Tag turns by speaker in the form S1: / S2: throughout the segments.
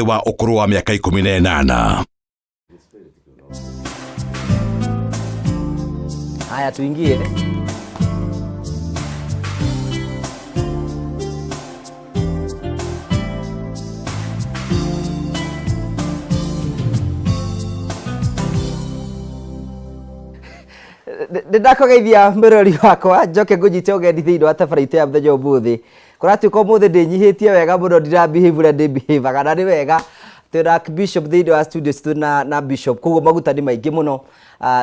S1: wa ukuru wa miaka 18.
S2: Haya tuingie. Ndakogeithia murori wakwa njoke ngujite ugendi thiini wa tabarite ya muthenya umuthi kuratuika umuthi ndinyihitie wega muno ndirabehave na ndibehave kana ni wega twina Bishop thiini wa studio na Bishop koguo maguta ni maingi muno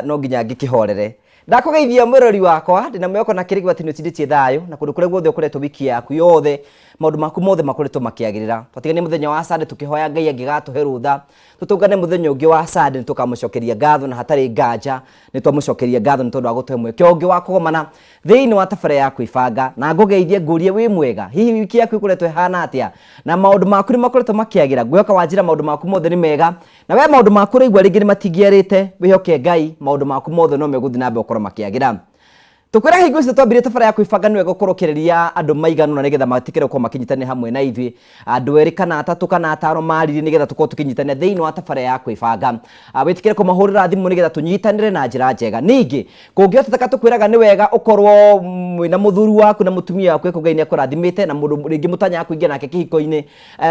S2: no nginya ngikihorere. Ndakogeithia murori wakwa ndina mweko na kirigi watini utinditie thayo na kundu kure guothe ukuretwo wiki yaku yothe maundu maku mothe makoretwo makiagirira twatigane muthenya wa Sunday tukihoya Ngai angigatuhe rutha tutungane muthenya ungi wa Sunday tukamucokeria ngatho na hatari nganja ni twamucokeria ngatho ni tondu wa gutuhe mweke ungi wa kugomana thiini wa tabara yaku ibanga na ngugeithie ngurie wi mwega hihi wiki yaku ikuretwo hana atia na maundu maku ni makoretwo makiagira ngweka wanjira maundu maku mothe ni mega na we maundu maku rigwa ringi ni matigiarite wihoke Ngai maundu maku mothe no meguthi na mbokoro makiagira tukwira hingo icio twambire tabara yaku ibanga niwe gukorokereria andu maiganu na nigetha matikire ko makinyitane hamwe na ithui andu eri kana atatu kana atano mariri nigetha tuko tukinyitane thiini wa tabara yaku ibanga witikire ko mahurira thimu nigetha tunyitanire na njira njega ningi kungioteka tukwiraga ni wega ukorwo mwina muthuru waku na mutumia waku ekugaini akurathimite na mundu ringi mutanya kuingia nake kihiko-ini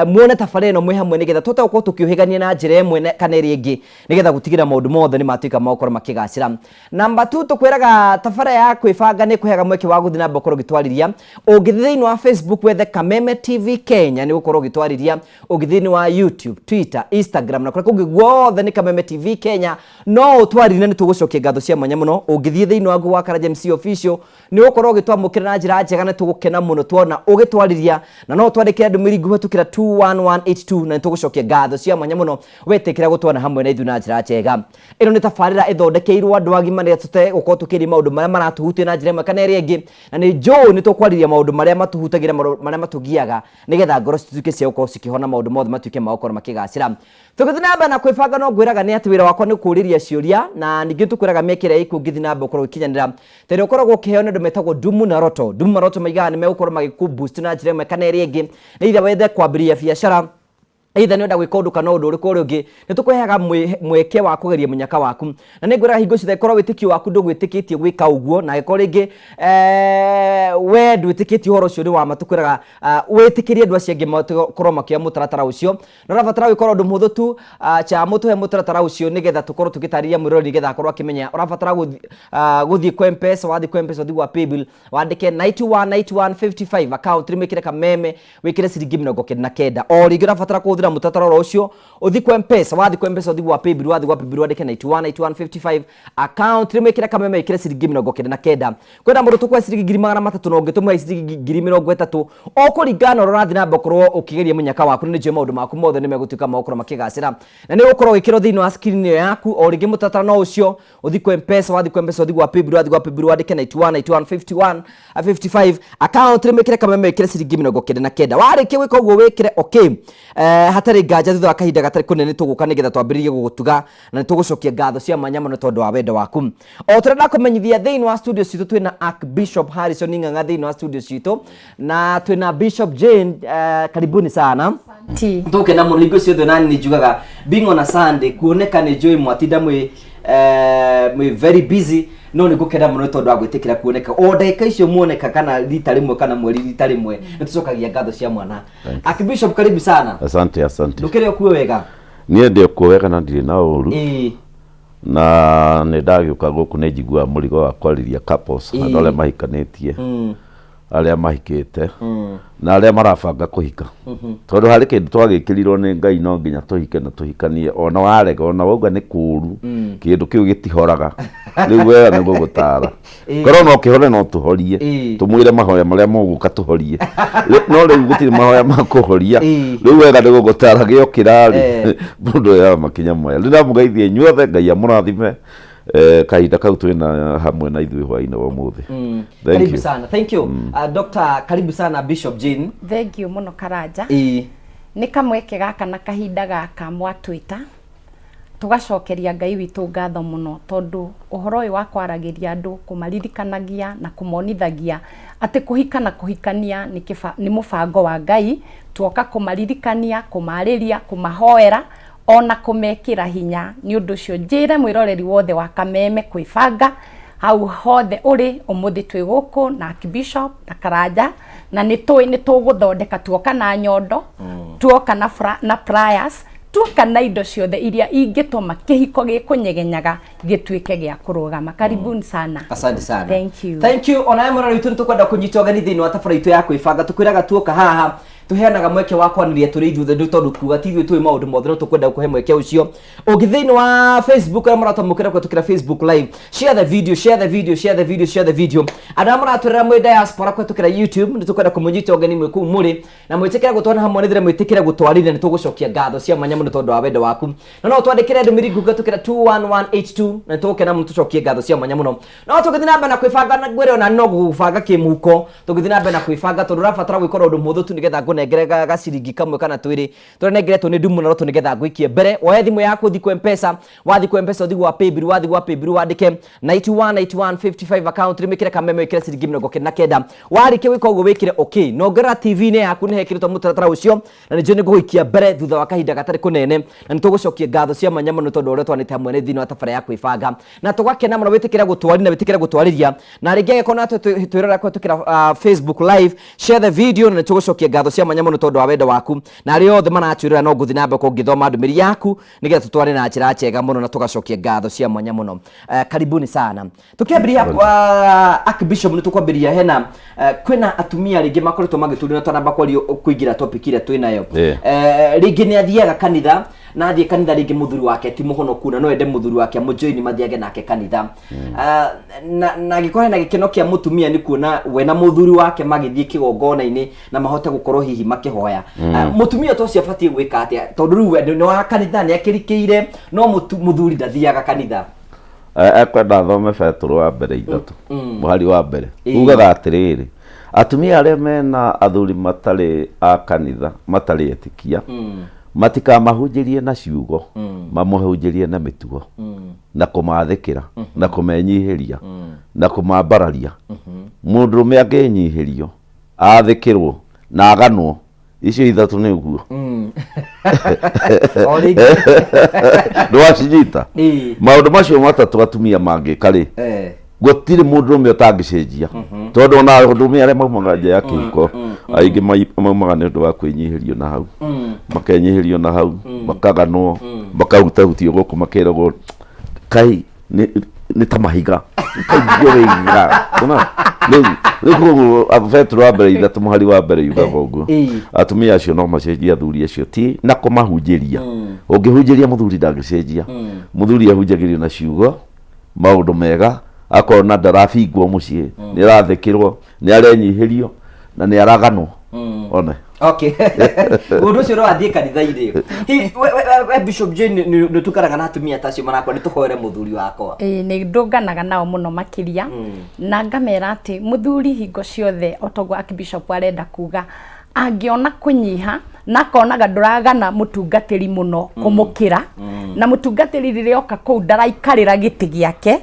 S2: muone tabara ino mwe hamwe nigetha tutauko tukihigania na njira imwe kana ringi nigetha gutigira maundu mothe ni matuika makoro makigacira. Number 2 tukwiraga tabara yaku ibanga ni kuhega mweke wa guthina mbokoro gitwariria ungithiini wa Facebook wethe Kameme TV Kenya ni gukorwo gitwariria ungithiini wa YouTube, Twitter, Instagram na kure kungi guothe ni Kameme TV Kenya no utwarire ni tugucokia ngatho cia mwanya muno ungithie thiini wa gwa Karaja MC official ni gukorwo gitwamukira na njira njega na tugukena muno tuona ugitwariria na no twandike andu miri guhetukira 21182 na tugucokia ngatho cia mwanya muno wetekira gutwana hamwe na ithu na njira njega. Ino ni tabarira ithondekeirwo andu agima ni tute gukorwo tukiri maundu maria maratuhutia na njira imwe kana iria ingi na ni jo ni tukwariria maundu maria matuhutagira maria matugiaga nigetha ngoro cituike cia gukorwo cikihona maundu mothe matuike makoro makigacira. Tugithi namba na kwibanga no ngwiraga ni ati wira wakwa ni kuriria ciuria na ningi tukwiraga mekire ikungithi namba ukorwo ikinyanira tere ukorwo gukiheo ni ndometagwo Dumu na Roto maiga ni megukorwo magikuboost na njira imwe kana iria ingi ni ira wethe kwambiria biashara either nenda gwika undu kana undu uriku ungi ni tukwehaga mweke wa kugeria munyaka waku na ni ngwira hingo cithe korwo witikio waku ndugwitikitie gwika uguo na giko ringi we ndwitikitie horo cio ni wa matukwiraga witikirie andu acio angi makorwo makia mutaratara ucio no rabatara wikorwo undu muthu tu cha mutuhe mutaratara ucio nigetha tukorwo tukitariria mwirori nigetha akorwo akimenya urabatara guthie kwa M-Pesa wathi kwa M-Pesa wathi wa Paybill wandike 919155 account rimikire Kameme wikire ciringi 99 o ringi urabatara kuthira mutatara ucio uthi kwa M-Pesa wathi kwa M-Pesa wathi wa Paybill wathi wa Paybill wandike 919155 account rimikire Kameme wikire ciringi 99 kwenda mundu tukwa ciringi 300 no ngitumwa ciringi 30 o kuringana urathi na mbokoro ukigeria munyaka waku ni je maundu maku mothe ni megutuika makoro makigacira na ni ukorwo wikiro thiini wa screen yaku o ringi mutatara no ucio uthi kwa M-Pesa wathi kwa M-Pesa wathi wa Paybill wathi wa Paybill wandike 919155 account rimikire Kameme wikire ciringi 99 warike wika uguo wikire okay hatari nganja thutha wa kahinda gatari kunene tuguka nigetha twambiririe gugutuga na tugucokia ngatho cia mwanya muno tondu wa wendo waku o turenda kumenyithia thiini wa studio citu twina Archbishop Harrison Ng'ang'a thiini wa studio citu na twina Bishop Jane karibuni sana tuke na muringo ciothe nani ni njugaga being on a Sunday kuoneka ni joy mwatinda mwi very busy no ni gukenda muno tondu wa gwitikira kuoneka o ndeka icio muoneka kana rita rimwe kana mweri rita rimwe nitucokagia ngatho cia mwana. Archbishop karibu sana.
S3: Asante
S2: ndukire okuwe wega
S3: nie ndio kuweka na ndire na uru na ne ndagiuka guku ne njigua murigo wa kwariria couples andole mahikanetie aria mahikite na aria marabanga kuhika tondu hari kindu twagikirirwo ni Ngai no nginya tuhike na tuhikanie ona warega ona wauga ni kuru kindu kiu gitihoraga riu wega ni gugutara korwo no kihore no tuhorie tumwire mahoya maria muguka tuhorie no riu gutiri mahoya makuhoria riu wega ni gugutara gio kirari mundu ya makinya moya ndiramugeithie nyuothe Ngai amurathime kahinda kau twina hamwe na ithui hwaine wa muthi.
S2: Karibu sana. Thank you. Dr. Karibu sana Bishop Jane.
S4: Thank you muno Karaja. Ni kamweke gaka na kahinda gaka mwa Twitter tugacokeria Ngai witũ ngatho muno tondu uhoro uyu wa kwaragiria andu kumaririkanagia na kumonithagia ati kuhika na kuhikania ni mubango wa Ngai tuoka kumaririkania kumariria kumahoera ona kumekira hinya ni undu cio njire mwiroreri wothe wa Kameme kwibanga hau hothe uri umuthi twi guku na Archbishop na Karanja na ni tuguthondeka tuoka na nyondo tuoka na pliers tuoka na indo ciothe iria ingituma kihiko gikunyegenyaga gituike gia kurugama. Karibuni sana.
S2: Asante sana.
S4: Thank you.
S2: Ona mwana witu tukwenda kunyitogani thini wa tabara itu ya kwibanga tukwiraga tuoka haha tuheanaga mweke wa kwaniria turi ithuothe ndu tondu kuga ti twi maundu mothe no tukwenda kuhe mweke ucio ugithini wa Facebook na muratamukira kwa tukira Facebook live share the video ana muraturira mwe diaspora kwa tukira YouTube ndu tukwenda kumunyita ogani mwe ku muri na mwitikira gutwana hamwe nithire mwitikira gutwarira ni tugucokia ngatho cia manya muno tondu wa wendo waku no twandikire ndumiri guga tukira 21182 na tuke na muntu tucokie ngatho cia manya muno no tugithina mbe na kwibanga na gwire ona no gubanga kimuko tugithina mbe na kwibanga tondu rafatara gwikora undu muthu tu nigetha negerega gaciringi kamwe kana twiri tunegeretwo ni ndumu na roto nigetha ngwikie mbere woe thimu yaku thiku M-Pesa wathi ku M-Pesa thigu wa paybill wandike 919155 account rimikire Kameme ikire ciringi 99 warike wiko ugo wikire okay no ngera TV ne yaku ne hekiritwo mutaratara ucio na nije niguikia mbere thutha wa kahinda gatari kunene na nitugucokia ngatho cia manyama no tondu uria twanite hamwe ne thini wa tabara ya kwibanga na tugakena muno witikira gutwari na witikira gutwariria na ringi agikona twirora kwa tukira Facebook live share the video na nitugucokia ngatho cia manya muno tondu wa wendo waku na ari othe manachurira no nguthi nambe kungithoma ndumiri yaku nigetha tutware na njira njega muno na tugacokia ngatho cia mwanya muno. Karibuni sana tukiambiria kwa Archbishop ni tukwambiria hena kwina atumia ringi makoretwo magiturira twanamba kuingira topic ile twinayo ringi ni athiaga kanitha na athie kanitha ringi muthuri wake ti muhonoku na no ende muthuri wake mujoini mathiage nake kanitha na gikore na gikeno kia mutumia ni kuona we na muthuri wake magithie kigongona-ini na mahote gukorwo hihi makihoya mutumia to cia batie gwika atia tondu riu we no wa kanitha ni akirikiire no muthuri ndathiaga kanitha
S3: ekwenda thome Petro wa mbere 3 muhari wa mbere ugaga atiriri atumia aria mena athuri matari a kanitha matari etikia matika mahunjirie na ciugo mamuhunjirie na mitugo na kumathikira na kumenyihiria na kumambararia mundurume anginyihirio athikirwo na aganwo icio ithatu ni uguo ndwacinyita maundu macio matatu atumia mangika ri gutiri mundurume utangicenjia tondu ona andurume aria maumaga nja ya kihiko aingi maumaga ni undu wa kwinyihirio na hau makenyihirio na hau makaganwo makautahutio guku makiragwo kai ni ta mahiga kaigio wega kuna riu Petro wa mbere 3 muhari wa mbere yugaga uguo atumia acio no macenjia athuri acio ti na kumahunjiria ungihunjiria muthuri ndagicenjia muthuri ahunjagirio na ciugo maundu mega akona ndarabingwo mucii ni arathikirwo ni arenyihirio na ni araganwo one
S2: okay undu cio ro athie kanitha-ini we Bishop Jane ni tukaraga na atumia tacio marakwa ni tuhoere muthuri wakwa
S4: ni ndunganaga nao muno makiria na ngamera ati muthuri hingo ciothe otogo Archbishop arenda kuga angiona kunyiha na konaga nduragana mutungatiri muno kumukira na mutungatiri ririoka ku daraikarira giti giake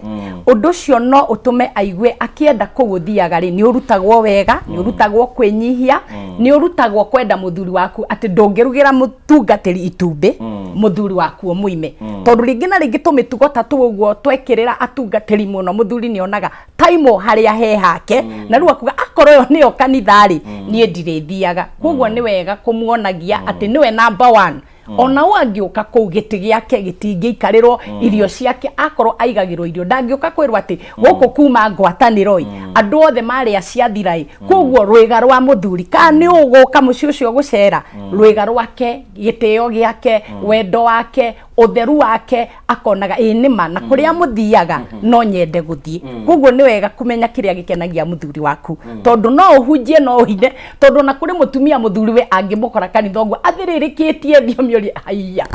S4: undu ucio no utume aigwe akienda kuguthiaga ri ni urutagwo wega ni urutagwo kwinyihia ni urutagwo kwenda muthuri waku ati ndungirugira mutungatiri itumbi muthuri waku omuime tondu ringi na ringi tumitugo tatu uguo twekirira atungatiri muno muthuri ni onaga taimo haria he hake na riu akuga akoro yo niyo kanithari nie ndirithiaga koguo ni wega kumuonagia ati niwe number 1 ona wangiuka ku giti giake gitingikarirwo irio ciake akorwo aigagirwo irio ndangioka kwirwo ati guku kuma ngwataniro andu othe mari aciathirai koguo rwiga rwa muthuri ka ni uguka muci ucio gucera rwiga rwake gitio giake wendo wake utheru wake akonaga inima na kuria muthiaga no nyende guthie koguo ni wega kumenya kiria gikenagia muthuri waku tondu no uhunjie no uhinde tondu na kuri mutumia muthuri we angimukora kanitha uguo athiririkitie thiomi uri aiya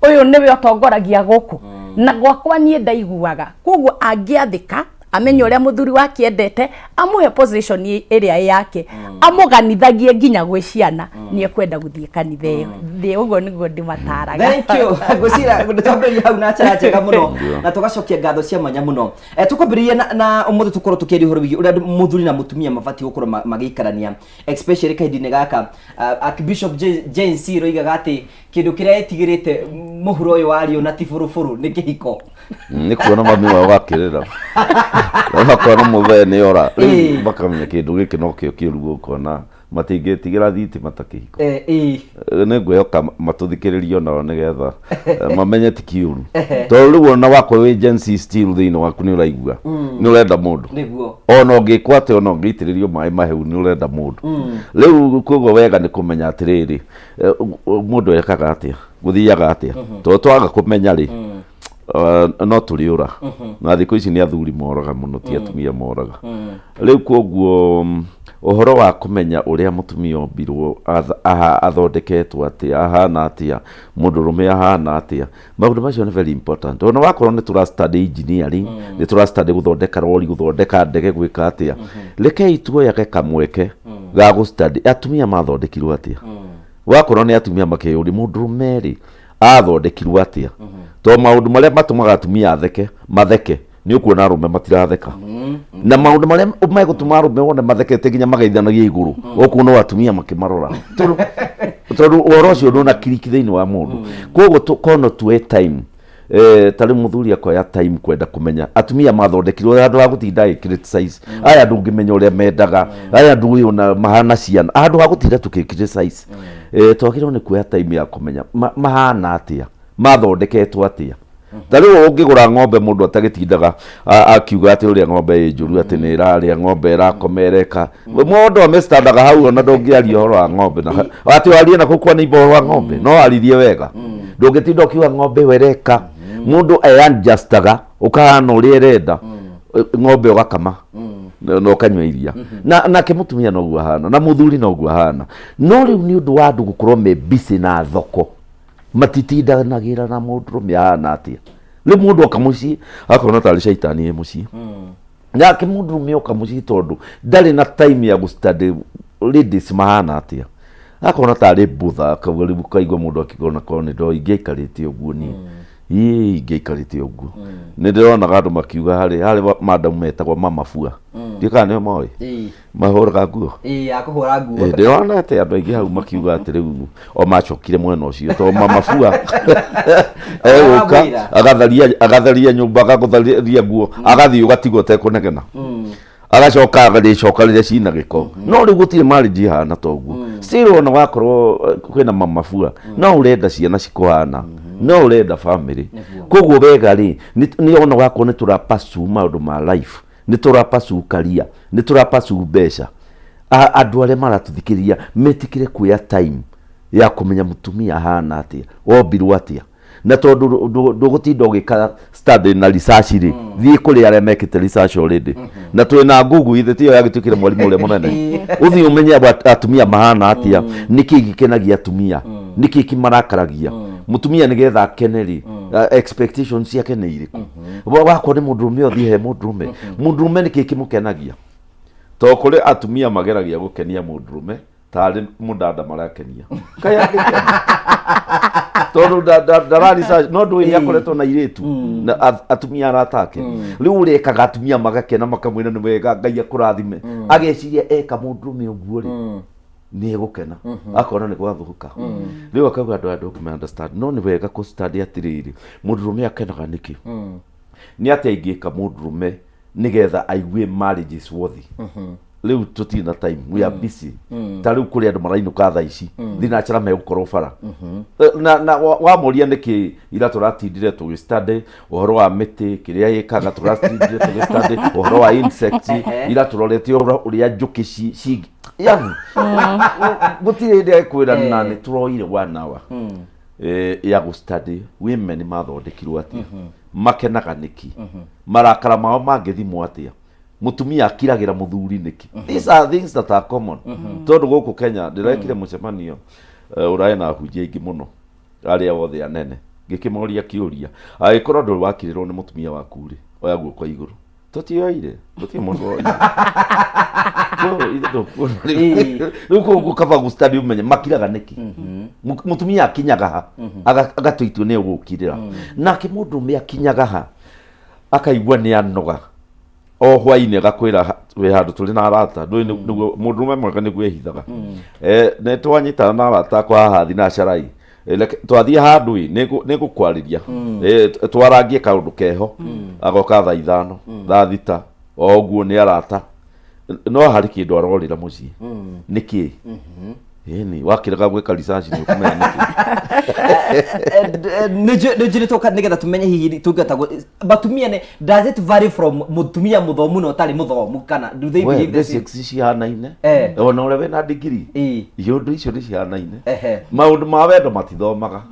S4: uyu niwe otongoragia guku na gwakwa nie ndaiguaga koguo angiathika amenye uria muthuri wake endete amuhe position iria yake amuganithagie nginya gwi ciana ni ekwenda guthie kanitha iyo thi uguo niguo ndimataraga.
S2: Thank you ngusira ndotambia hau na acha chega muno na tugacokia ngatho cia mwanya muno tukwambiria na umuthi tukorwo tukieri horo wigi uria muthuri na mutumia mabati gukorwo magikarania especially kaidine gaka Archbishop Jane C roigaga ati kindu kiria etigirite muhuro uyu wario na tifurufuru ni kihiko
S3: ni kuona mami wa wakirira na kwa muthe ni ora bakamenya kindu giki no kio kirugo kona matingetigira thiti matakihiko ne ngwehoka matuthikiririo nao nigetha mamenye tikiuru to riu ona wakwa wi agency still thino waku ni uraigua ni urenda mundu
S2: niguo
S3: ona ngikwate ona ngitiririo mai maheu ni urenda mundu riu kogo wega ni kumenya atiriri mundu ekaga atia guthiaga atia to twaga kumenya ri no turiura na thiko ici ni athuri moraga muno ti atumia moraga riu koguo ohoro wa kumenya uria mutumia ombirwo athondeketwo atia ahana atia mundurume ahana atia maundu macio ni very important. Ona wakorwo ni tura study engineering ni tura study guthondeka rori guthondeka ndege gwika atia rekei tuoyage kamweke ga gu study atumia mathondekirwo atia wakorwo ni atumia makeyuri mundurume ri athondekirwo atia to maundu maria matumaga atumia atheke matheke ni ukuona arume matiratheka na maundu maria megutuma arume wone mathekete nginya magaithanagia iguru ukuona atumia makimarora tondu oro cio ndona kiriki thiini wa mundu koguo tukono tuwe time tari muthuri akoya time kwenda kumenya atumia mathondekirwo andu ha gutinda criticize aya ndungimenya uria mendaga aya ndu na mahana ciana andu ha gutinda tukicriticize twagirwo ni kuya time ya kumenya mahana atia mathondeketwo atia tariu ungigura ng'ombe mundu atagitindaga akiuga ati uria ng'ombe njuru ati ni iraria ng'ombe irakomereka mundu amestandaga hau ona ndongiaria horo wa ng'ombe na ati warie na kukwa ni bo wa ng'ombe no aririe wega ndungitinda ukiuga ng'ombe wereka mundu ayanjustaga ukahana uria irenda ng'ombe ugakama no kanywa iria na kimutumia no guhana na muthuri no guhana no riu ni undu wa andu gukorwo me busy na thoko matitindanagira na mundurume ahana atia ni mundu akamuci akona tari shaitani e muci na kimundurume okamuci tondu ndari na time ya gustudy ladies mahana atia akona tari butha kaigwa mundu akigona kone ndo ingeikarite uguo ni ingeikarite uguo ni ndirona andu makiuga hari madam metagwa mama fua ndika ne moy mahora nguo
S2: akuhura nguo
S3: ndirona ati andu aingi hau makiuga ati riu o macokire mwena ucio to mama fua uka agatharia nyumba agagutharia nguo agathii ugatigo tekunegena agacoka agacoka rire cina giko no riu gutire marriage hana toguo still ona wakorwo kwina mama fua no urenda ciana cikuhana no urenda family koguo wega ri ni ona wakorwo ni turapasu maundu ma life ni turapasu karia ni turapasu besha andu aria maratuthikiria metikire kuya time ya kumenya mutumia hana atia ombirwo atia na tondu ndugutinda ugika study na research ri thii kuri aria mekite research already na twina Google ithe tiyo yagitukire mwalimu uria munene uthi umenye atumia mahana atia niki gikenagia atumia niki kimarakaragia mutumia nigetha akeneri expectations ciake ni iriku wako ni mundurume othi he mundurume niki kimukenagia to kuri atumia mageragia gukenia mundurume tari mundanda marakenia kaya tondu darari sa no ndui yakoretwo na iritu na atumia aratake riu urekaga atumia magakena makamwina ni wega Ngai akurathime ageciria eka mundurume uguo ri ni egukena akona ni gwathuka riu akauga andu kuma understand no ni wega ku study atiriri mundurume akenaga niki ni ati aingika mundurume nigetha aigue marriage is worthy riu tutina time we are busy tariu kuri andu marainuka thaa ici thina chara me gukorwo bara na wa moria niki ira turatindire tu study uhoro wa miti kiria yikaga turatindire tu study uhoro wa insects ira turorete uria njuki ci yani gutire inde kwira nani turoire 1 hour ya gu study women mathondekirwo atia makenaga niki marakara mao mangithimwo atia mutumia akiragira muthuri niki these are things that are common tondu guku Kenya ndirekire mucemanio urae na hujia ingi muno aria wothe anene ngikimoria kiuria agikorwo ndu wakirirwo ni mutumia waku ri oya guko iguru tutioire mundu ruko kaba gustadi umenye makiraga niki mutumia akinyaga ha agatuitwo ne ugukirira nake mundu me akinyaga ha akaigwa ni anoga o hwaini agakwira we handu tuli na arata nduo mundu mwega ni gwehithaga ne twanyita na arata kwa hathi na sharai twathie handu ni gukwariria twarangie kaundu keho agoka thaa 5 thaa 6 oguo ni arata no hari kindu arorira mucii niki ni wakiraga gwika research ni kumenya niki
S2: nijire toka nigetha tumenye hihi tungata batumia ne does it vary from mutumia muthomu no tari muthomu kana do they behave the same
S3: cihanaine ona ure we na degree yundu icio ni cihanaine maundu ma wendo matithomaga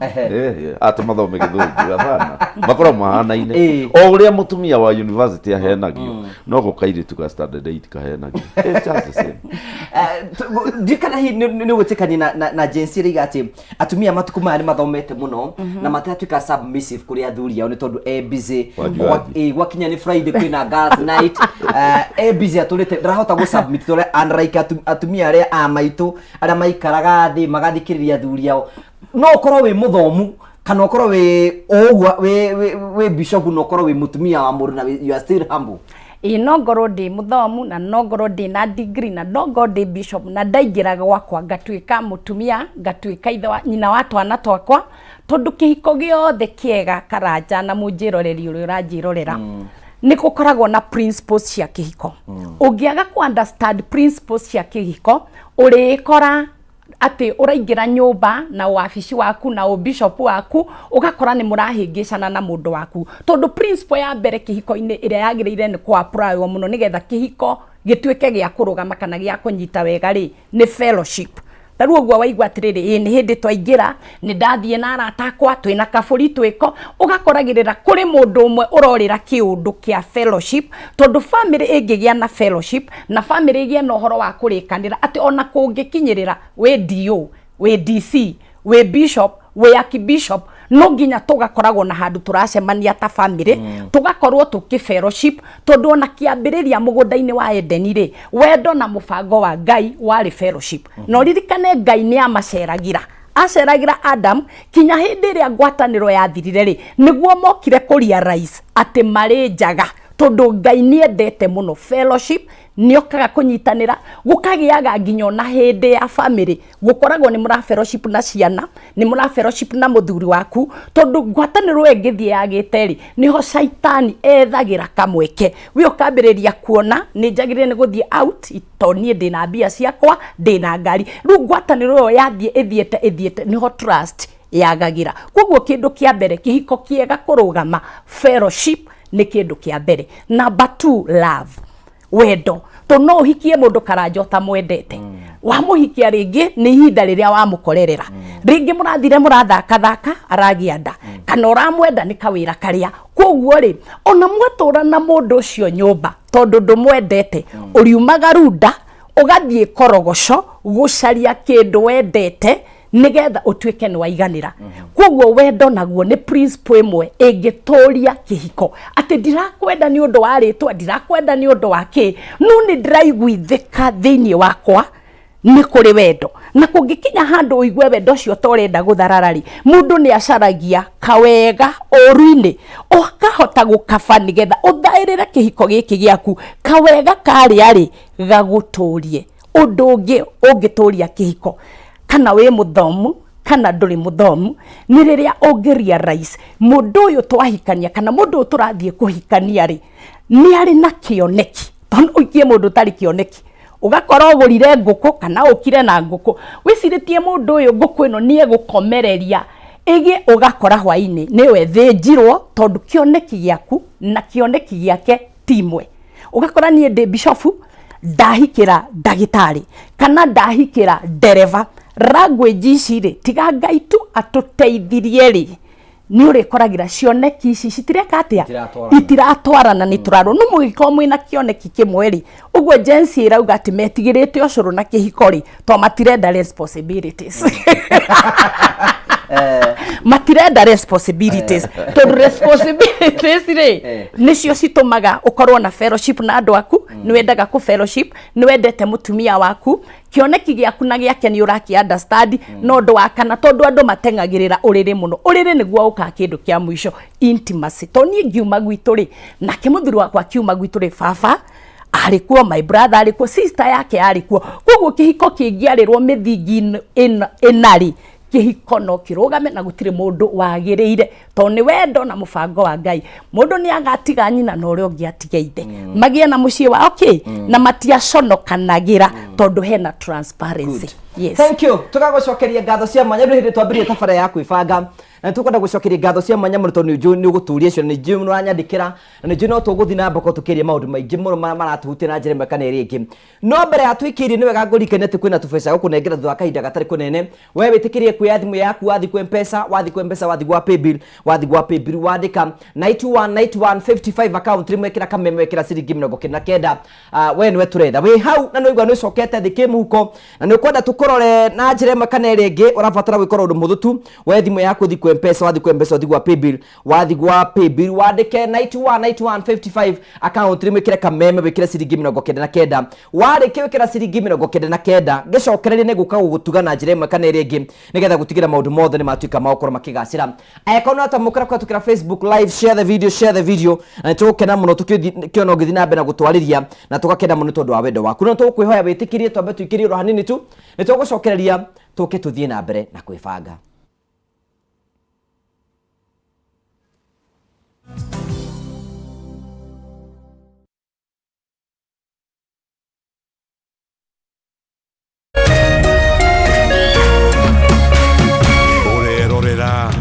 S3: ati mathome githungu athana makoro mahanaine o uria mutumia wa university ahenagio no gukairitu ga standard 8 kahenagio it's just the same
S2: dikana hi ni gutikani na jensi riga ati atumia matuku maya ni mathomete muno na matatuika submissive kuri athuri yao ni tondu busy gwakinya ni Friday kwina girls night busy aturite ndarahota go submit tore unlike atumia aria amaitu aria maikaraga thi magathikiriria athuri yao no ukorwo wi muthomu kana ukorwo wi ogwa we bishop no ukorwo wi mutumia wa mundu na you are still humble
S4: no ngorwo ndi muthomu na no ngorwo ndi na degree na no ngorwo ndi bishop na ndaingiraga gwakwa ngatuika mutumia ngatuika ithe wa nyina wa twana twakwa tondu kihiko giothe kiega karanja na munjiroreri uri uranjirorera ni gukoragwo na principles cia kihiko ungiaga ku understand principles cia kihiko urikora ati uraingira nyumba na wabici waku na bishop waku ugakora ni murahingicana na mundu waku tondu principle ya mbere kihiko-ini iria yagiriire ni kwa apply wa muno nigetha kihiko gituike gia kurugama kana gia kunyita wega ri ni fellowship taruo gwa waigwa atiriri ni hindi twaingira ni ndathie na aratakwa twina kaburi twiko ugakoragirira kuri mundu umwe urorira kiundu kia fellowship tondu family ingigia na fellowship na family igia no horo wa kurikanira ati ona kungikinyirira we DO we DC we bishop we archbishop no nginya tugakoragwo na handu turacemania ta family tugakorwo tuki fellowship tondu ona kiambiriria mugunda-ini wa Edeni ri wendo na mubango wa Ngai wari fellowship no ririkane Ngai ni amaceragira aceragira Adam kinya hindi ria ngwataniro yathirire ri niguo mokire kurealize ati mari njaga tondu Ngai ni endete muno fellowship niokaga kunyitanira gukagiaga nginyo na hindi ya family gukoragwo ni mura fellowship na ciana ni mura fellowship na muthuri waku tondu ngwataniro engithie yagiteri niho shaitani ethagira kamweke we ukambiriria kuona ni njagirire ni guthie out itoni ndina mbia ciakwa ndina ngari ru ngwataniro yo yathie ithiete niho trust yagagira koguo kindu kia mbere kihiko kiega kurugama fellowship ni kindu kia mbere number 2 love wendo to no hikie mundu karanjota mwendete wa muhikia ringi ni ihinda riria wa mukorerera ringi murathire murathaka aragianda kana uramwenda ni kawira karia koguo ri ona mwatura na mundu ucio nyumba tondu ndumwendete uriumaga runda ugathie korogoco gucaria kindu wendete nigetha utuike ni waiganira koguo wendo naguo ni principle imwe ingitoria kihiko ati ndirakwenda ni undu wa ritwa ndirakwenda ni undu wa ki no ni ndiraiguithika thiini wakwa ni kuri wendo na kungikinya handu uigue wendo ucio torenda guthararari mundu ni acaragia kawega oruini ukahota gukaba nigetha uthairire kihiko giki giaku kawega kari ari gaguturie undu ungi ungituria kihiko kana we muthomu kana nduri muthomu ni riria ungirealize mundu uyu twahikania kana mundu turathie kuhikania ri ni ari na kioneki tondu uikie mundu tari kioneki ugakora ugurire nguku kana ukire na nguku wiciritie mundu uyu nguku ino nie gukomereria igi ugakora hwaini niwe thinjirwo tondu kioneki giaku na kioneki giake timwe ugakora nie ndi bishofu ndahikira ndagitari kana ndahikira dereva language ici ri tiga Ngai tu atuteithirie ri ni urikoragira cioneki ici citireka atia itiratwarana ni turaro no mugiko mwina kioneki kimwe ri uguo jensi irauga ati metigirite ucuru na kihiko ri to matirenda responsibilities matirenda responsibilities to responsibilities nicio citumaga ukorwo na fellowship na andu aku ni wendaga ku fellowship ni wendete mutumia waku kioneki giaku na giake ni uraki understand no ndo wakana tondu andu matengagirira uriri muno uriri niguo uka kindu kia mwisho intimacy to ni ngiuma gwitu ri na kimuthuru wakwa kiuma gwitu ri baba arikuo my brother arikuo sister yake arikuo koguo kihiko kingiarirwo mithingi enari kihiko no kirugame na gutire mundu wagiriire to ni wendo na mubango wa Ngai mundu ni agatiga nyina no ri ongiatigeide magie na mucie wa okay na matiaconokanagira tondu hena transparency. Yes,
S2: thank you. Tukagocokeria ngatho cia mwanya hindi twambirie tabara ya kwibanga na tukwenda gucokeria ngatho cia mwanya muno tondu ni uguturia cio ni Jim uranyandikira na ni no tuguthi na mbako tukiria maundu maingi muno maratuhutia na njira meka neri ingi no mbere atwikirie ni wega ngurikane ati kwina tubeca gukunengera thwa kahinda gatari kunene we witikirie kuya thimu yaku wathi ku M-Pesa wathi gwa paybill wandika 919155 account rimwe kira kameme kira ciringi 99 we niwe turenda we hau na no igwa no cokete thike muhuko na ni ukwenda tukorore na njira meka neri ingi urabatara gwikora undu muthu tu we thimu yaku thi ku M-Pesa wathi gwa paybill wandike 919155 account rimwe kira kameme wikira ciringi 99 warike wikira ciringi 99 gicokereria ni guka gutuga na njira meka neri ingi nigetha gutigira maundu mothe ni matuika maokoro makigacira ekono ata mukara kwa tukira Facebook live share the video na tukena muno tukiona ngithi na mbere na gutwariria na tukakena muno tondu wa wendo waku no tukwihoya witikirie twambe tuikirie ro hanini tu ni tugucokereria tuke tuthie na mbere na kwibanga.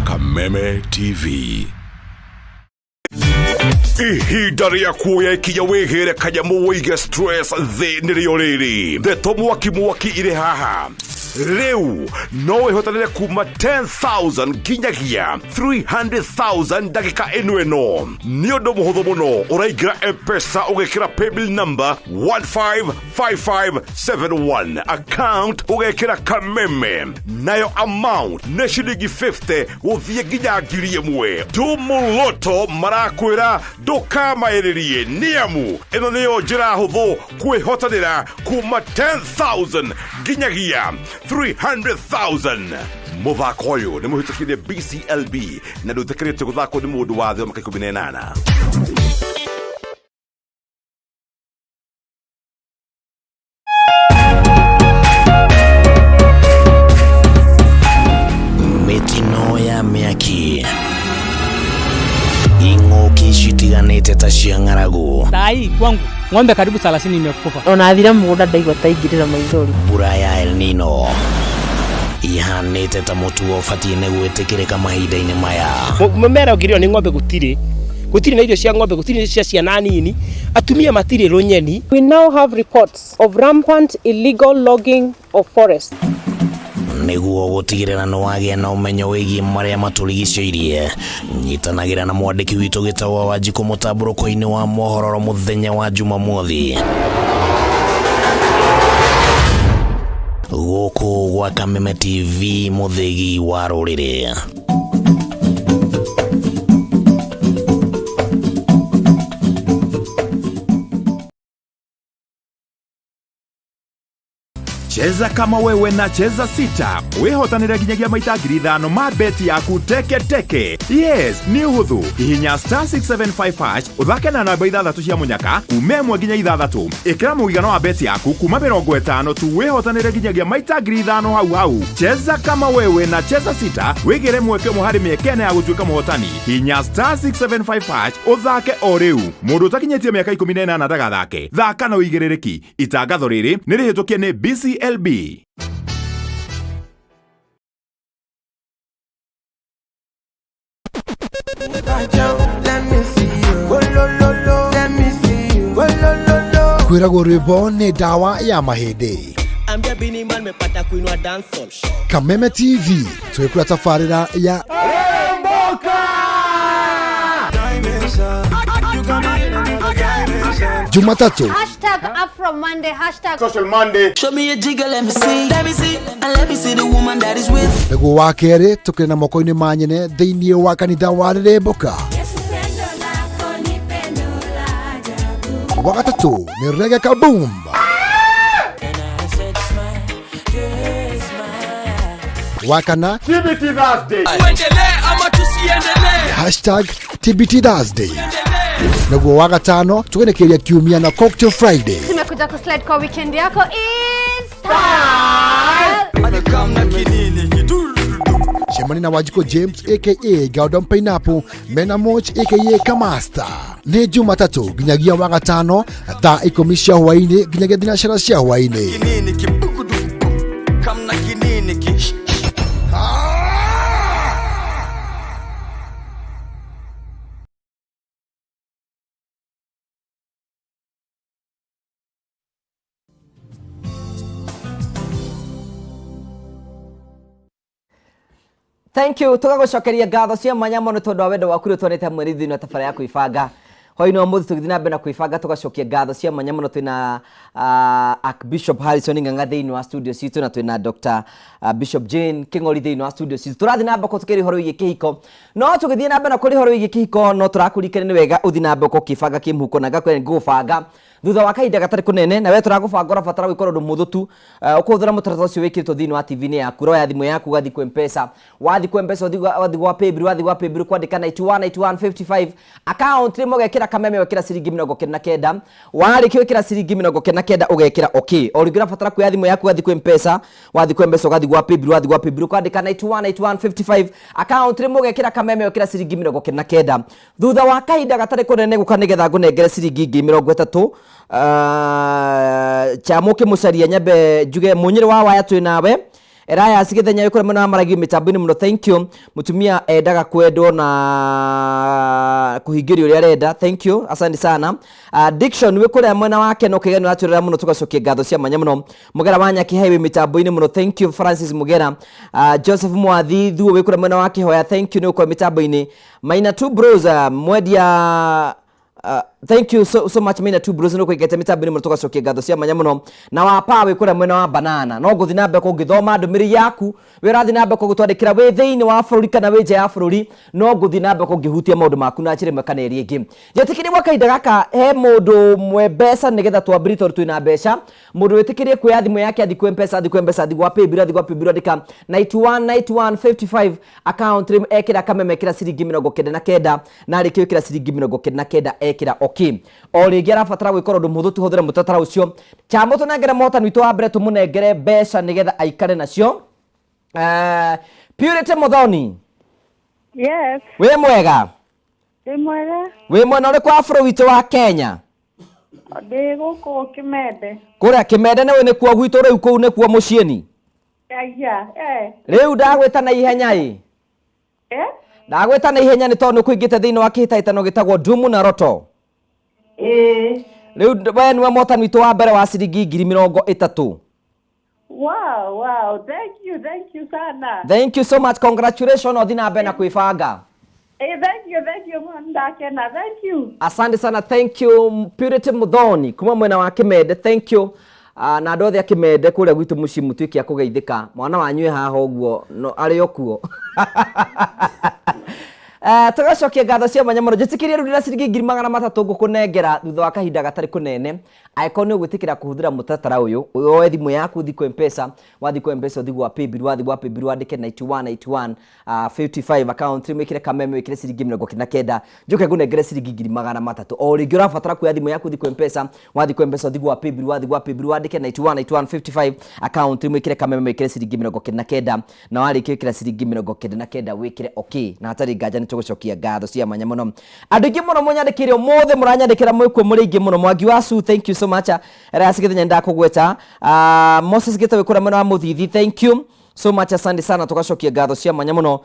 S1: Kameme TV. Ihinda ria kuoya ikinya wigire kanyamu wige stress thi nirio riri ndeto mwaki ire haha riu no ihotanire kuma 10,000 nginyagia 300,000 dakika eno ni undu muhuthu muno uraigira M-Pesa ugekira paybill number 155571 account ugekira kameme nayo amount ne shilingi 50 uthie nginya ngiri imwe tumuloto marakwira ndukamairirie niamu ino niyo njira huthu kwihotanira kuma 10,000 nginyagia 300,000 muthako uyu ni muhitikirie BCLB na nduthikirite guthako ni mundu wa thio maka 18.
S5: Mitino ya miaki ing'oki citiganite ta cia ng'aragu
S6: sai kwangu ng'ombe karibu 30 imekufa
S7: ona athira mugunda ndaigwa taingirira maithori
S5: mbura ya El Nino ihanite ta mutu ubatie ne gwetikirika mahinda-ini maya
S6: mumera ugirio ni ng'ombe gutiri na irio cia ng'ombe gutiri cia ciana nini atumia matiri runyeni.
S7: We now have reports of rampant illegal logging of forest
S5: niguo gutigirira no wagia na umenyo wigi maria maturigicĩirie nyitanagira na mwandiki witu gitawa Wanjiku mutamburuko-ini wa mohoro muthenya wa Jumamothi guku gwa Kameme TV muthigi wa ruriri.
S8: Cheza kama wewe na cheza sita wihotanire nginyagia maita 5,000 ma beti yaku teke. Yes, ni uhuthu ihinya *675# uthake na namba 6 cia munyaka kuma 1 nginya 6 ikira muigano wa beti yaku kuma 50 tu wihotanire nginyagia maita 5,000 hau. Cheza kama wewe na cheza sita wigire mweke muhari miekene ya gutuika muhotani hinya *675# uthake o riu mundu utakinyetie miaka 18 ndagathake thaka na uigirereki. Itangatho riri ni rihitukie ni BCLB.
S9: Kwiragwo rwimbo ni dawa ya mahindi.
S10: Ambia Bini Man mepata kuinua dancehall.
S9: Kameme TV twekura tafarira ya Jumatatu
S11: #Afro Monday
S1: Social Monday.
S10: Show me a jigger, let me see, and let me see the woman that is with.
S9: naguo wa kerĩ tukĩrĩ na moko-inĩ ma nyene thĩinĩ wa kanitha wa Rĩrĩmbũka. Wa gatatũ nĩ Reggae Kaboom. Wa kana
S1: TBT Thursday.
S9: #TBT Thursday. Naguo wa gatano tũgerekeria kiumia na Cocktail Friday.
S11: Tumekuja kuslide kwa weekend yako in style.
S9: Shemani na Wajiko James aka Gordon Pineapple, Mena Moch aka Kamasta. Nĩ Jumatatu nginyagia wa gatano thaa 10 cia hwaĩ-inĩ nginyagia thinacara cia hwaĩ-inĩ.
S2: Thank you. Tugagucokeria ngatho cia mwanya mũno tondu wa wendo waku rĩtwanĩte mweri thĩinĩ wa tafara ya kwĩbanga. Hwaĩ-inĩ wa mũthĩ tũgĩthiĩ na mbere na kwĩbanga tugacokia ngatho cia mwanya mũno twĩna Archbishop Harrison Ng'ang'a thĩinĩ wa studio citũ na twĩna Dr. Bishop Jane Kĩng'ori thĩinĩ wa studio citũ. Tũrathiĩ na mbere tukĩrĩ ũhoro wĩgiĩ kĩhiko. No tũgĩthiĩ na mbere na kũrĩ ũhoro wĩgiĩ kĩhiko no tũrakũririkania nĩ wega ũthiĩ na mbere ũkĩbanga kĩmũhuko na ngakwĩra ngũbanga thutha wa kahinda gatarĩ kũnene na we tũragũbanga ũrabatara gwĩka ũndũ mũhũthũ tu ũkũhũthĩra mũtaratara ũcio wĩkĩrĩtwo thĩinĩ wa TV-inĩ yaku roya thimũ yaku ũgathiĩ kwa M-Pesa wathiĩ kwa M-Pesa wathiĩ gwa Paybill kwandĩka 919155 account rĩmwe ũgekĩra kameme wekĩra ciringi 99 warĩkia wekĩra ciringi 99 ũgekĩra okay o rĩngĩ ũrabatara kuoya thimũ yaku ũgathiĩ kwa M-Pesa wathiĩ kwa M-Pesa ũgathiĩ gwa Paybill kwandĩka 919155 account rĩmwe ũgekĩra kameme wekĩra ciringi 99 thutha wa kahinda gatarĩ kũnene gũka nĩgetha ngũnengere ciringi 30 chamuke mucaria nyambe njuge munyiri wa waya twi nawe eraya sigithenya yikore mwana maragi mitambo-ini muno. Thank you mutumia endaga kwendwo na kuhingirio ria renda. Thank you asante sana. Diction wikore mwena wake no kigeno aturira muno tugacokia ngatho cia manya muno mugera wanya kihewe mitambo-ini muno. Thank you Francis Mugera. Joseph Mwathi thuo wikore mwena wake hoya. Thank you ni kwa mitambo-ini Maina two bros mwedia thank you so much Maina two bros no kwigete mitambo-ini muno tugacokia ngatho cia manya muno na wapa wikore mwena wa banana no guthi na mbeko ngithoma ndumiri yaku wirathi na mbeko gutwandikira wi thiini wa bururi kana wi nja ya bururi no guthi na mbeko ngihutia maundu maku na njire mekana eri ingi jetikiri mwaka inda gaka he mundu mwe mbeca nigetha twambiri tondu twina mbeca mundu witikirie kuoya thimu yake athi kwa M-Pesa athi gwa Paybill andika 919155 account rim ekira kameme ekira ciringi 99 na arĩkia wĩkĩra ciringi 99 ekira okay o rĩngĩ arabatara gwĩka ũndũ mũhũthũ tũhũthĩre mũtaratara ũcio chamũ tũnengere mũhotani witũ wa mbere tũmũnengere mbeca nĩgetha aikare nacio. Purity Muthoni.
S12: Yes.
S2: Wĩ mwega?
S12: Wĩ mwega.
S2: Wĩ mwena ũrĩkũ wa bũrũri witũ wa Kenya?
S12: Ndĩ gũkũ Kĩmende.
S2: Kũrĩa Kĩmende nĩ kuo gwitũ rĩu kũu nĩ kuo mũciĩ-inĩ?
S12: Aya,
S2: rĩu ndagwĩta na ihenya ĩ? Ndagwĩta na ihenya nĩ tondũ nĩũkũingĩte thĩinĩ wa kĩhĩtahĩtano gĩtagwo Ndumu na Roto. Rĩu we nĩwe mũhotani witũ wa mbere wa ciringi 30,000.
S12: Wow, thank you sana.
S2: Thank you so much, congratulations othi na mbere na kwĩbanga.
S12: Thank you ndakena, thank you.
S2: Asante sana, thank you Purity Muthoni kuma mwena wa Kĩmende. Thank you na andũ othe a Kĩmende kũrĩa gwitũ mũciĩ mũtuĩke a kũgeithĩka mwana wanyu haha ũguo no arĩ o kuo. Tugacokia ngatho cia mwanya mũno njĩtĩkĩrie rĩu ndĩra ciringi 300 ngũkũnengera thutha wa kahinda gatarĩ kũnene angĩkorwo nĩ ũgwĩtĩkĩra kũhũthĩra mũtaratara ũyũ woe thimũ yaku ũthiĩ kwa M-Pesa wathiĩ kwa M-Pesa ũthiĩ gwa Paybill wandĩke 919155 account rĩmwe wĩkĩre kameme wĩkĩre ciringi 99 njoke ngũnengere ciringi 300 o rĩngĩ ũrabatara kuoya thimũ yaku ũthiĩ kwa M-Pesa wathiĩ kwa M-Pesa ũthiĩ gwa Paybill wandĩke 919155 account rĩmwe wĩkĩre kameme wĩkĩre ciringi 99 na warĩkia wĩkĩra ciringi 99 wĩkĩre okay na hatarĩ nganja nĩ tũgũcokia ngatho cia mwanya mũno. Andũ aingĩ mũno mũnyandĩkĩire ũmũthĩ mũranyandĩkĩra mwĩkwo mũrĩ aingĩ mũno. Mwangi wa Su, thank you so much. Rasigithenya ndakũgweta. Moses Gita wĩkũra mwena wa Mũthithi, thank you so much, asante sana. Tugacokia ngatho cia mwanya mũno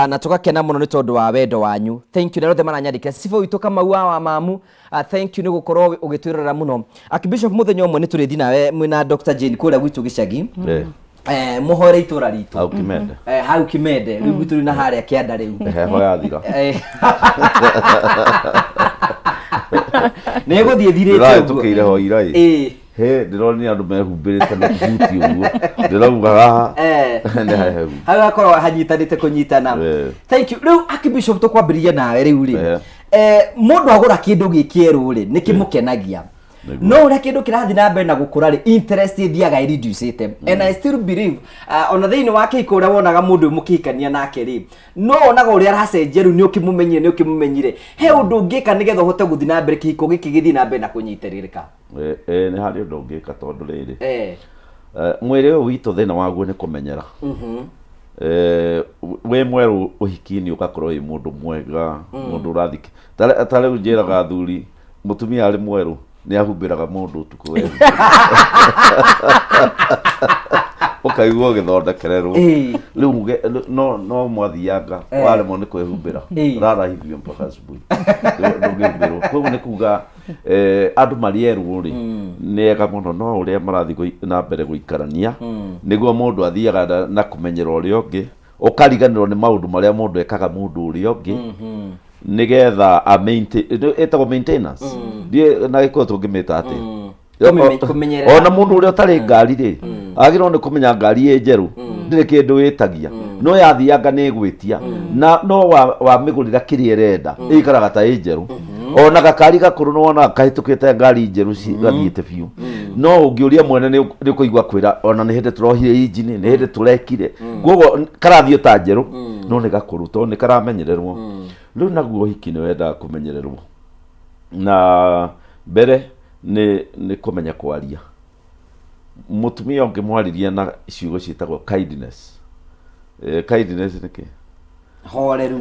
S2: na tũgakena mũno nĩ tondũ wa wendo wanyu. Thank you na rothe maranyandĩkĩra. Sifo witũ kama wa mamu, thank you nĩ gũkorwo ũgĩtwĩrora mũno. Archbishop mũthenya ũmwe nĩ tũrĩthi nawe mwĩna Dr. Jane kũrĩa gwitũ gĩcagi. Muhore itũra ritũ
S3: hau Kĩmende
S2: hau Kĩmende rĩu gwitũ na harĩa kĩanda rĩu
S3: heho yathira
S2: nä gå thiä thirä
S3: iraä tå kä ire ho iraä he ndä ronä andå mehumbä rä te na kubuti å guo ndä rauga haha nä hahehu
S2: hau gakorwo hanyitanä te kå nyitana thank you rä u Archbishop tå kwambä ria nawe rä u rä må ndå agå ra kä ndå gä kierå rä nä kä må kenagia no å rä a kä ndå kä rathiä na mbere na gå kå ra rä interest thiaga ä and I still believe ona thä inä wa kä hiko å rä a wonaga må ndå må kä hikania nake rä no onaga å rä a aracenjia rä u nä å kä må menyire nä å kä må menyire he å ndå å ngä ka nä getha å hote gå thiä na mbere kä hiko gä kä gä thiä na mbere na kå nyitä rä rä ka
S3: nä harä å ndå å ngä ka tondå rä rä mwä rä å yå witå thä na waguo nä kå menyera wä mwerå å hiki-inä å gakorwo wä må ndå mwega må ndå å rathikä ta rä u njä raga thuri må tumia arä mwerå nä ahumbä raga må ndå å tukå we å kaigua å gä thondekererwo rä u no mwathianga waremwo nä kwä humbä ra rarahithio mpaka cibui ndå ngä humbä rwo koguo nä kuga andå marierwo rä nä ega må no no å rä a marathiä na mbere gå ikarania nä guo må ndå athiaga na kå menyera å rä a å ngä å kariganä rwo nä maå ndå marä a må ndå ekaga må ndå å rä a å ngä nä getha ätagwo maintenance ndiä na gä korwo tå ngä mä ta atä ona må ndå å rä a å tarä ngari rä agä rwo nä kå menya ngari ä njerå ndä rä kä ndå ä tagia no yathianga nä gwä tia no wamä gå rä ra kä rä a ärenda ä ikaraga ta ä njerå ona gakari gakå rå nä wonaga kahätå kä te ngari njerå gathiä te biå no å ngä å ria mwene nä å kå igua kwä ra ona nä hä ndä tå rohire injini nä hä ndä tå rekire guoguo karathiä ta njerå no nä gakå rå tondå nä karamenyererwo rä u naguo hiki nä wendaga kå menyererwo na mbere nä kå menya kwaria må tumia å ngä mwariria na ciugo ciätagwo kindness nä kä
S2: horeru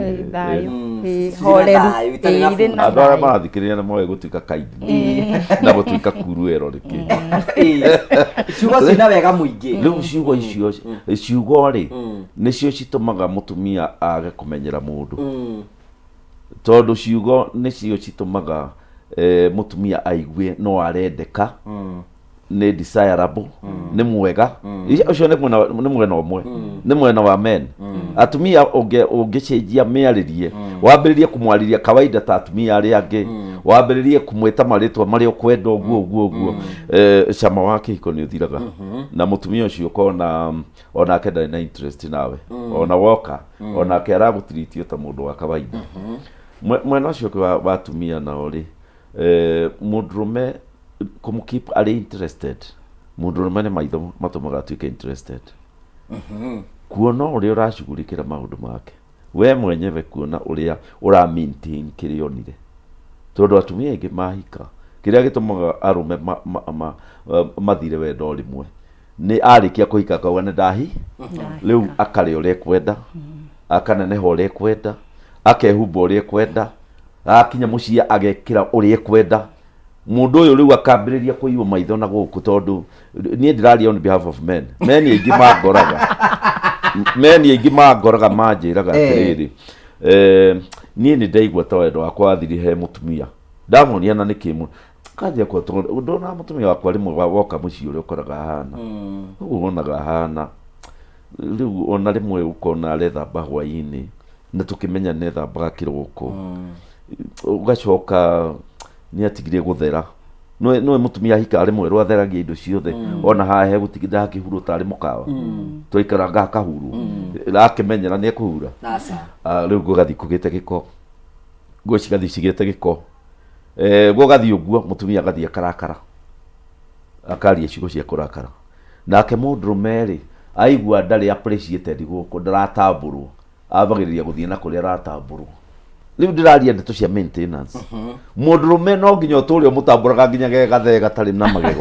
S3: andå arä a marathikä rä ria nä moä gå tuä ka na gå tuä ka kuruero rä kä
S2: ciugo cina wega må ingä
S3: rä u ciugo icio ciugo rä nä cio citå maga må tumia age kå menyera må ndå tondå ciugo nä cio citå maga må tumia aigue no arendeka nä desirable nä mwega ucio nä mwena ũmwe nä mwena wa men atumia å ngä cenjia mä arä rie wambä rä rie kå mwarä kawaida ta atumia arä angä wambä rä rie kå mwä ta marä twa marä a å kwenda å guo cama wa kä hiko nä å thiraga na må tumia å cio kona onake ndarä na interest nawe ona woka onake aragå tiritio ta må ndå wa kawaida mwena å cio wa atumia nao rä må ndå rå me kå keep arä interested må ndå rå me nä maitho matå maga atuä ke interested kuona å rä a å racugå rä kä ra maå ndå make we mwenyewe kuona å rä a å ra maintain kä rä onire tondå atumia aingä mahika kä rä a gä tå maga arå me mathire wendo rä mwe nä arä kia kå hika kauga nä ndahi rä u akarä å rä a kwenda akaneneha å rä a kwenda akehumba å rä a kwenda akinya må ciä agekä ra å rä a kwenda må ndå å yå rä u akambä rä ria kå iwo maitho na gå kå tondå niä ndä raria on behalf of men aingä mangoraga aingä mangoraga manjä raga atä rä rä niä nä ndaigua ta wendo wakwa wathiri he må tumia ndamonia na nä kä må kanjia kwa ndona må tumia wakwa rä mwe woka må ciä å rä a å koraga hana å guo wonaga hana rä u ona rä mwe å kona arethamba hwainä na tå kä menya nä thambaga kä roko å gacoka nä atigire gå thera no må tumia hika rä mwe rwatheragia indo ciothe ona haha he gå tigä ndakä hurwo tarä må kawa twaikaraga akahurwo rakä menyera nä ekå hura rä u gå gathiä kå gä te gä ko nguo cigathiä cigä te gä ko gå gathiä å guo må tumia agathiä akarakara akaria ciugo cia kå rakara nake må ndå rå merä aigua ndarä appreciated gå kå ndaratambå rwo ambagä rä ria gå thiä na kå rä a aratambå rwo rä u ndä raria ndeto cia maintenance må ndå rå me no nginya å tå rä o må tambå raga nginya gegathe gatarä na magego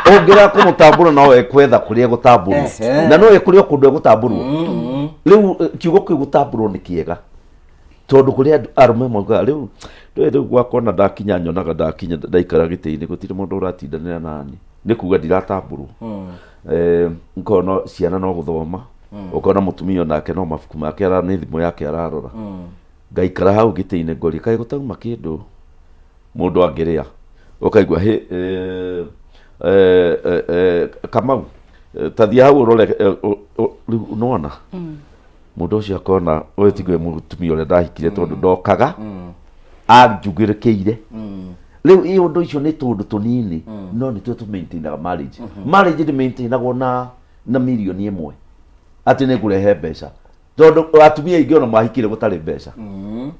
S3: å ngä rega kå må tambå ra no ekwetha kå rä a gå tambå rwo na no ekå rä o kå ndå egå tambå rwo rä u kiugo kä u gå tambå rwo nä kä ega tondå kå rä a arå me maugaga rä u rä u gwakona ndakinya nyonaga ndakinya ndaikara gä tä-inä gå tirä må ndå å ratindanä ra nani nä kuga ndiratambå rwo nkona ciana no gå thoma ukona mutumia nake no mabuku make ara nä thimå yake ararora ngaikara hau gä tä-inä ngori kaä gå tauma kä ndå må ndå angä rä a ukaigua Kamau tathia hau rore riu nona må ndå å cio akona å tigwe må tumia å rä a ndahikire tondå ndokaga anjugĩrĩkĩire rĩu ĩ ũndũ icio nĩ tũndũ tũnini no nĩtuo tũ maintainaga marriage marriage nĩ maintainagwo na mirioni ĩmwe atĩ nĩ ngũrehe mbeca tondũ atumia aingĩ ona mahikire gũtarĩ mbeca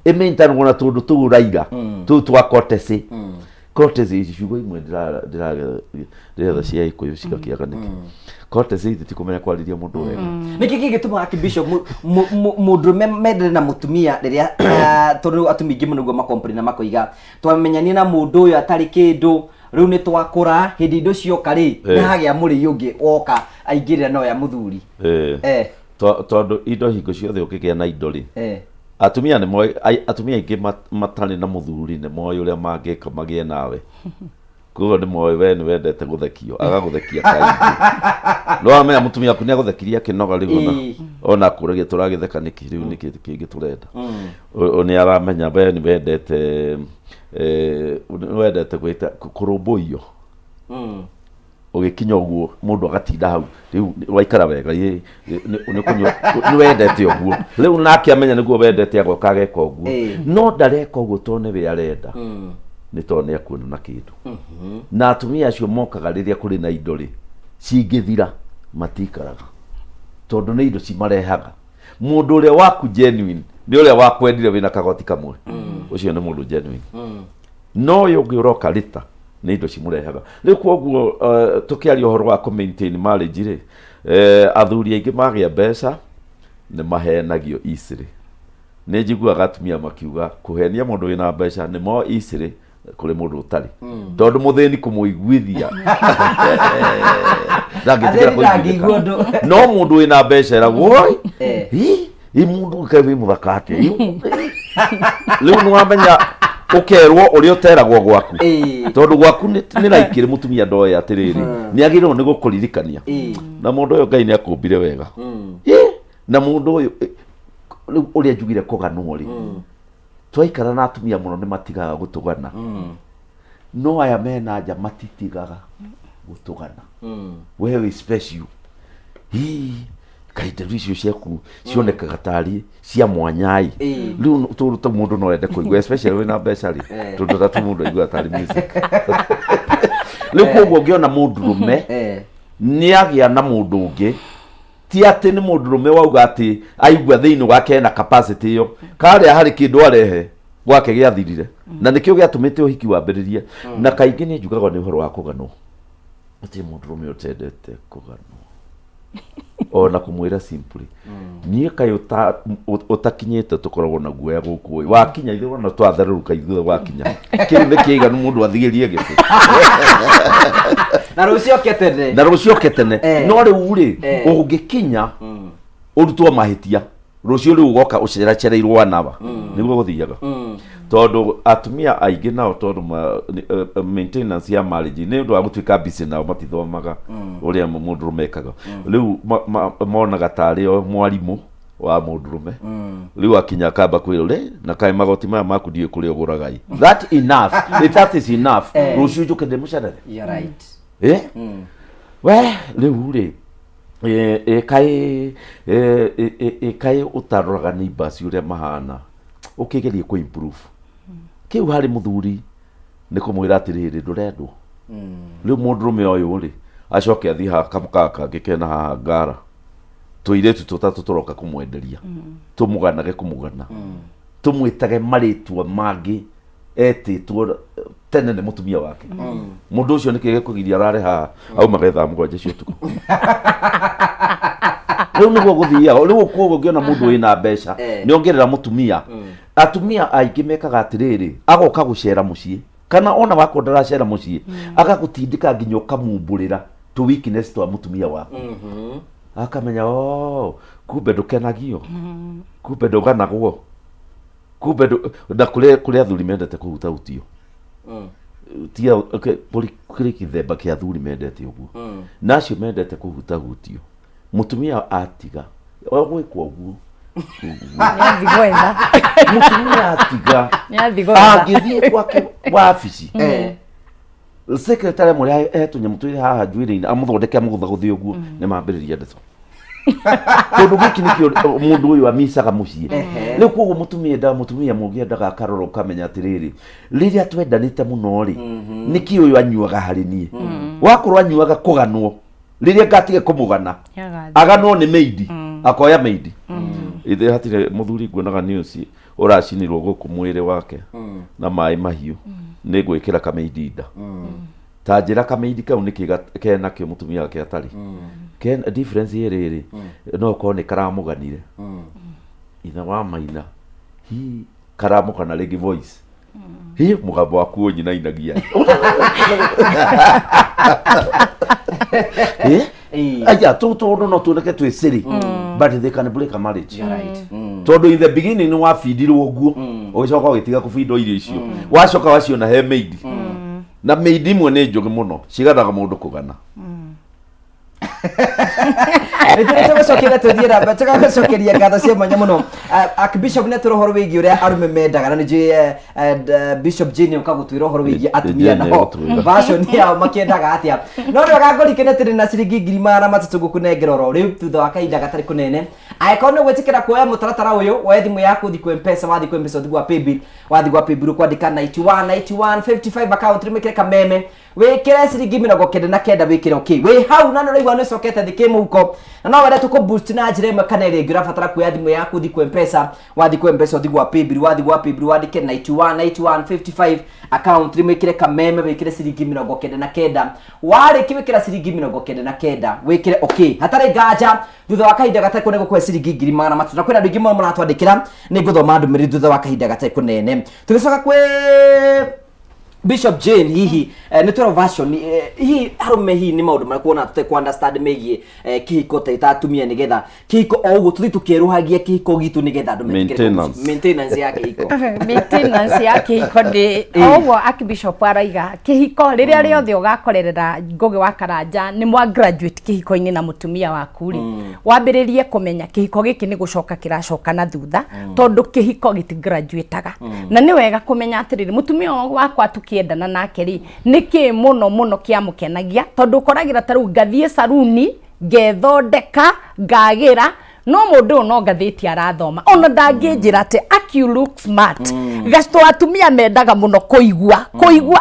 S3: ĩ maintainagwo na tũndũ tũu raiga tũu twa kotesi kotesi ciugo imwe ndĩratha cia Gĩkũyũ cigakĩaga nĩkĩ kotesi titikũmenya kwarĩria mũndũ wega
S2: nĩkĩ gĩgĩtũma Archbishop mũndũrũme mendere na mũtumia rĩrĩa tondũ atumia aingĩ mũno makomplain na makoiga twamenyanie na mũndũ ũyũ atarĩ kĩndũ rĩu nĩ twakũra hĩndĩ indo cioka rĩ nĩ hagĩa mũrĩ ũngĩ woka aingĩrĩra no ya mũthuri
S3: tondũ indo hingo ciothe ũkĩgĩa na indo rĩ atumia aingĩ matarĩ na mũthuri nĩ moĩ ũrĩa mangĩka magĩe nawe koguo nĩ moĩ we nĩ wendete gũthekio agagũthekia kaingĩ no amenya mũtumia waku nĩ agũthekirie akĩnoga rĩu ona kũrĩa tũragĩtheka nĩkĩ rĩu nĩkĩ kĩngĩ tũrenda nĩ aramenya we nĩ wendete gwĩta kũrũmbũiyo ũgĩkinya ũguo mũndũ agatinda hau rĩu waikara wega nĩ wendete ũguo rĩu nake amenya nĩguo wendete agoka ageka ũguo no ndareka ũguo tondũ nĩ we arenda nĩ tondũ nĩ akuona na kĩndũ na atumia acio mokaga rĩrĩa kũrĩ na indo rĩ cingĩthira matikaraga tondũ nĩ indo cimarehaga mũndũ ũrĩa waku genuine nĩ ũrĩa wakwendire wĩna kagoti kamwe ũcio nĩ mũndũ genuine no ũyũ ũngĩ ũroka rita nĩ indo cimũrehaga rĩu koguo tũkĩaria ũhoro wa kũ-maintain marriage rĩ athuri aingĩ magĩa mbeca nĩ mahenagio easily nĩ njiguaga atumia makiuga kũhenia mũndũ wĩna mbeca nĩ mo easily kũrĩ mũndũ ũtarĩ tondũ mũthĩni kũmũiguithia ndangĩtigĩra kũiguithĩka no mũndũ wĩna mbeca eragwo ĩ mũndũ kaĩ wĩ mũthaka atĩa rĩu nĩ wamenya ũkerwo ũrĩa ũteragwo gwaku tondũ gwaku nĩ raikĩrĩ mũtumia ndoĩ atĩrĩrĩ nĩ agĩrĩrwo nĩ gũkũririkania na mũndũ ũyũ Ngai nĩ akũmbire wega na mũndũ ũyũ ũrĩa njugire kũganwo rĩ twaikara na atumia mũno nĩ matigaga gũtũgana no aya mena nja matitigaga gũtũgana we wĩ special kaita icio ciaku cionekaga tarĩ cia mwanyai rĩu tũruta mũndũ no ende kũigua especially wĩna mbeca rĩ tondũ tatu mũndũ aigua tarĩ music rĩu koguo ũngĩona mũndũrũme nĩ agĩa na mũndũ ũngĩ ti atĩ nĩ mũndũrũme wauga atĩ aigua thĩinĩ wake na capacity ĩyo karĩa harĩ kĩndũ arehe gwake gĩathirire na nĩkĩo gĩatũmĩte ũhiki wambĩrĩrie na kaingĩ nĩ njugagwo nĩ ũhoro wa kũganwo atĩ mũndũrũme ũtendete kũganwo ona kumwira simply niĩ kaĩ ũtakinyĩte tũkoragwo na guoya gũkũ wakinya ithuĩ ona twatherũka ithuĩ wakinya kĩu nĩ kĩiganu mũndũ athigĩrie gĩtĩ
S2: na rũcio ketene
S3: no rĩu rĩ ũngĩkinya ũrutwo mahĩtia rũcio rĩu ũgoka ũceracereirwo wanaba nĩguo gũthiaga tondũ atumia aingĩ nao tondũ maintenance ya marriage nĩ ũndũ wa gũtuĩka busy nao matithomaga ũrĩa mũndũrũme ekaga rĩu monaga tarĩ o mwarimũ wa mũndũrũme rĩu akinya akamba kwĩrwo na kaĩ magoti maya maku ndiĩ kũrĩa ũgũraga that is enough rũciũ njũke ndĩmũcerere we rĩu rĩ kaĩ ũtaroraga neighbors ũrĩa mahana ũkĩgerie kũ improve kĩu harĩ mũthuri nĩ kũmwĩra atĩrĩrĩ ndũrendwo rĩu mũndũrũme ũyũ rĩ acoke athiĩ haha kamũkaga kangĩ kena haha ngara tũirĩtu tũtatũ tũroka kũmwenderia tũmũganage kũmũgana tũmwĩtage marĩtwa mangĩ etĩtwo tene nĩ mũtumia wake mũndũ ũcio nĩkĩ gĩkũgiria arare haha aumaga thaa mũgwanja cia ũtukũ rĩu nĩguo gũthiaga rĩu koguo ũngĩona mũndũ wĩna mbeca nĩ ongerera mũtumia atumia aingĩ mekaga atĩrĩrĩ agoka gũcera mũciĩ kana ona wako ndaracera mũciĩ agagũtindĩka nginya ũkamumbũrĩra tũ weakness twa mũtumia waku akamenya kumbe ndũkenagio kumbe ndũganagwo kumbe na kũrĩa athuri mendete kũhutahutio tia kũrĩ kĩthemba kĩa athuri mendete ũguo na acio mendete kũhutahutio mũtumia atiga gwĩkwo ũguo mũtumia atiga angĩthiĩ gwake wabici secretary mũrĩa etũnyamũ twĩrĩ haha njuĩrĩ-inĩ amũthondeke amũgũtha gũthiĩ ũguo nĩ mambĩrĩria ndeto tondu giki nikio mundu uyu amisaga mucii riu koguo mutumia mugiendaga akaroro ukamenya atiriri riria twendanite muno ri niki uyu anyuaga hari nie wakorwo anyuaga kuganwo riria ngatige kumugana aganwo ni meidi akoya meidi ithe hatire muthuri nguonaga news uracinirwo guku mwiri wake na mai mahiu ni gwikira kameidinda ta njira kameidi kau niki kena kio mutumia wake atari ken difference here no ko ni karamuganire ina wa maina hi karamugana regi voice hi mugambo waku nyina inagia aya to no tuneke twi siri but they can break a marriage tondu in the beginning ni wa feedirwo guo ugicoka ugitiga kufindo irio icio wacoka wacio na he maid na maid imwe ni njugi muno ciganaga mundu kugana
S2: Nitũrĩte gũcokera tũthiĩra mbetega gũcokeria ngatho cia mwanya mũno Archbishop nĩ tũrohoro wĩgiĩ ũrĩa arũme mendaga na nĩnjũĩ Bishop Jane ũkagũtwĩra ũhoro wĩgiĩ atumia nao version yao makĩendaga atĩa no nĩ wega ngũrikĩre tũrĩ na ciringi 300 gũkũnengera oro rĩu thutha wa kahinda gatarĩ kũnene angĩkorwo nĩ gwĩtĩkĩra kuoya mũtaratara ũyũ woe thimũ yaku ũthiĩ kwa M-Pesa wathiĩ kwa M-Pesa ũthiĩ gwa paybill wathiĩ gwa paybill ũkwandĩka 919155 account rĩmĩkĩre kameme wĩkĩre ciringi 99 wĩkĩre okay wĩ hau na nĩũraigua nĩ ũcokete thĩ kĩmũhuko na no wenda tũkũboost na njĩra ĩmwe kana ĩrĩa ĩngĩ ũrabatara kuoya thimũ yaku ũthiĩ kwa M-Pesa wathiĩ kwa M-Pesa ũthiĩ gwa paybill wathiĩ gwa paybill wandĩke 919155 account rĩmĩkĩre kameme wĩkĩre ciringi 99 warĩkia wĩkĩra ciringi 99 wĩkĩre okay hatarĩ nganja thutha wa kahinda gatarĩ kũnene gũkũhe ciringi 300 na kwĩna andũ aingĩ mũno maratwandĩkĩra nĩ ngũthoma ndũmĩrĩri thutha wa kahinda gatarĩ kũnene tũgĩcoka kwĩ Bishop Jane hihi nĩ twero version hihi harume hihi nĩ maũndũ marĩa kuona tũte understand megie kihiko ta itatumia nigetha kihiko o ũguo tũthi tũkĩeruhagia kihiko gitu nigetha andũ maintenance ya kihiko
S4: maintenance ya kihiko ndĩ ũguo Archbishop araiga kihiko rĩrĩa rĩothe ũgakorerera Ngũgĩ wa Karanja nĩ mwa graduate kihiko-inĩ na mutumia waku rĩ wambĩrĩrie kũmenya kihiko gĩkĩ nĩ gũcoka kĩracoka na thutha tondũ kihiko gĩti graduateaga na nĩ wega kũmenya atĩrĩrĩ mutumia wakwa kiendana nake ri niki muno kiamukenagia tondu ukoragira taru ngathie saruni ngethondeka ngagira no mundu no ngathiti arathoma ona ndangĩnjĩra ati you look smart gasto atumia mendaga muno kuigua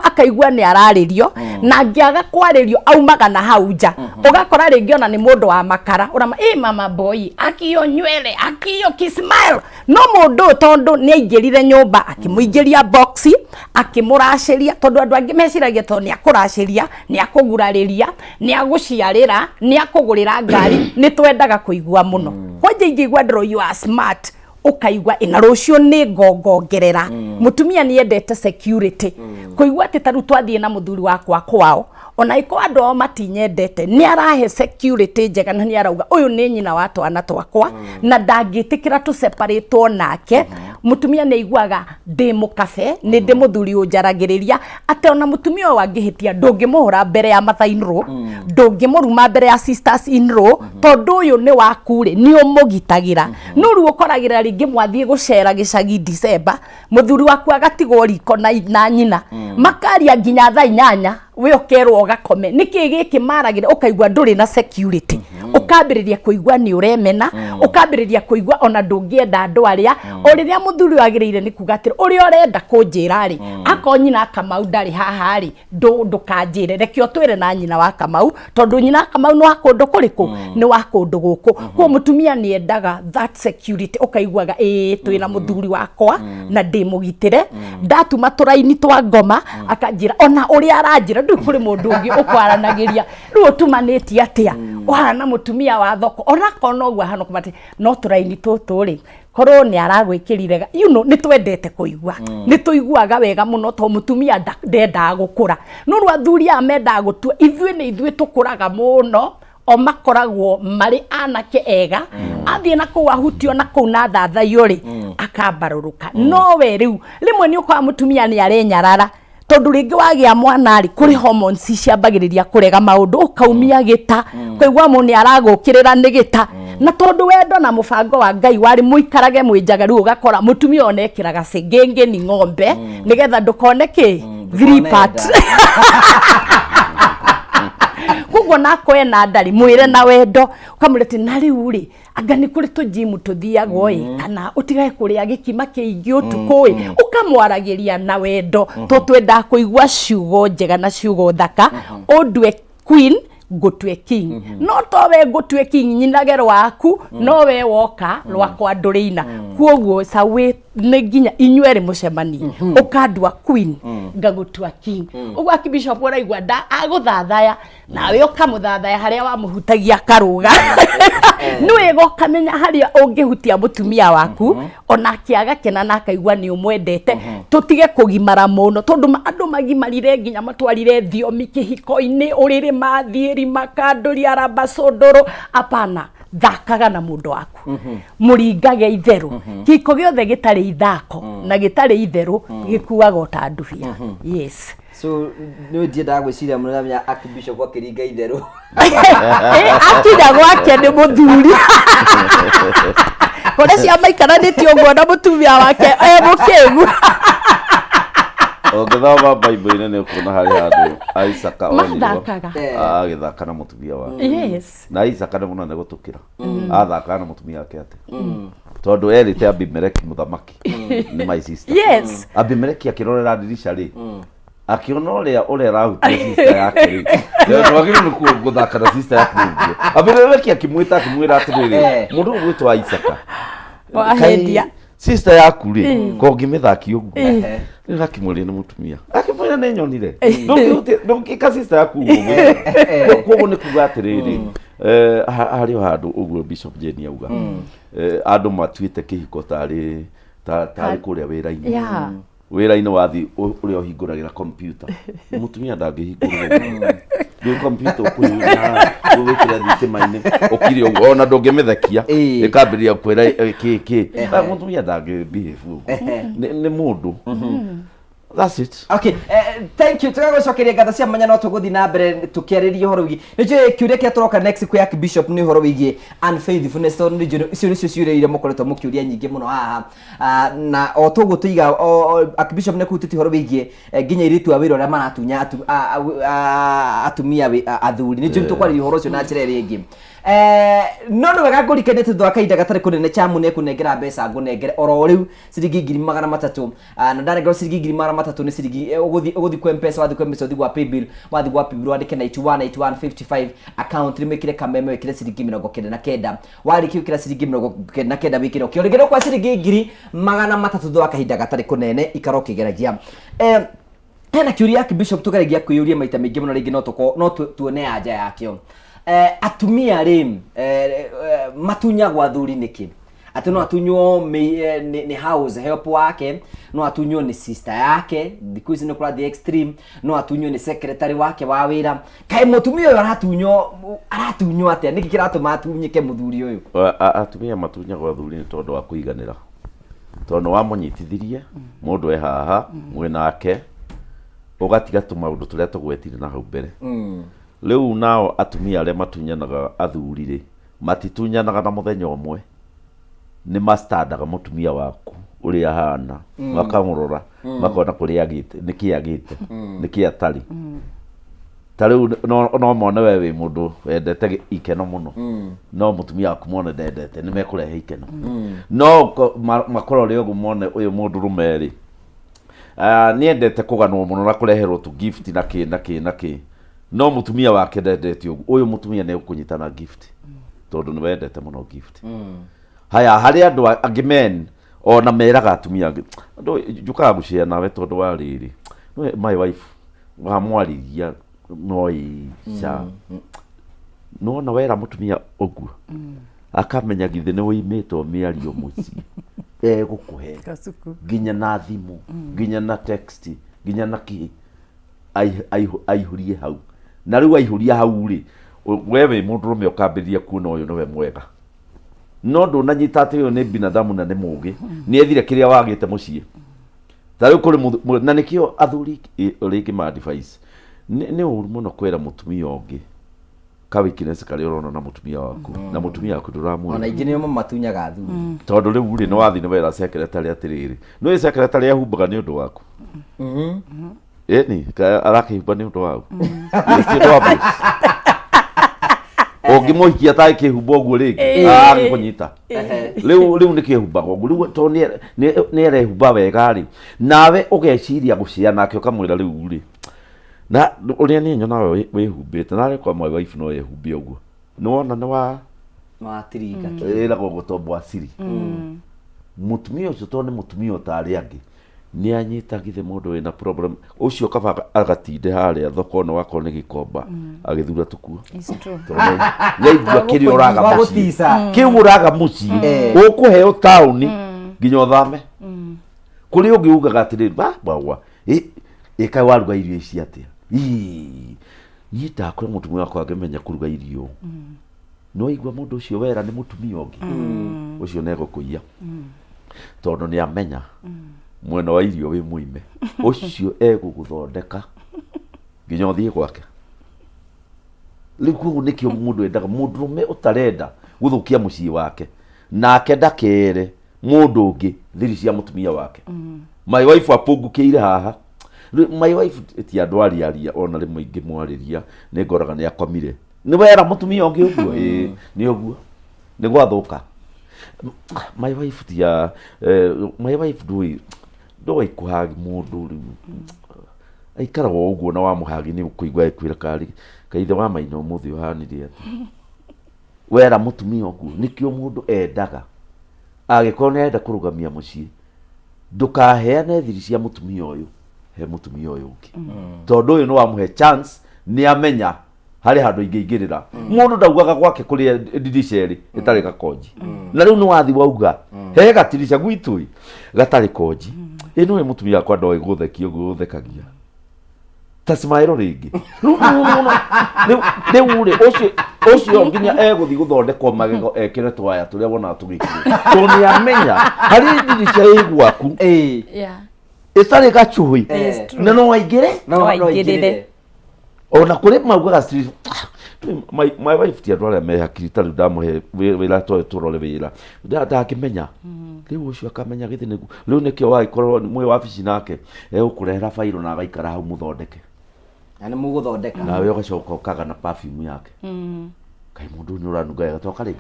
S4: akaigua ni ararĩrio na ngiaga kwarĩrio aumaga na hau nja ugakora rĩngĩ ona ni mundu wa makara urama mama boy akio nywele akio kismile no mundu tondu ni aingĩrire nyumba akimuingĩria boxi akimuracĩria tondu andu angĩ meciragia tondu ni akũracĩria ni akũgurarĩria ni agũciarĩra ni akũgũrĩra ngari ni twendaga kuigua muno kwaje ingĩigua ndro you are smart ukaigua ina rucio ni ngongongerera mutumia ni endete security kuigua ati taru twathie na muthuri wakwa kwao ona iko andu o matinyendete ni arahe security njega na ni arauga uyu ni nyina wa twana twakwa na ndangĩtĩkĩra tu separate nake mutumia ni aiguaga ndi mukabe ni ndi muthuri unjaragĩrĩria ate ona mutumia wangĩhĩtia ndũngĩmũhũra mbere ya mother in law ndũngĩmũruma mbere ya sisters in law tondu uyu ni waku ri ni ũmũgitagĩra no rĩu ũkoragĩra rĩngĩ mwathiĩ gũcera gĩcagi December muthuri waku agatigwo riko na nyina makaria nginya thaa 8 we okerwo gakome niki gĩkĩ maragĩra ukaigua ndũrĩ na security ukambĩrĩria kuigua ni uremena ukambĩrĩria kuigua ona ndũngĩenda andũ arĩa o rĩrĩa muthuri wagĩrĩire ni kuga atĩ ũrĩa ũrenda kũnjĩra rĩ akonyina Kamau ndarĩ haha rĩ ndũkanjĩre reke twĩre na nyina wa Kamau tondu nyina Kamau nĩ wa kũndũ kũrĩkũ nĩ wa kũndũ gũkũ kwa mutumia ni endaga that security ukaiguaga twĩna muthuri wakwa na ndĩmũgitĩre ndatuma tũraini twa ngoma akanjĩra ona ũrĩa aranjĩra ndũ kũrĩ mũndũ ũngĩ ũkwaranagĩria rĩu ũtumanĩtie atĩa wana mutumia wa thoko ona kono ũguo hano kumati no tũraini tũtũ rĩ korwo ni aragwĩkĩrire nĩ twendete kuigua nĩ tũiguaga wega mũno to mutumia ndendaga gũkũra no rĩu athuri aya mendaga gũtua ithuĩ tũkũraga mũno o makoragwo marĩ anake ega athiĩ na kũu ahutio na kũu na thathaio rĩ akambarũrũka no we rĩu rĩmwe nĩ ũkoraga mutumia nĩ arenyarara tondu ringi wagia mwana ri kuri hormones ciambagiriria kurega maundu ukaumia gita koigwa muni aragukirira ni gita na tondu wendo na mubango wa Ngai wari muikarage mwijagaru ugakora mutumia onekiraga cengenge ni ng'ombe nigetha ndukone ki 3 part koguo nako ena ndari mwire na wendo ukamurete na riu ri anga ni kuri tu gym tuthiago kana utigae kuria gikima kiingi utuku ukamwaragiria na wendo to twenda kuigua ciugo njega na ciugo thaka undwe queen gutwe king no towe gutwe king nyinagero waku no we woka rwakwa ndurina kuoguo sawe neginya inywere mucemani ukandwa queen ngagutwa king ugwa Bishop uraigwa nda aguthathaya nawe ukamuthathaya haria wamuhutagia karuga niwe gokamenya haria ungihutia mutumia waku ona kiaga kena na akaigwa ni umwendete tutige kugimara muno tondu andu magimarire nginya matwarire thiomi kihiko-ini urire mathieri makanduri arabasondoro apana thakaga na mundu waku muringage itheru kiko giothe gitari ithako na gitari itheru gikuaga utandubia yes
S2: so no ndienda gwiciria muramya Bishop kwa kiringa itheru
S4: akira gwake ni muthuri kore cia maikaranitie uguo na mutumia wake mukegu
S3: Ogethoma Bible ne kuona hari handu Isaka onirwo agithaka na mutumia wake
S4: yes
S3: na Isaka ne munane gutukira athaka na mutumia wake ate tondu erite Abimeleki muthamaki ni my sister
S4: yes
S3: Abimeleki akirorera dirisha ri akiona uria rahutia sister yake ri twagire ni guthaka na sister yake Abimeleki akimwira atiriri mundu gwitwa Isaka
S4: wahendia
S3: sister yaku ri ko ngimithaki ugu ngakimuri ni mutumia akimwira ne nyonire ndungika sister yaku ugu ni kuga atiriri hari handu ugu Bishop Jeni auga andu matuite kihiko tari kuria wira-ini wira-ini wathi uria uhinguragira computer mutumia ndangihingura ndu computer ukuina wikira thitima-ini ukiri ugu ona ndungimethekia ikambiria kwira mutumia ndangibehave ni mundu that's it
S2: okay thank you tugagocokeria ngatha cia manya no tuguthi na mbere tukiariria horo wigi nije kiuria kia turoka next ku ya Bishop ni horo wigi unfaithfulness to nije icio nicio ciureire mukoretwo mukiuria nyingi muno haha na o tugutuiga Bishop ne kutiti horo wigi nginya iritu awira ria maratunya atumia athuri nije tukwariria horo cio na njira ringi no wega ngurikenete thwa kainda gatari kunene chamu ne kunengera mbeca ngunengere oro riu ciringi 300 na ndarengero ciringi 300 ni ciringi uguthi kwa mpesa wathi kwa mpesa wathi kwa paybill wathi kwa paybill wandike 918155 account rimekire kameme wekire ciringi 99 wariki ukira ciringi 99 wikire ukioregero kwa ciringi 300 thwa kainda gatari kunene ikaro kigeragia hena kiuria Bishop tukaragia kuyuria maita maingi muno ringi no tuone anja yakio atumia ri matunya gwa thuri niki ati no atunyo ni house help wake no atunyo ni sister yake because no kula the extreme no atunyo ni secretary wake wa wira kai mutumia uyu aratunyo ati niki kiratuma atunyike muthuri uyu
S3: atumia matunya gwa thuri ni tondu wa kuiganira tondu wa munyitithirie mundu haha mwinake ugatiga tumaundu turia tugwetire na hau mbere leo nao atumia aria matunyanaga athuri ri matitunyanaga na muthenya umwe ni mastandaga mutumia waku uri ahana makamurora makona kuri agite niki atari tariu no mone wewe mundu wendete ikeno muno no mutumia waku mone ndendete ni mekurehe ikeno no makorore ugu mone uyu mundu rumeri niendete kuganwo muno na kureherwo tu gift na ki no mutumia wake ndendete uyu mutumia ne ukunyitana gift tondu ni wendete muno gift haya hari andu angimen ona meraga atumia andu jukaga gucia nawe tondu wa riri my wife wa mwariria noisha no na wera mutumia ogu akamenya githe ni wimitwo miario muci gukuhe ginya na thimu ginya na text ginya na ki aihurie hau na riu aihuria hau ri wewe mundurume ukambiria kuona uyu niwe mwega no ndunanyita ati uyu ni binadamu na ni mugi ni ethire kiria wagite mucie tariu kuri na nikio athuri ringi ma advice ni uru muno kwera mutumia ungi kawikinesi kari urona na mutumia waku na mutumia waku nduramuona
S2: ona ingine mo matunyaga athuri
S3: tondu riu ri no wathi ni wera secretary atiriri no secretary ahumbaga ni undu waku ni arakihumba ni undu waku Ongimuhikia ta ikihumba uguo ringi agikunyita riu nikihumbaga uguo riu to ni erehumba wega ri nawe ugeciria gucia nake ukamwira riu ri na uria ni nyonawe wihumbite na rekwa my wife no yehumbe uguo niwona ni wa
S2: matiringa
S3: ira gutombo asiri mutumia ucio to ni mutumia utari angi ni anyitagithe mundu wina problem ucio kaba agatinde haria thoko no wako ni gikomba agithura tukuo
S4: it's true
S3: yaigua kiri uraga muci kiu uraga muci ukuheo tauni nginya uthame kuri ungiugaga atiri bawa ika waruga irio ici atia ni ndakora mutumia wako angemenya kuruga irio no igua mundu ucio wera ni mutumia ungi ucio nego kuia tondu ni amenya mwena wa irio wi muime ucio eguguthondeka nginya uthie gwake riu kugu nikio mundu endaga mundurume utarenda guthukia mucii wake nake ndakere mundu ungi thiri cia mutumia wake my wife apungukiire haha my wife ti andu ariaria ona rimwe ingi mwariria ni ngoraga ni akomire ni wera mutumia ungi uguo ni uguo ni gwathuka my wife tia my wife ndoi kuhagi mundu riu aikaraga uguo na wamuhagi ni kuigwa ekwira kari kaithe wa maino muthi uhanire ati wera mutumia uguo nikio mundu endaga agikorwo ni enda kurugamia mucii ndukaheane thiri cia mutumia uyu he mutumia uyu ungi tondu uyu no wamuhe chance ni amenya hari handu ingiingirira mundu ndaugaga gwake kuri didiceri itari gakonji na riu ni wathi wauga he gatirisha gwitui gatari konji ino ni mutumia akwa ndoi gutheki uguo uthekagia tasmairo ringi riu ri ucio nginya eguthi guthondekwo magego ekire twaya turia wona tugikire to ni amenya hari didiceri igwaku itari gachuhi na no waingire ona kuri maugaga street my wife tia ndwara me hakiri tari ndamuhe wira to turore wira ndakimenya riu ucio akamenya githi nigu riu nikio waikorwo mwe wabici nake ukurehera failo na agaikara hau muthondeke
S2: ani muguthondeka
S3: nawe ugacoka ukaga na perfume yake kai mundu ni uranuga ya toka ringi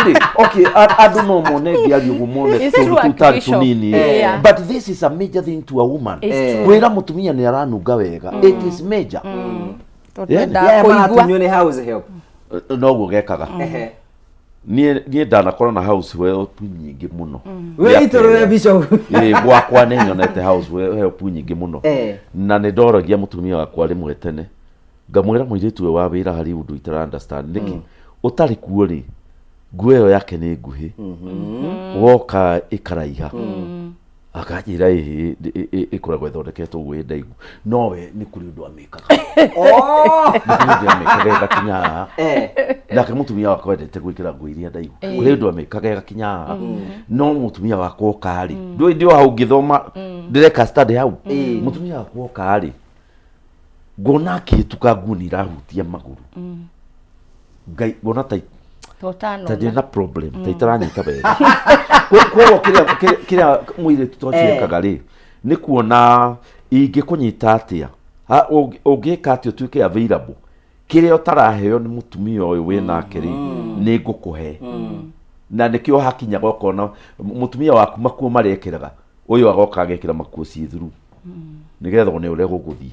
S3: ni okay andu no mone ngiari ugu mone tutari tunini but this is a major thing to a woman wira mutumia ni aranuga wega it is major
S2: kuigwa ni house help
S3: no gugekaga nie ndanakora na house help nyingi muno
S2: witoro bishop
S3: gwakwa ni nyonete house help nyingi muno na ni ndorogia mutumia wakwa rimwe tene ngamwira muiritu we wa wira hari undu itara understand niki utari kuo ri nguo yake ni nguhi woka ikaraiha akajira ikoragwo ithondeketwo gwe ndaigu nowe ni kuri undu amikaga ndio amikaga gakinya ndake mutumia wakwa wendete gwikira nguo iria ndaigu kuri undu amikaga gakinya no mutumia wakwa kari ndio hau ngithoma ndireka study hau mutumia wakwa kari ngona kituka nguni rahutia maguru ngai ngona tai
S4: totano
S3: na problem taitaranyita wega kwa kiria mwire tutochekaga ri ni kuona ingikunyita atia ungika atio tuike available kiria utaraheo ni mutumia uyu wina kiri ni ngukuhe na nikio hakinya gokona mutumia waku makuo marekeraga uyu agoka agekira makuo ci through nigetha ne ure guguthie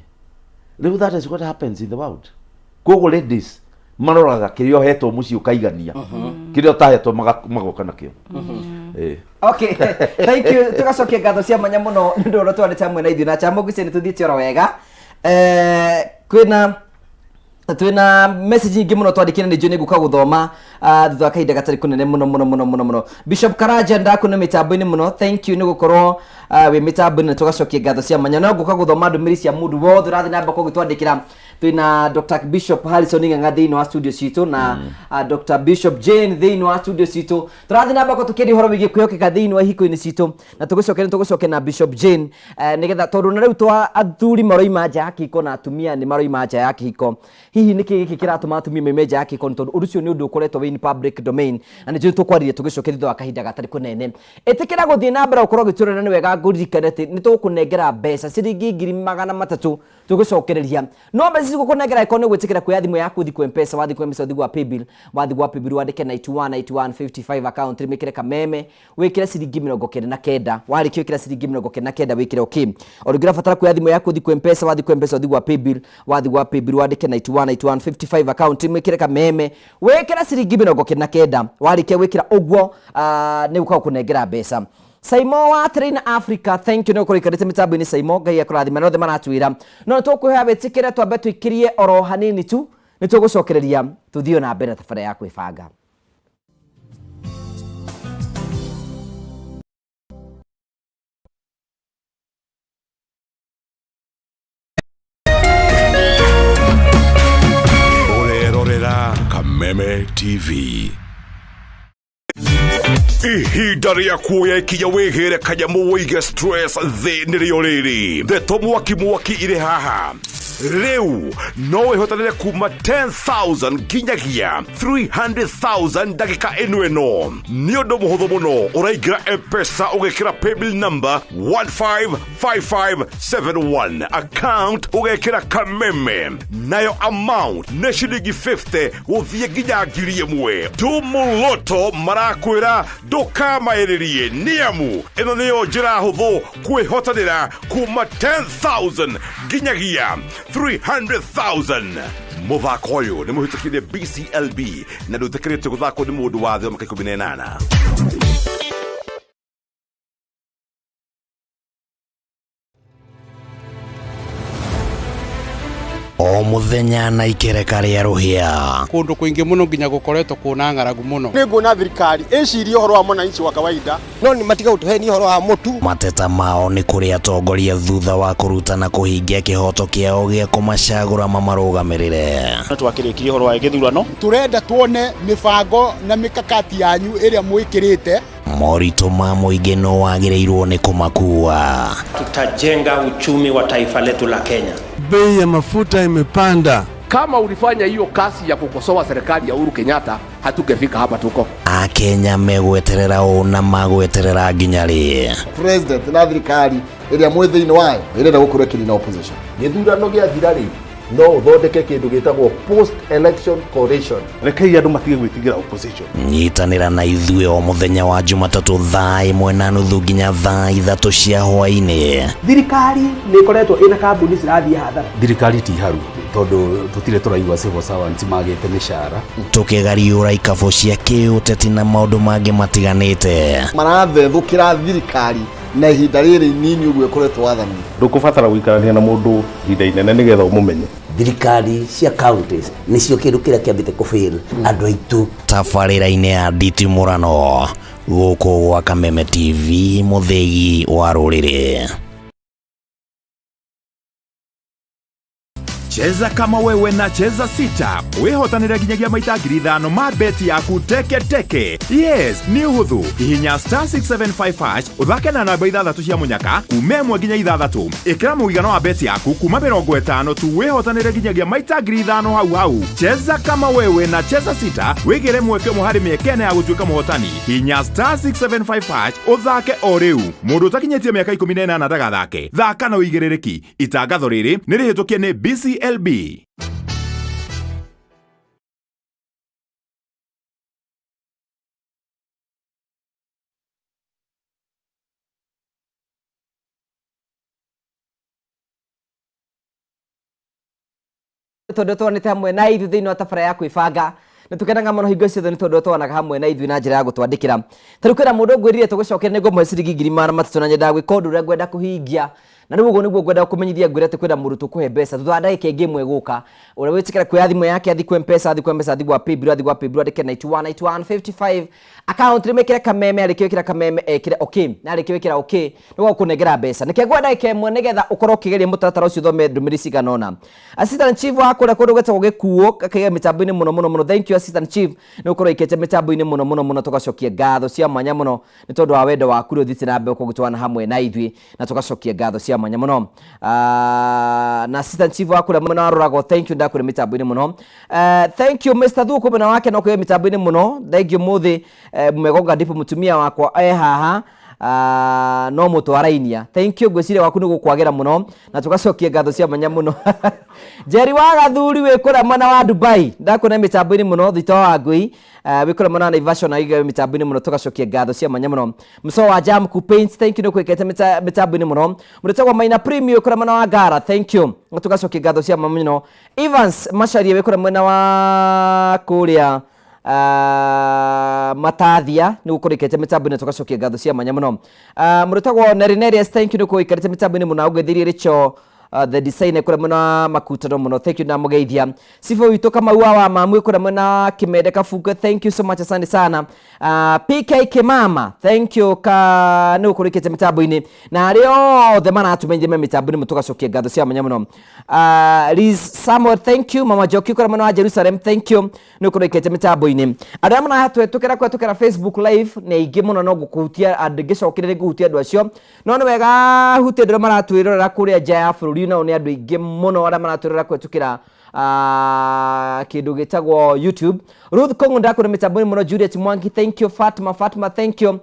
S3: riu that is what happens in the world kogo ladies maroraga kirio hetwo muci ukaigania kirio tahetwo magoka nakio
S2: okay thank you tugacokia ngatho cia mwanya muno ndoro twarite hamwe na ithuĩ na Chamũngũcie nĩ tũthiĩte oro wega twina message nyingĩ muno twandĩkĩre nĩ njũĩ nĩ ngũka gũthoma thutha wa kahinda gatarĩ kũnene muno Bishop Karanja ndakũne mĩtambo-inĩ muno thank you nĩ gũkorwo wĩ mĩtambo-inĩ tugacokia ngatho cia mwanya no ngũka gũthoma ndũmĩrĩri cia mũndũ wothe ũrathiĩ na mbere gũtwandĩkĩra twina Dr. Bishop Harrison Ng'ang'a thĩinĩ wa studio citũ na Dr. Bishop Jane thĩinĩ wa studio citũ tũrathiĩ na mbere tũkĩria ũhoro wĩgiĩ kwĩhokeka thĩinĩ wa ihiko-inĩ citũ na tũgũcokia na Bishop Jane nĩgetha tondũ na rĩu twa athuri maroima nja ya kĩhiko na atumia nĩ maroima nja ya kĩhiko hihi nĩkĩ gĩkĩ kĩratũma atumia maime nja ya kĩhiko tondũ ũndũ ũcio nĩ ũndũ ũkoretwo wĩ in public domain na nĩ njũĩ tũkwaririe tũgĩcokia thutha wa kahinda gatarĩ kũnene ĩtĩkĩra gũthiĩ na mbere gũkorwo gĩtũrana nĩ wega ngũririkane atĩ nĩ tũkũnengera mbeca ciringi 300,000 tugucokereria no mbeca gukunengera ikone gwitikira kwa thimu yaku thi kwa M-Pesa wathi kwa M-Pesa wa paybill wathi wa paybill wandike 919155 account rimikire kameme wikire ciringi 99 warikio kira ciringi 99 wikire okay orugira fatara kwa thimu yaku thi kwa M-Pesa wathi kwa M-Pesa wathi wa paybill wandike 919155 account rimikire kameme wikire ciringi 99 warikio wikira ogwo ni gukao kunengera mbeca Saimo wa Train Africa, thank you no kurikarite mitabu ni Saimo gai yakurathi manothe maratwira no tukuhe betikire twambe twikirie oro hanini tu nitugucokereria tuthio na mbere tafara ya kwibanga
S1: Orerorera Kameme TV. Ihinda rĩa kuoya ikinya wĩgĩre kanyamu wĩige stress thĩ nĩrĩo rĩrĩ ndeto mwaki irĩ haha rĩu no wĩhotanĩre kuma 10,000 nginyagia 300,000 ndagĩka ĩno nĩ ũndũ mũhũthũ mũno ũraingĩra M-Pesa ũgekĩra paybill number 155571 account ũgekĩra kameme nayo amount nĩ ciringi 50 gũthiĩ nginya 1,000 Tumuluto marakwĩra ndũkamaĩrĩrie nĩamu ĩno nĩyo njĩra hũthũ kwĩhotanĩra kuma 10,000 nginyagia 300,000 muthako ũyũ nĩ mũhĩtũkĩire BCLB na ndũtĩkĩrĩtio gũthakwo nĩ mũndũ wa thĩ wa mĩaka 18.
S5: O muthenya na ikereka ria ruhia
S13: kundu kuingi muno nginya gukoretwo kuna ng'aragu muno
S14: ni ngona thirikari icirie horo wa mwananchi wa kawaida no ni matiga utuheni horo wa mutu
S5: mateta mao ni kuri atongoria thutha wa kurutana kuhingia kihoto kiao gia kumacagura mamarugamirire
S14: twakirikirie horo wa githurano turenda tuone mibango na mikakati yanyu iria mwikirite
S5: morito ma muingi no wagireirwo ni kumakua
S15: tutajenga uchumi wa taifa letu la Kenya.
S16: Bei ya mafuta imepanda.
S17: Kama ulifanya hiyo kasi ya kukosoa serikali ya Uhuru Kenyatta, hatungefika hapa tuko.
S5: Akenya megweterera na magweterera nginyari.
S14: President na thirikari iria mwithini wayo irenda gukorwo kiri na opposition.
S18: Githurano gia thirari no uthondeke kindu gitagwo post election coalition.
S14: Rekei andu matige gwitigira opposition.
S5: Nyitanira na ithuĩ o muthenya wa Jumatatu thaa 1:30 nginya thaa 3 cia hwaĩ-inĩ.
S6: Thirikari nĩ ikoretwo ina kambuni cirathiĩ hathara.
S19: Thirikari ti haru tondu tutire turaigua civil servants magite mishara.
S5: Tukigariũra ikabo cia kĩũteti na maũndũ mangĩ matiganĩte.
S14: Marathethũkĩra thirikari na ihinda rĩrĩ nini ũguo ĩkoretwo wathani.
S18: Ndũkũbatara gũikarania na mũndũ ihinda inene nĩgetha ũmũmenye.
S20: Thirikari cia counties nĩcio kĩndũ kĩrĩa kĩambĩte kũfail andũ aitũ.
S5: Tabarĩra-inĩ ya nditimũrano gũkũ gwa Kameme TV mũthĩgi wa rũrĩrĩ.
S8: Cheza kama wewe na cheza sita. Wehotanira nginyagia maita 5,000 ma beti yaku teke teke. Yes, ni uhuthu. Hihinya *675# uthake na namba 6 cia munyaka kume mwe nginya 6. Ikira muigano wa beti yaku kuma 50 tu wehotanira nginyagia maita 5,000 hau. Cheza kama wewe na cheza sita. Wigire mweke muhari miekene ya gutuika muhotani. Hihinya *675# uthake o riu. Mundu utakinyetie miaka 18 ndagathake. Thaka na uigirereki. Itangatho riri ni rihitukie ni BCLB.
S2: Tondu twanite hamwe na ithu thiini wa tabara ya kwibanga na tukenaga muno hingo ciothe ni tondu twanaga hamwe na ithu na njira ya gutwandikira tari kwira mundu ngwirire tugucokera ni ngomwe ciringi 3,300 na nyenda gwika undu uria ngwenda kuhingia na niguo ngwenda kumenyithia ngwira te kwenda mundu tukuhe mbeca thutha ndagika ingi imwe guka uria witikira kwa thimu yake athi kwa M-Pesa athi kwa paybill andike 919155 account rimekire kameme arikira kameme ekire okay na arikira okay niguo kunegera mbeca nike ngwenda ikemwe nigetha ukorwo kigeria mutaratara ucio thome ndumiri ciganona assistant chief akora kundu gwetagwo gikuo kage mitambo-ini muno thank you assistant chief ni ukorwo ikete mitambo-ini muno tugacokia ngatho cia mwanya muno ni tondu wa wendo waku ri uthite na mbe kugutwana hamwe na ithui na tugacokia ngatho cia mwanya muno na assistant chief akora muno arorago thank you ndakure mitambo-ini muno thank you Mr. Thuku na wake no kwa mitambo-ini muno thank you muthi mmegonga ndipo mutumia wakwa haha no mutwarainia. Thank you gwiciria waku nigukwagera muno na tugacokia ngatho cia manya muno. Jerry wa Gathuri wikura mwana wa Dubai ndakuna mitambo-ini muno thito wa ngui wikura mwana na Naivasha na iga mitambo-ini muno tugacokia ngatho cia manya muno. Mso wa Jam ku Paints thank you no kwikete mitambo-ini muno. Muretagwa Maina Premium wikura mwana wa Gara thank you tugacokia ngatho cia manya muno. Evans Macharia wikura mwana wa kuria Matathia ni gukurikete mitambo-ini tugacokia ngatho cia manya muno. Muretagwa Nerinerius thank you no kwikete mitambo-ini muno ugethiri richo the designer kura muna makutano muno thank you na mugeithia sifo wito kama wa mamu kura muna Kimede Kafuga thank you so much asante sana. PK Kimama thank you ka no kurikete mitambo-ini na leo the man atumenje mitambo-ini mutugacokia ngatho cia manya muno. Liz Samuel thank you. Mama Joki kura muna wa Jerusalem thank you no kurikete mitambo-ini adama na hatu tukera kwa tukera Facebook live ne igi muno no gukutia adigicokire gukutia andu acio no no wega hutie ndro maratwirora kuria jaya bũrũri na oni andu ingi muno ara maratwirora kwetukira kindu gitagwo YouTube. Ruth Kongo ndakura mitambo-ini muno. Juliet Mwangi thank you. Fatma thank you.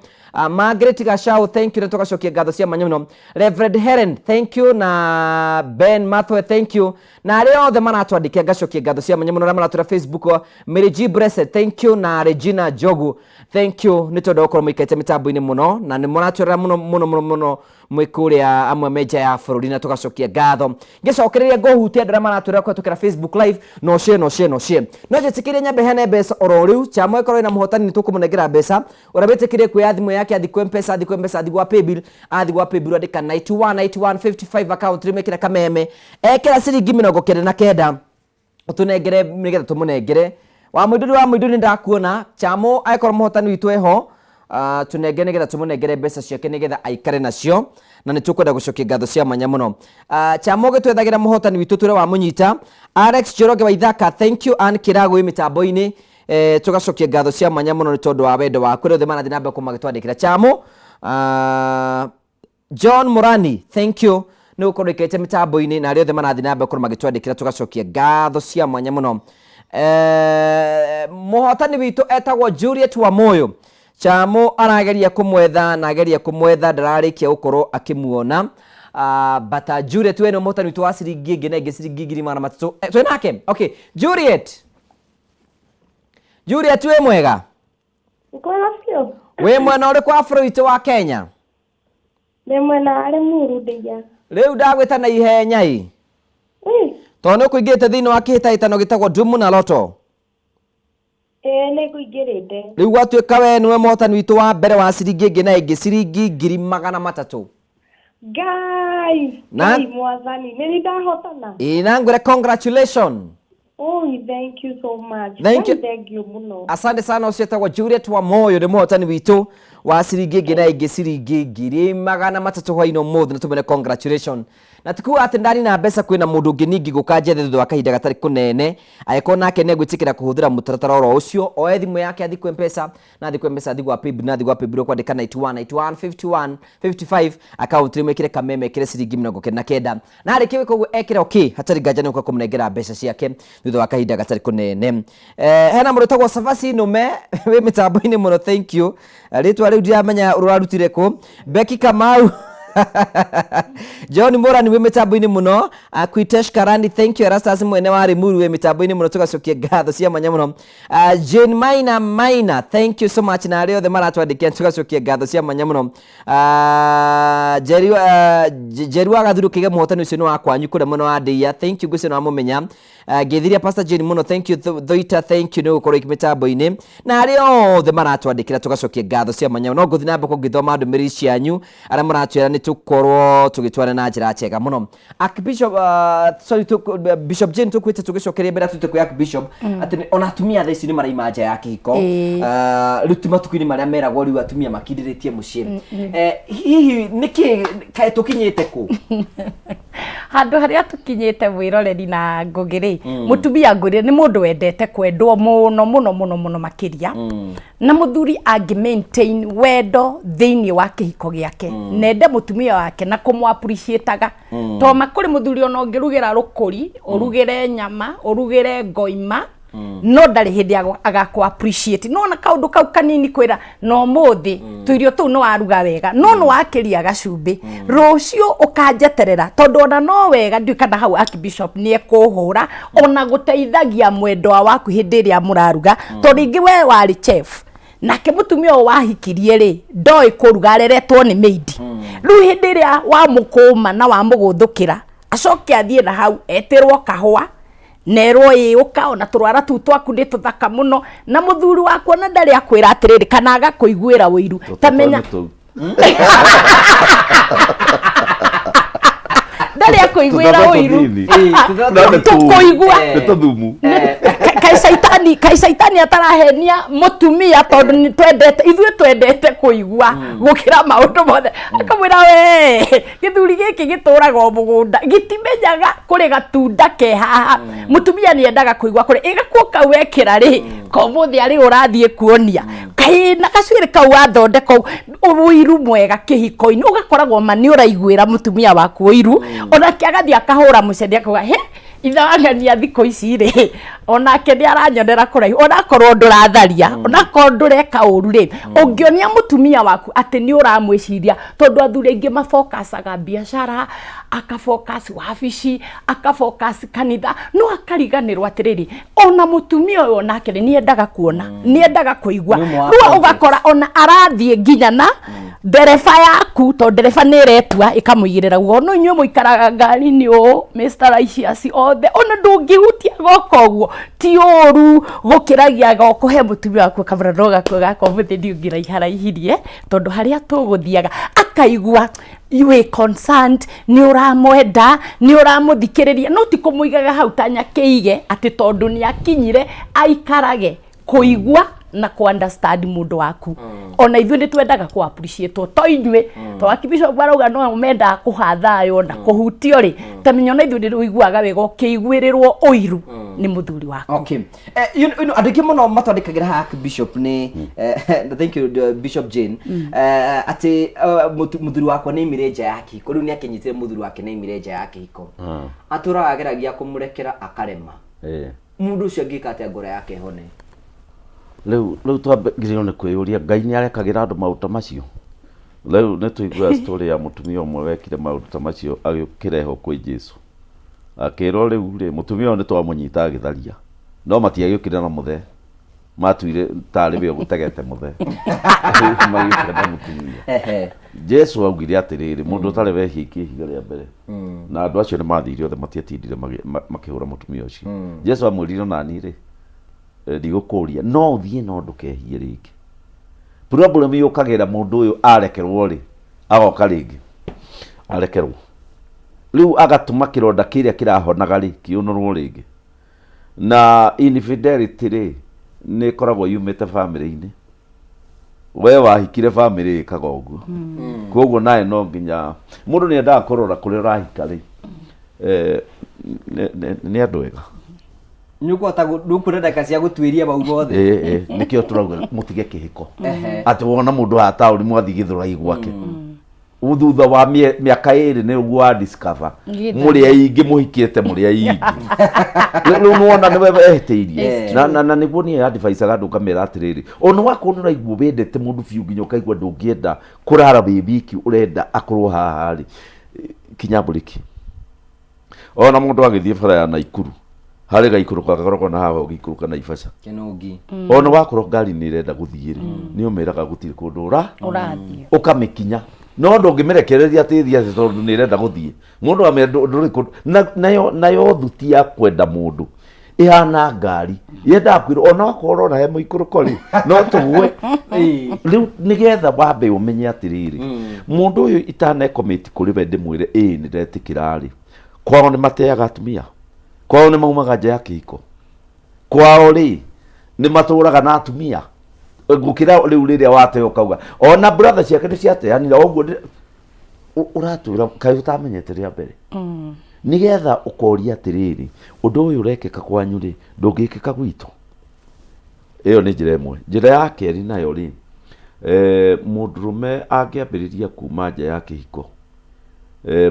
S2: Margaret Gashao thank you na tugacokia ngatho cia manya muno. Reverend Helen thank you na Ben Mathwe thank you na leo the maratwandikia gacokia ngatho cia manya muno na maratwira Facebook. Mary G Blessed thank you na Regina Jogu thank you ni tondu okoro mwikete mitambo-ini muno na ni muratwira muno mwikuria amwe meja ya bũrũri na tugacokia ngatho ngicokereria ngohutia ndara maratwira kwa tukira Facebook live no share no jetikiria nyambe hene mbeca oro riu chamo ikoro ina muhotani ni tukumunengera mbeca urabetikirie kuya thimu yake athi kwa mpesa athi kwa paybill andika 9155 account rimekira kameme ekira ciringi 99 utunengere nigetha tumunengere wa muiduri ndakuona chamo aikoro muhotani witu eho tunengere nigetha tumunengere mbeca ciake nigetha aikare nacio na nitukwenda gucokia ngatho cia manya muno. Chamo gitwethagira muhotani witu ture wa munyita Alex Joroge wa Ithaka thank you and Kirago mitambo-ini tugacokia ngatho cia manya muno ni tondu wa wendo wa kuri themana thinabe ko magitwandikira chamo. John Morani thank you ni gukorikete mitambo-ini na rio themana thinabe ko magitwandikira tugacokia ngatho cia manya muno. Muhotani witu etagwo Juliet wa Moyo chamo arageria kumwetha na ageria kumwetha ndararikia gukorwo akimuona. Bata Juliet we no muhotani witu wa ciringi ingi na ingi ciringi 300 twe nake. Okay Juliet we mwega
S12: Ukwela sio
S2: we mwena uri kwa bũrũri witu wa Kenya
S12: ne mwena ari muru ndia
S2: riu ndagwita na ihenya tondu kuingite thiini wa kihitahitano gitagwo Dumu na Loto
S12: ni kuingirite
S2: riu gwatuika we niwe muhotani witu wa mbere wa ciringi ingi na ingi ciringi 300
S12: Gai mwathani ni ndahotana
S2: ina ngwire congratulations.
S12: Oh, thank you so much.
S2: Thank you muno. Asante sana ucietagwo Juliet wa Moyo ni muhotani witu wa ciringi ingi na ingi ciringi 300 hwaino muthu na tumene congratulations. Na tukuwa ati ndani na mbeca kwina mundu ngingi gukanje thutha wa kahinda gatari kunene ayeko nake ne gwitikira kuhuthira mutaratara oro ucio oe thimu yake athi kwa mpesa na athi kwa mpesa athi kwa paybill na athi kwa paybill kwandika 915155 account rimekire kameme kire ciringi 99 na ari kiwe koguo ekire okay hatari nganja kwa kumnengera mbeca ciake thutha wa kahinda gatari kunene. Hena mundu tagwo Savasi Nume we mitambo-ini muno thank you ritwa riu ndiamenya urarutire ku Becky Kamau John Morani we mitambo-ini muno. Quitesh Karani thank you. Erastus mwene wa Rimuru we mitambo-ini muno tugacokia ngatho cia manya muno. Jane Maina thank you so much na leo the maratwandikia tugacokia ngatho cia manya muno. Jeru wa Gathuru kiga muhotani ucio ni wa kwanyu kure muno wa Ndia thank you gucio no amumenya. Gethiria Pastor Jane muno thank you. Thoita thank you no gukoro mitambo-ini na leo the maratwandikira tugacokia ngatho cia manya muno. Nguthi nambe ko ngithoma ndumiri cianyu ara maratwira ni tukorwo tugitwana na njira chega muno. Archbishop Bishop Jane tukwite tugicokeria mbere tutu ku Archbishop ati ona atumia thaici ni maraima nja ya kihiko rutima tukwini maria meragwo riu atumia makindiritie mucii hihi niki kae tukinyite ku
S4: handu haria tukinyite wiroreri na ngugiri mutumia nguri ni mundu wendete kwendwo muno makiria na muthuri angi maintain wendo thiini wa kihiko giake nende mutumia wake na kumu appreciateaga to makuri muthuri ona ungirugira rukuri urugire nyama urugire ngoima no ndari hindi agakwa appreciate no na kaundu kau kanini kwira no muthi tuirio tu no aruga wega no no wakiria gacumbi rucio ukanjeterera tondu ona no wega ndu kana hau Archbishop ni ekuhura ona guteithagia mwendwa waku hindi ria muraruga tondu ingi we wari chef nake mutumia wahikirie ri ndoi kuruga areretwo ni maid riu hindi ria wa mukuma na wa muguthukira acoke athie na hau etirwo kahwa nerwo uka ona turwara tu twaku ndi tuthaka muno na muthuri wakwa na ndari akwira atiriri kana agakuiguira wiru tamenya ndari akuiguira wiru tukuigua
S3: tuthumu
S4: kai saitani atarahenia mutumia tondu ni twendete ithuĩ twendete kuigua gukira maundu mothe akamwira we githuri giki gituraga mugunda gitimenyaga kuri gatunda ke haha mutumia ni endaga kuigua kuri igakuoka wekira ri komuthi ari urathie kuonia kai na gacwiri kau athondeka uiru mwega kihiko-ini ugakoragwo mani uraiguira mutumia waku uiru ona kiagathi akahura mucendi akuga he ithangania thiko ici ri ona ke ni aranyonera kuraihu ona korwo nduratharia ona korwo ndureka uru ri ungionia mutumia waku ati ni uramwiciria tondu athuri ingi mafocusaga biashara akafocus wabici akafocus kanitha no akariganirwo atiriri ona mutumia uyu nake ni endaga kuona ni endaga kuigua ruo ugakora ona arathie nginya na ndereba yaku to ndereba ni retua ikamuigirira guo no inyu muikaraga ngari ni o Mr. Raiciasi othe ona ndungihutia goko guo ti oru gukiragia goko he mutumia waku kamera roga kuga komuthi ndiungira iharaihirie tondu haria tuguthiaga akaigua you are concerned ni uramwenda ni uramuthikiriria no ti kumuigaga hau tanya keige ati tondu ni akinyire aikarage kuigua na ku understand mundu waku ona ithuĩ nĩtwendaga ku appreciate to inyuĩ to Archbishop barauga no menda kuhathayo na kuhutio ri tamenyo na ithuĩ nĩũiguaga wega ũkĩiguĩrĩrwo ũiru nĩ muthuri waku.
S2: Okay, andũ aingĩ mũno matwandĩkagĩra ha Archbishop nĩ thank you Bishop Jane ati muthuri wakwa nĩ imire nja ya kĩhiko rĩu nĩ akinyitire muthuri wake nĩ imire nja ya kĩhiko atũraga ageragia kũmũrekera akarema mundu ũcio angĩka atĩa ngoro yake hone
S3: Rĩu twambĩrĩirio nĩ kwĩyũria Ngai nĩ arekagĩra andũ maũndũ macio. Rĩu nĩ tũigua story ya mũtumia ũmwe wekire maũndũ ta macio agĩkĩrehwo kwĩ Jesũ. Akĩrwo rĩu rĩ mũtumia ũyũ nĩ twamũnyita agĩtharia no matiagĩũkire na mũthee matuire tarĩ we ũgũtegete mũthee magĩũkire na mũtumia. Jesũ augire atĩrĩrĩ mũndũ ũtarĩ wehia ihiga rĩa mbere na andũ acio nĩ mathire othe matiatindire makĩhũra mũtumia ũcio. Jesũ amwĩrire nani rĩ ndigũkũria no ũthiĩ no ndũkehie rĩngĩ. Problem yũkagĩra mũndũ ũyũ arekerwo rĩ agoka rĩngĩ arekerwo rĩu agatũma kĩronda kĩrĩa kĩrahonaga rĩ kĩũnũrwo rĩngĩ na infidelity rĩ nĩ koragwo yumĩte family-inĩ we wahikire family ĩkaga ũguo koguo nawe no nginya mũndũ nĩ endaga kũrora kũrĩa ũrahika rĩ nĩ andũ ega
S2: nyuko ndukurenda kasi ya gutwiria baugo othe
S3: nikio turauga mutige kihiko ati wona mundu ha tauri mwathi githura igwake uthutha wa miaka iri ni uguo discover muri aingi muhikite muri aingi riu nuona ni wewe ehtiirie na niguo ni advice agandu kamera atiriri onu wako nura iguo wendete mundu fiu nginya ukaigua ndungienda kurara bibiki urenda akorwo haha ri kinyambuliki ona mundu agithie bara ya Naikuru hari gaikuruka gakorwo na hawa ugikuruka na Naivasha
S2: Kinungi
S3: ona wakorwo ngari ni irenda guthiri ni umiraga gutiri kundu urathie ukamikinya no ndungimerekereria atithia tondu ni irenda guthie mundu amenduri nayo thuti ya kwenda mundu ihana ngari yenda kwiro ona wakorwo na he muikuruko ri no tuwe riu nigetha wambe umenye atiriri mundu uyu itane commit kuri we ndimwire ni ndetikira ri kwao ni mateaga atumia kwao ni maumaga nja ya kĩhiko kwao ri ni matũraga na atumia gukira riu riria wateo ukauga ona brother ciake ni ciateanira oguo uratura kai utamenyete ria mbere nigetha ukoria atiriri undu uyu urekeka kwanyu ri ndungikika gwitu iyo ni njira imwe. Njira ya keri nayo ri mundurume angiambiriria kuma nja ya kĩhiko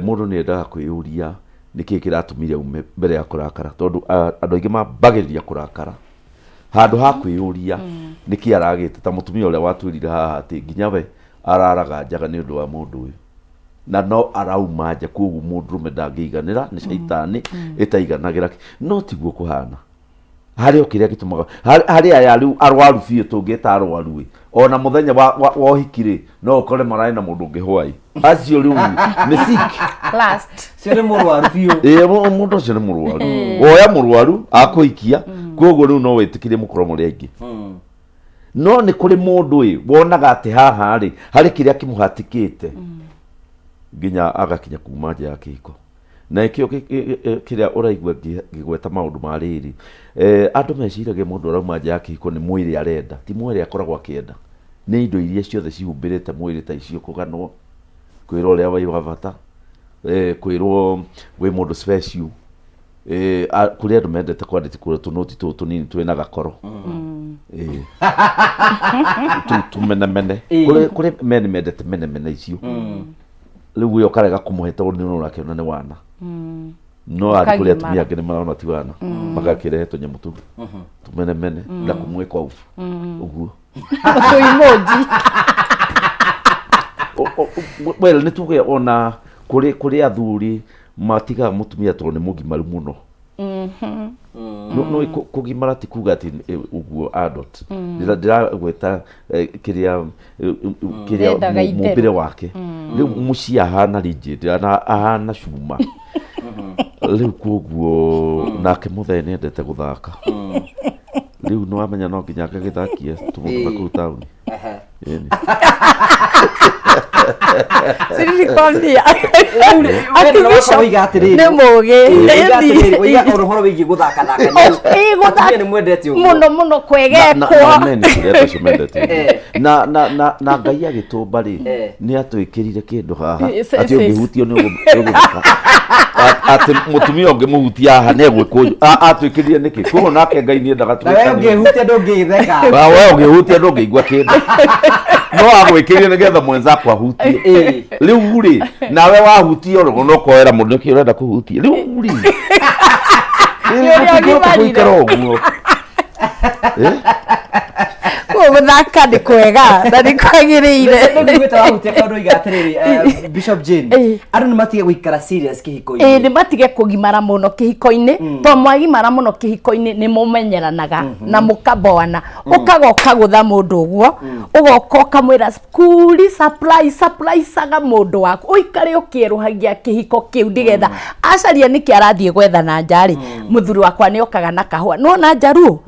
S3: mundu ni endaga kwiyuria niki kiratumire ume mbere ya kurakara tondu andu aingi mambagiriria kurakara handu ha kwiyuria niki aragite ta mutumia uria watwirire haha ati nginya we araraga njaga ni undu wa mundu uyu na no arauma nja koguo mundurume ndangiiganira ni shaitani itaiganagira no tiguo kuhana hari okiria gitumaga hari aya arwaru biu tungita arwaru ona muthenya wa uhikire no ukore marai na mundu ungi hwai acio riu ni sick
S4: last
S2: cione murwaru biu
S3: mundu cio ni murwaru oya murwaru akuikia koguo riu no witikirie mukoromo ringi no ni kuri mundu wonaga ati haha ri hari kiria kimuhatikite nginya agakinya kuma nja ya kihiko na ikio kiria uraigua ngigweta maundu mariri andu meciragia mundu arauma nja ya kihiko ni mwiri arenda ti mwiri akoragwo akienda ni indo iria ciothe cihumbirite mwiri ta icio kuganwo kwirwo ria waiwa bata kwirwo wi mundu special kuri andu mendete kwandite kura tunoti tunini twina gakoro tumenemene kuri meni mendete menemene icio riu yo karega kumuheta uri no rakiona ni wana no ari kuri atumia ngene marona ti wana magakire heto nyamu tu tumenemene na kumweka ufu uguo
S4: to emoji
S3: well ni tuge ona kuri athuri matiga mutumia to ni mugimaru muno no kugimara ti kuga ati uguo adult ndira gweta kiria mubire wake riu mucia hana rigid ahana cuma riu koguo nake muthene ndete guthaka riu no amenya no nginya ngagithakia tumundu ku town
S4: Siri kondia akibisho ne moge
S2: oiga uruhoro wigi guthaka thaka ni mwendete uguo
S4: muno kwegekwo
S3: na ngai agitumba ri ni atwikirire kindu haha ati ungihutio ni uguthaka ati mutumia ungimuhutia haha ne gwikuju atwikirire niki kuho nake ngai ni ndaga
S2: twika wewe ungihutia ndungitheka
S3: wewe ungihutia ndungigwa kindu no agwikirire nigetha mwenzako ahutie riu ri nawe wahutia rogo no koera mundu ki urenda kuhutia riu ri
S4: guthaka ni kwega na ni kwagiriire
S2: ni gwita wahutia kaundu igatiriri Bishop Jane andu ni matige guikara serious kihiko-ini
S4: ni matige kugimara muno kihiko-ini to mwagimara muno kihiko-ini ni mumenyeranaga na mukaboana ukagoka gutha mundu uguo ugoka kamwira kuri surprise aga mundu waku uikare ukieruhagia kihiko kiu ndigetha acaria niki arathie gwetha na njari muthuri wakwa ni okaga na kahua no na njaru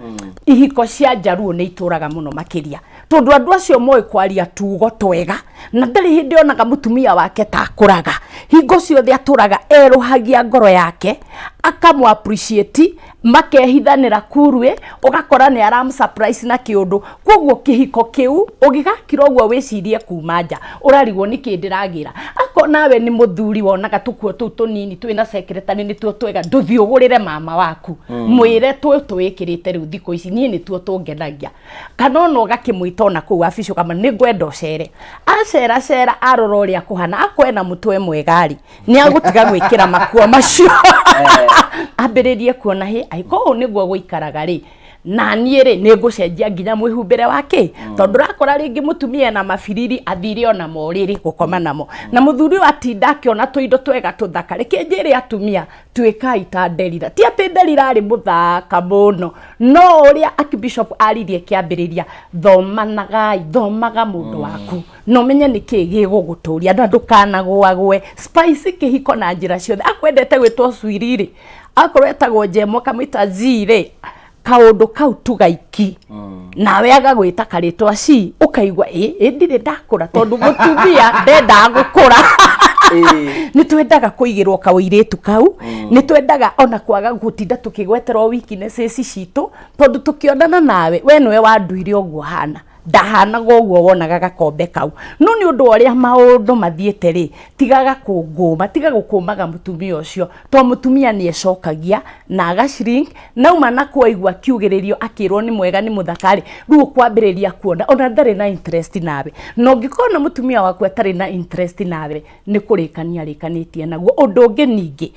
S4: ihiko cia njaru ni ituraga muno makiria tondu andu acio moe kwaria tugo twega na ndari hindi onaga mutumia wake takuraga hingo ciothe aturaga eruhagia ngoro yake akamu appreciate makehithanira kurwe ugakora ni aram surprise na kiundu koguo kihiko kiu ugigakira uguo wicirie kuma nja urarigwo niki ndiragira ako nawe ni muthuri wonaga tukuo tu tunini twina secretary ni tuo twega nduthiugurire mama waku mwire twikirite riu thiko ici nie ni tuo tungenagia kana no gakimwita ona ku aficio kama ni ngwenda ucere acera arora uria kuhana akwena mutwe mwegari ni agutiga gwikira makuo macio ambiririe kuona he aiko niguo guikaraga ri na niere nigucenjia nginya mwihumbire wake tondu rakora ringi mutumia na mafiriri athire ona moriri gukoma namo na muthuri atinda akiona tuindo twega tuthaka reke njire atumia twikai ta nderira ti ati nderira ari muthaka muno no uria Archbishop aririe kiambiriria thomaga mundu waku no menye niki giguguturia ndukanagwagwe spice kihiko na njira ciothe akwendete gwitwo swiriri akorwetagwo njemo kamwita zire kaundu kau tugaiki nawe agagwita karitwa ci ukaigwa ndire ndakura tondu mutumia ndenda gukura ni twendaga kuigirwo kawiretu kau ni twendaga ona kwaga gutinda tukigweterwo weaknesses citu tondu tukionana nawe we niwe wanduire uguo hana ndahanaga uguo wonaga gakombe kau no ni undu uria maundu mathiete ri tigaga kunguma tiga gukumaga mutumia ucio to mutumia ni ecokagia na agacirink nauma na kuigwa kiugiririo akirwo ni mwega ni muthakari riu kwambiriria kuona ona ndari na interest nawe no ngikona mutumia waku atari na interest nawe ni kurikania rikanitie naguo undu ungi ningi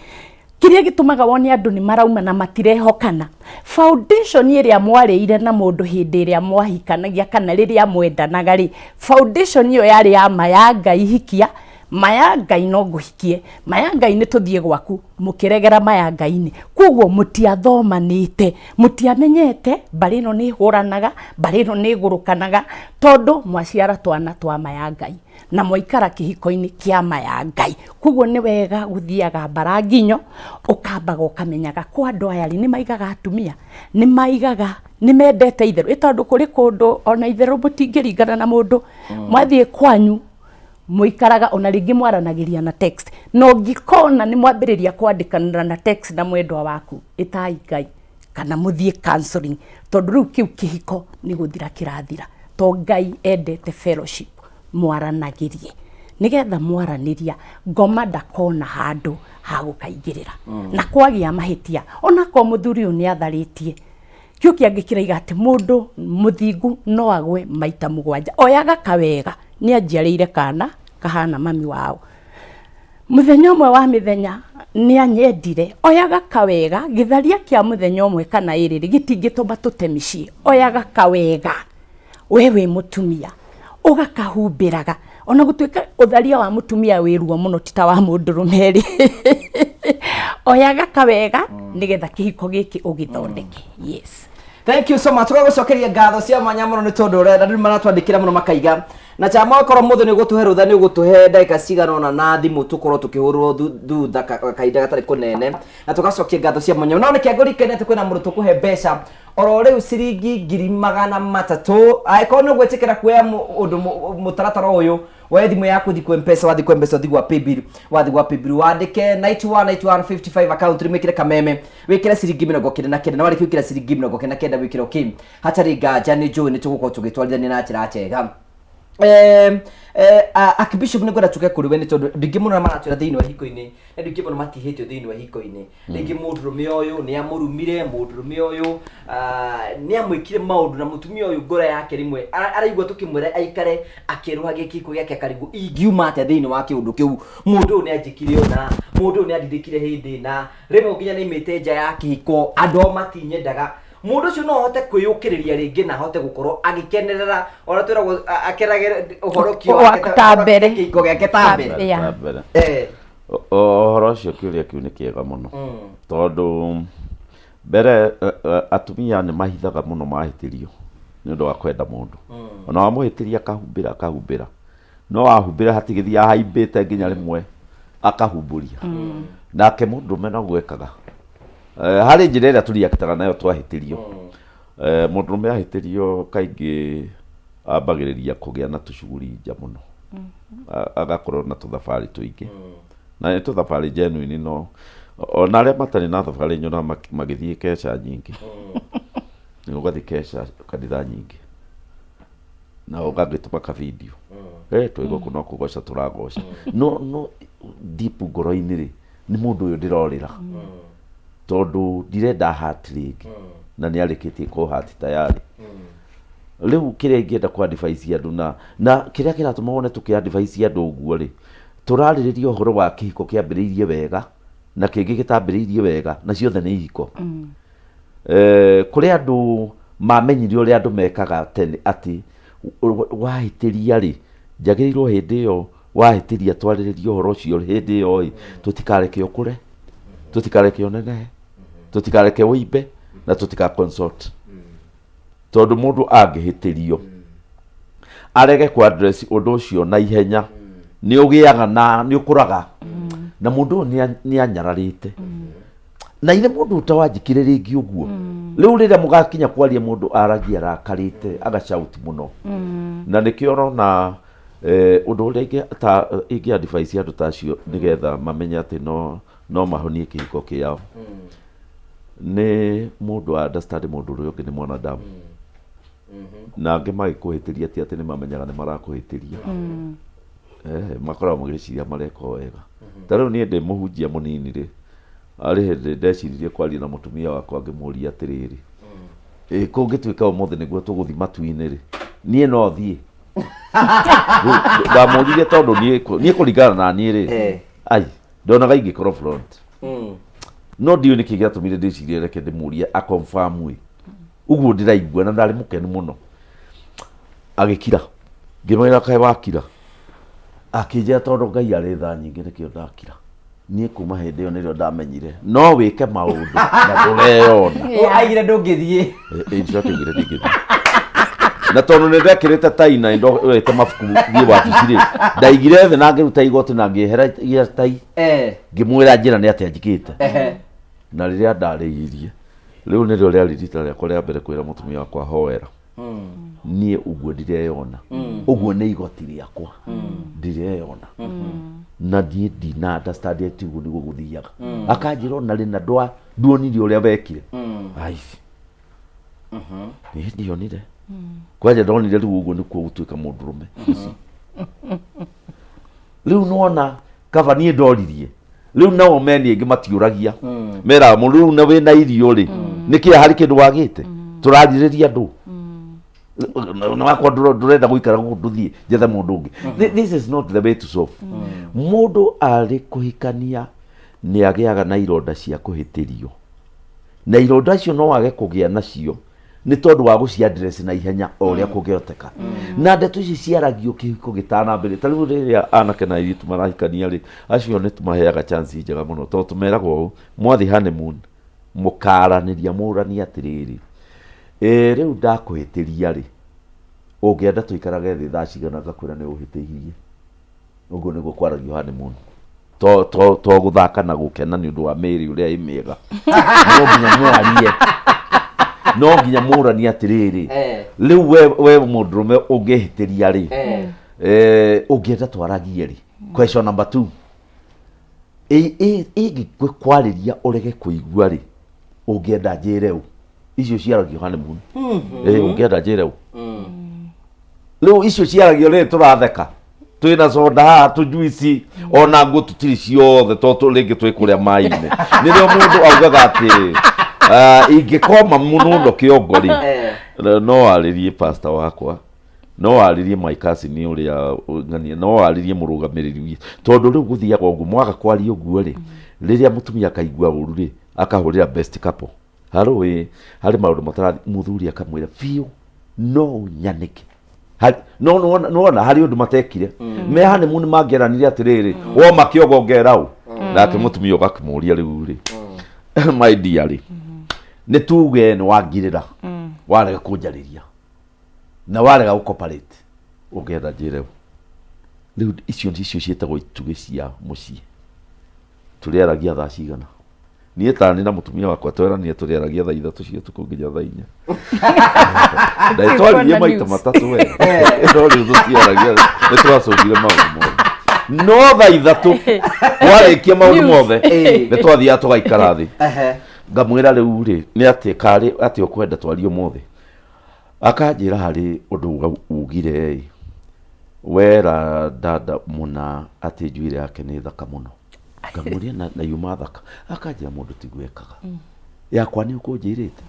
S4: kiria gitumaga wone andu ni marauma na matirehokana foundation iria mwarĩire na mundu hindi iria mwahikanagia kana riria mwendanaga ri foundation iyo yari ya maya Ngai hikia maya Ngai no nguhikie maya Ngai ni tuthie gwaku mukiregera maya Ngai ni kuguo mutiathomanite mutiamenyete bari no ni huranaga bari no ni gurukanaga tondu mwaciara twana twa maya Ngai na moikara kihiko-ini kia maya Ngai kuguo ni wega guthiaga baranginyo ukambaga ukamenyaga kwa andu aya ni maigaga atumia ni maigaga ni mendete itheru itondu kuri kundu ona itheru mutingĩringana na mundu mwathie kwanyu muikaraga ona ringi mwaranagiria na text no ngikona ni mwambiriria kwandikanira na text na mwendwa waku itai Ngai kana muthie counseling tondu riu kiu kihiko ni guthira kirathira to Ngai endete fellowship mwaranagirie nigetha mwaraniria ngoma ndakona handu ha gukaingirira na kwagia mahitia ona ko muthuri ni atharitie kio kiangikiraiga ati mundu muthingu no agwe maita mugwanja oyaga kawega ni anjiarĩire kana kahana mami wao muthenya umwe wa mithenya ni anyendire oyaga kawega githaria kia muthenya umwe kana iriri gitingituma tutemicii oyaga kawega wewe mutumia ugakahumbiraga ona gutuika utharia wa mutumia wiruo muno tita wa mundurumeri oyaga kawega nigetha kihiko giki ugithondeke yes.
S2: Thank you so much. Tugagucokeria ngatho cia mwanya muno ni tondu urenda ndu maratwandikira muno makaiga na chama okoro muthu ni gutuhe rutha ni gutuhe ndaika cigana ona na thimu tukorwo tukihurwo thutha kaida gatari kunene na tugacokia ngatho cia mwanya no niki ngurikenete kwina mundu tukuhe mbeca oro riu ciringi 300 aiko no gwetikira kuya undu mutaratara uyu wa thimu yaku thiku mpesa wathi kwa mpesa thigwa paybill wandike 919155 account rimwikire kameme wikira ciringi 99 na wari kwikira ciringi 99 wikira kim hatari ngaja ni jo ni tuguko tugitwarithania na njira njega Archbishop ni gwenda tuke kuri we ni tondu ndingi muno maratwira thiini wa hiko-ini na ndingi muno matihitio thiini wa hiko-ini ndingi mundurume uyu ni amurumire mundurume uyu ni amwikire maundu na mutumia uyu ngora yake rimwe araigwa tukimwira aikare akiruha gikiko giake karibu ingiuma ate thiini wa kiundu kiu mundu ni anjikire ona mundu ni andithikire hindi na rimwe nginya ni imite nja ya kihiko andu matinyendaga mundu cio no hote kwiyukiriria ringi na hote gukorwo agikenerera ora twira akerage uhoro kio
S4: akatambere
S2: kiko giake tambere
S3: ohoro cio kiuria kiu ni kiega muno tondu mbere atumia ni mahithaga muno mahitirio ni undu wa kwenda mundu ona wamuhitiria akahumbira no ahumbira hatigithia haimbite nginya rimwe akahumburia nake mundu mena gwekaga hari njira ĩrĩa tũriakĩtaga nayo twahĩtĩrio mũndũ ũrũme ahĩtĩrio kaingĩ ambagĩrĩria kũgĩa na tũcuguri nja mũno agakorwo na tũthabarĩ tũingĩ na nĩ tũthabarĩ genuine no ona arĩa matarĩ na thabarĩ nyonaga magĩthiĩ keca nyingĩ nĩ ũgathiĩ keca kanitha nyingĩ na ũgagĩtũma ka video twĩ gũkũ no kũgoca tũragoca no deep ngoro-inĩ rĩ nĩ mũndũ ũyũ ndĩrorĩra tondu ndirenda heart ringi na ni arikitie ko heart tayari riu kiria ingienda kwa advice andu na kiria kiratuma wone tuki advice andu uguo ri turaririria uhoro wa kihiko kiambiriirie wega na kingi gitambiriirie wega na ciothe ni ihiko kuri andu mamenyire uria andu mekaga tene ati wahitiria ri njagirirwo hindi iyo wahitiria twaririria uhoro ucio hindi iyo tutikareke ukure tutikareke onene tutikareke uibe na tutika consult tondu mundu angihitirio arege ku address undu ucio na ihenya ni ugiaga na ni ukuraga na mundu ni anyararite na ile mundu utawanjikire ringi uguo riu rira mugakinya kwaria mundu aragia rakarite agashauti muno na nikio na undu uria ingi advice andu tacio nigetha mamenye ati no mahonie kihiko kiao ni mundu understand mundu uria ungi ni mwanadamu na angi magikuhitiria ati ni mamenyaga ni marakuhitiria makoragwo magiciria mareka wega tariu ni ndi muhunjia munini ri ari hindi ndeciririe kwaria na mutumia wakwa ngimuria atiriri kungituika umuthi niguo tuguthi matu-ini ri nie no thie ndamuririe tondu nie kuringana na nie ri ai ndonaga ingikorwo front no ndio nä kä gä atå mä re ndä cirie reke ndä må rie akomfamu å guo ndä raigua na ndarä må kenu må no agä kira ngä mwä ra kaä wakira akä njä ra tondå Ngai arä tha nyingä nä kä o ndakira niä kuma hä ndä ä yo nä rä o ndamenyire no wä ke maå ndå na ndå reyona
S2: aigire ndå ngä thiä
S3: ndirakägire ndä ngä thiä na tondå nä ndekä rä te taina te mabuku thiä wabici rä ndaigire thä na ngä ruta igoti na ngä heragia tai ngä mwä ra njä ra nä atä anjikä te na rä rä a ndarä irie rä u nä rä o rä arä rita rä akwa rä a mbere kwä ra må tumia wakwa hoera niä å guo ndireyona å guo nä igoti rä akwa ndireyona na niä ndina understand ati å guo nä guo gå thiaga akanjä ra ona rä na nduonire å rä a wekire aici nä ndionire kwanja ndonire rä u å guo nä kuo gå tuä ka må ndå rå me rä u nona kaba niä ndoririe rä u nao meni ingä matiå ragia meraga må rä u na wä na irio rä nä kä harä kä ndå wagä te tå rarä rä ria andå na wakwa ndå renda gå ikara gå ndå thiä njethe må ndå å ngä this is not the way to solve må ndå arä kå hikania nä agä aga na ironda cia kå hä tä rio na ironda icio no wage kå gä a nacio nä tondå wa gå ciandress na ihenya o rä a kå gä oteka na ndeto ici ciaragio kä hiko gä tana mbere ta rä u rä rä a anake na airĩtu marahikania rä acio nä tå maheaga chance njega må no tondå tå meragwo å mwathi honeymoon må karanä ria må rani atä rä rä rä u ndakå hä tä ria rä å ngä enda tå ikarage thä thaa cigana ngakwä ra nä å hä tä irie å guo nä guo kwaragio honeymoon to gå thaka na gå kena nä å ndå wa mä rä å rä a ä mä ega no nginya mwarie no nginya må rani atä rä rä rä u we må ndå rå me å ngä hä tä ria rä å ngä enda twaragie rä question number 2 ĩngĩ kwarä ria å rege kå igua rä å ngä enda njä re å icio ciaragio honeymoon å ngä enda njä re å rä u icio ciaragio rä tå ratheka twä na soda haha tå juici ona ngå tå tirä ciothe tondå rä ngä twä kå rä a maä-inä nä rä o må ndå augaga atä ingä koma må no kä ongo rä no warä rie pasta wakwa no warä rie maikacini å rä a ng'ania no warä rie må rå gamä rä ri tondå rä u gå thiaga å guo mwaga kwaria å guo rä rä rä a må tumia akaigua å ru rä akahå rä ra best couple harå ä harä maå ndå matarathi må thuri akamwä ra biå no nyanä ke nona harä å ndå matekire me honeymoon mangä eranire atä rä rä woma kä ogongera å nake må tumia å gakä må ria rä u rä my dear rä nä tuge nä wangirä ra warega kå njarä ria na warega gå cooperate å ngä enda njä re rä u icio ciätagwo itugä cia må ciä tå rä aragia thaa cigana niä tanä na må tumia wakwa tweranie tå rä aragia thaa ithatå cia tå kå nginya thaa inya ndaä twaririe maita matatå we no rä u tå tiaragia nä tå racångire maå ndå mothe no thaa ithatå warä kia maå ndå mothe nä twathiaga tå gaikara thä ngamwä ra rä u rä nä atä karä atä å kwenda twario mothe akanjä ra harä å ndå ugire wera dada må na atä njuire yake nä thaka må no ngamå ria na yuma thaka akanjä ra må ndå tigwekaga yakwa nä å kå njä rä te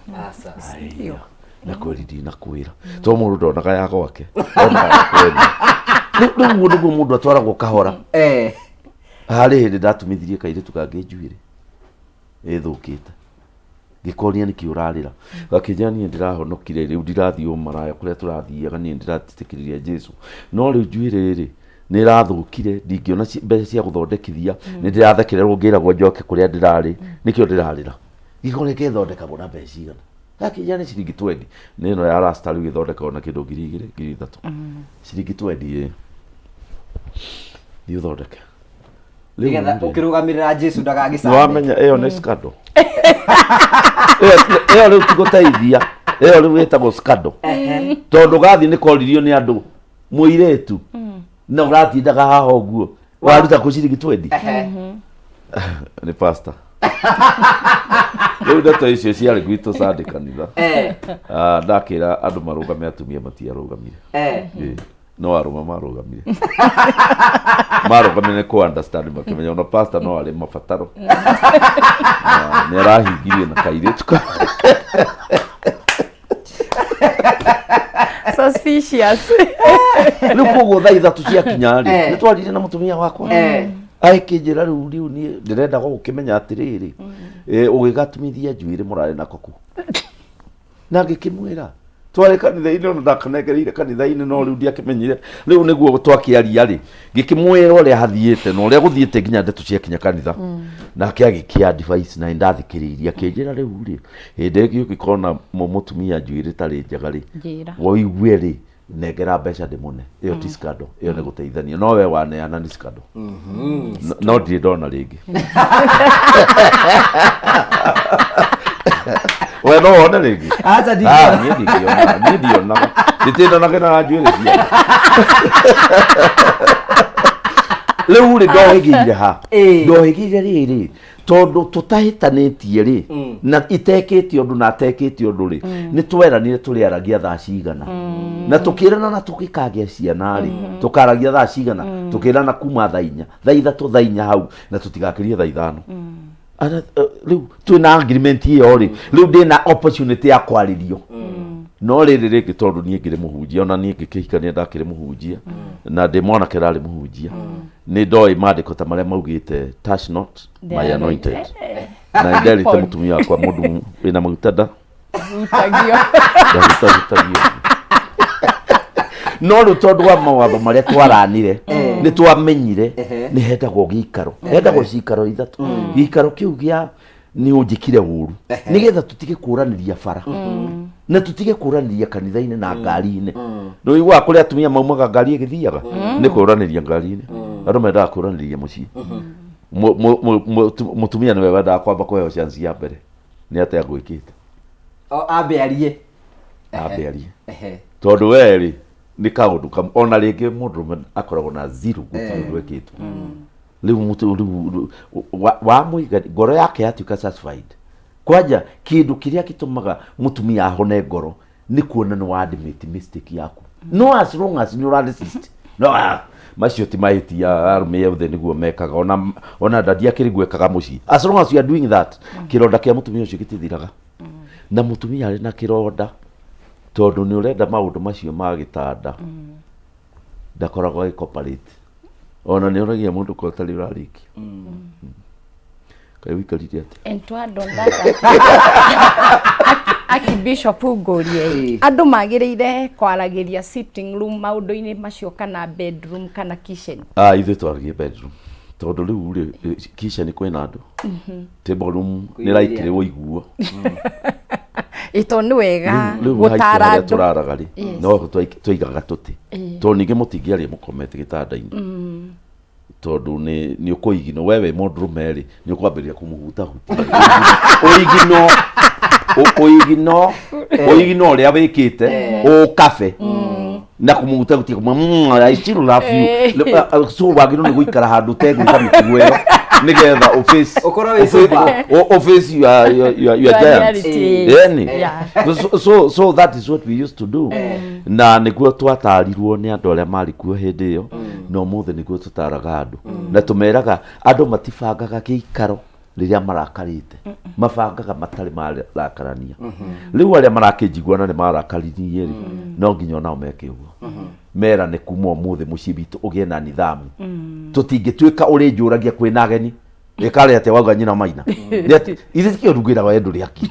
S3: na kwä ri ndina kwä ra to må ndå ndonaga ya gwake rä u må ndå guo må ndå atwaragwo kahora harä hä ndä ndatumithirie kairä tu kangä njuire ä thå kä te ngä koria nä kä å rarä ra gakä njä niä ndä rahonokire rä u ndirathiä å maraya kå rä a tå rathiaga niä ndä ratä kä riria jesu no rä u njuä rä nä rathå kire ndingä ona mbeca cia gå thondekithia nä ndä rathekererwo ngä iragwo njoke kå rä a ndä rarä nä kä o ndä rarä ra gä korä ngä thondekagwo na mbeca cigana gakä njä nä ciringi 20 nä ä no ya rasta rä u gä thondekagwo na kä ndå 2,000 ciringi 20 nä å thondeke
S2: nigetha ukirugamirira Jesu ndagagicane
S3: wamenya iyo ni scandal iyo riu tiguteithia iyo riu witagwo scandal tondu gathi ni koririo ni andu muiretu na uratindaga haha uguo waruta ku ciringi 20 ni pastor riu ndeto icio ciarĩ gwitũ Sunday kanitha ndakĩra andũ marũgame atumia matiarũgamire no arũma marũgamire marũgamire kũ understand makĩmenya ona pastor no arĩ mabataro nĩ arahingirie na kairĩtu
S4: suspicious
S3: rĩu koguo thaa ithatũ ciakinya rĩ nĩ twarire na mũtumia wakwa aikinjira riu ni ndirenda gukimenya atiriri ugigatumithia njuire murare na koku na ngikimwira tware kanitha-ini ona ndakanengereire kanitha-ini no riu ndiakimenyire riu niguo twakiaria ri ngikimwira uria hathiite no uria guthiite nginya ndeto cia kinya kanitha nake agikia advice na ndathikiriria akinjira riu ri hinde ĩngĩ ũngĩkona mutumia njuire tari njega ri woigue ri negera mbeca ndimune iyo ti scandal iyo ni guteithania no we waneana ni scandal no ndirĩ ndona rĩngĩ we no wone rĩngĩ
S2: acha
S3: niĩ ndionaga nditĩndonaga na njuĩrĩ cia rĩu rĩ ndohĩgĩire ha ndohĩgĩire rĩrĩ tondu tutahĩtanĩtie rĩ na itekĩte ũndũ na atekĩte ũndũ rĩ nĩ tweranire tũrĩaragia thaa cigana na tukirana na tukikagia ciana ri tukaragia thaa cigana tukirana kuma thaa 4 thaa 3 thaa 4 hau na tutigakirie thaa 5 ana riu twina agreement iyo ri riu ndina opportunity ya kwaririo no riri rĩngĩ tondu niĩ ngĩrĩ mũhunjia ona niĩ ngĩkĩhikania ndakĩrĩ mũhunjia na ndĩ mwanake rarĩ mũhunjia nĩ ndoĩ maandĩko ta marĩa maugĩte touch not my anointed na nderĩte mũtumia wakwa mũndũ wĩna maguta nda hutagio no rĩu tondu wa mawatho marĩa twaranire nĩ twamenyire nĩ hendagwo gĩikaro hendagwo cikaro ithatu gĩikaro kĩu gĩa nĩ ũnjĩkire ũru nĩgetha tutige kũranĩria bara na tutige kũranĩria kanitha-inĩ na ngari-inĩ nĩ ũiguaga kũrĩa atumia maumaga ngari ĩgĩthiaga nĩ kũranĩria ngari-inĩ andũ mendaga kũranĩria mũciĩ mũtumia nĩwe wendaga kwamba kũheo chance ya mbere nĩ atĩa gwĩkĩte
S2: ambe
S3: arie tondu we rĩ nĩ kaũndũ ona rĩngĩ mũndũrũme akoragwo na zero gũtirĩ gwĩkĩtwo rĩu wa mũiga ngoro yake yatuĩka satisfied kwanja kĩndũ kĩrĩa gĩtũmaga mũtumia ahone ngoro nĩ kuona nĩ wa-admit mistake yaku no as long as nĩ ũra-resist no macio ti mahĩtia arũme othe nĩguo mekaga ona ndandi akĩrĩ gwekaga mũciĩ as long as you are doing that kĩronda kĩa mũtumia ũcio gĩtithiraga na mũtumia arĩ na kĩronda tondu nĩ ũrenda maũndũ macio ma gĩtanda ndakoragwo agĩcooperate ona nĩ ũragia mũndũ ko ũtarĩ ũrarĩkia kaĩ wĩikarire atĩa
S4: entwando Archbishop Ugorie andũ magĩrĩire kwaragĩria sitting room maũndũ-inĩ macio kana bedroom kana kitchen
S3: ithuĩ twaragia bedroom tondu rĩu rĩ kitchen kwĩna andũ table room nĩ raikire ũiguo
S4: ito nĩ wega gũtara andũ
S3: turaraga rĩ no twaigaga tũtĩ tondu ningĩ mũtingĩaria mũkomete gĩtanda-inĩ tondu nĩ ũkũigino wewe mũndũrũme rĩ nĩ ũkwambĩrĩria kũmũhutahutia ũigino ũrĩa wĩkĩte ũkabe na kũmũhutahutia I still love you so wagĩrĩirwo nĩ gũikara handũ ũtegwĩka mĩtugo ĩyo nigetha office your giant so that is what we used to do na niguo twatarirwo nĩ andũ arĩa marĩ kuo hĩndĩ ĩyo no mũthĩ niguo tũtaraga andũ na tũmeraga andũ matibangaga gĩikaro rĩrĩa marakarĩte mabangaga matarĩ marakarania rĩu arĩa marakĩnjiguana nĩ marakaririe rĩ no nginya onao meke ũguo mera nĩ kuma ũmũthĩ mũciĩ witũ ũgĩe na nithamu tũtingĩtuĩka ũrĩ njũragia kwĩna ageni ĩkarĩ atĩ wauga nyina maina ithe kĩorugĩra wa endũ rĩaki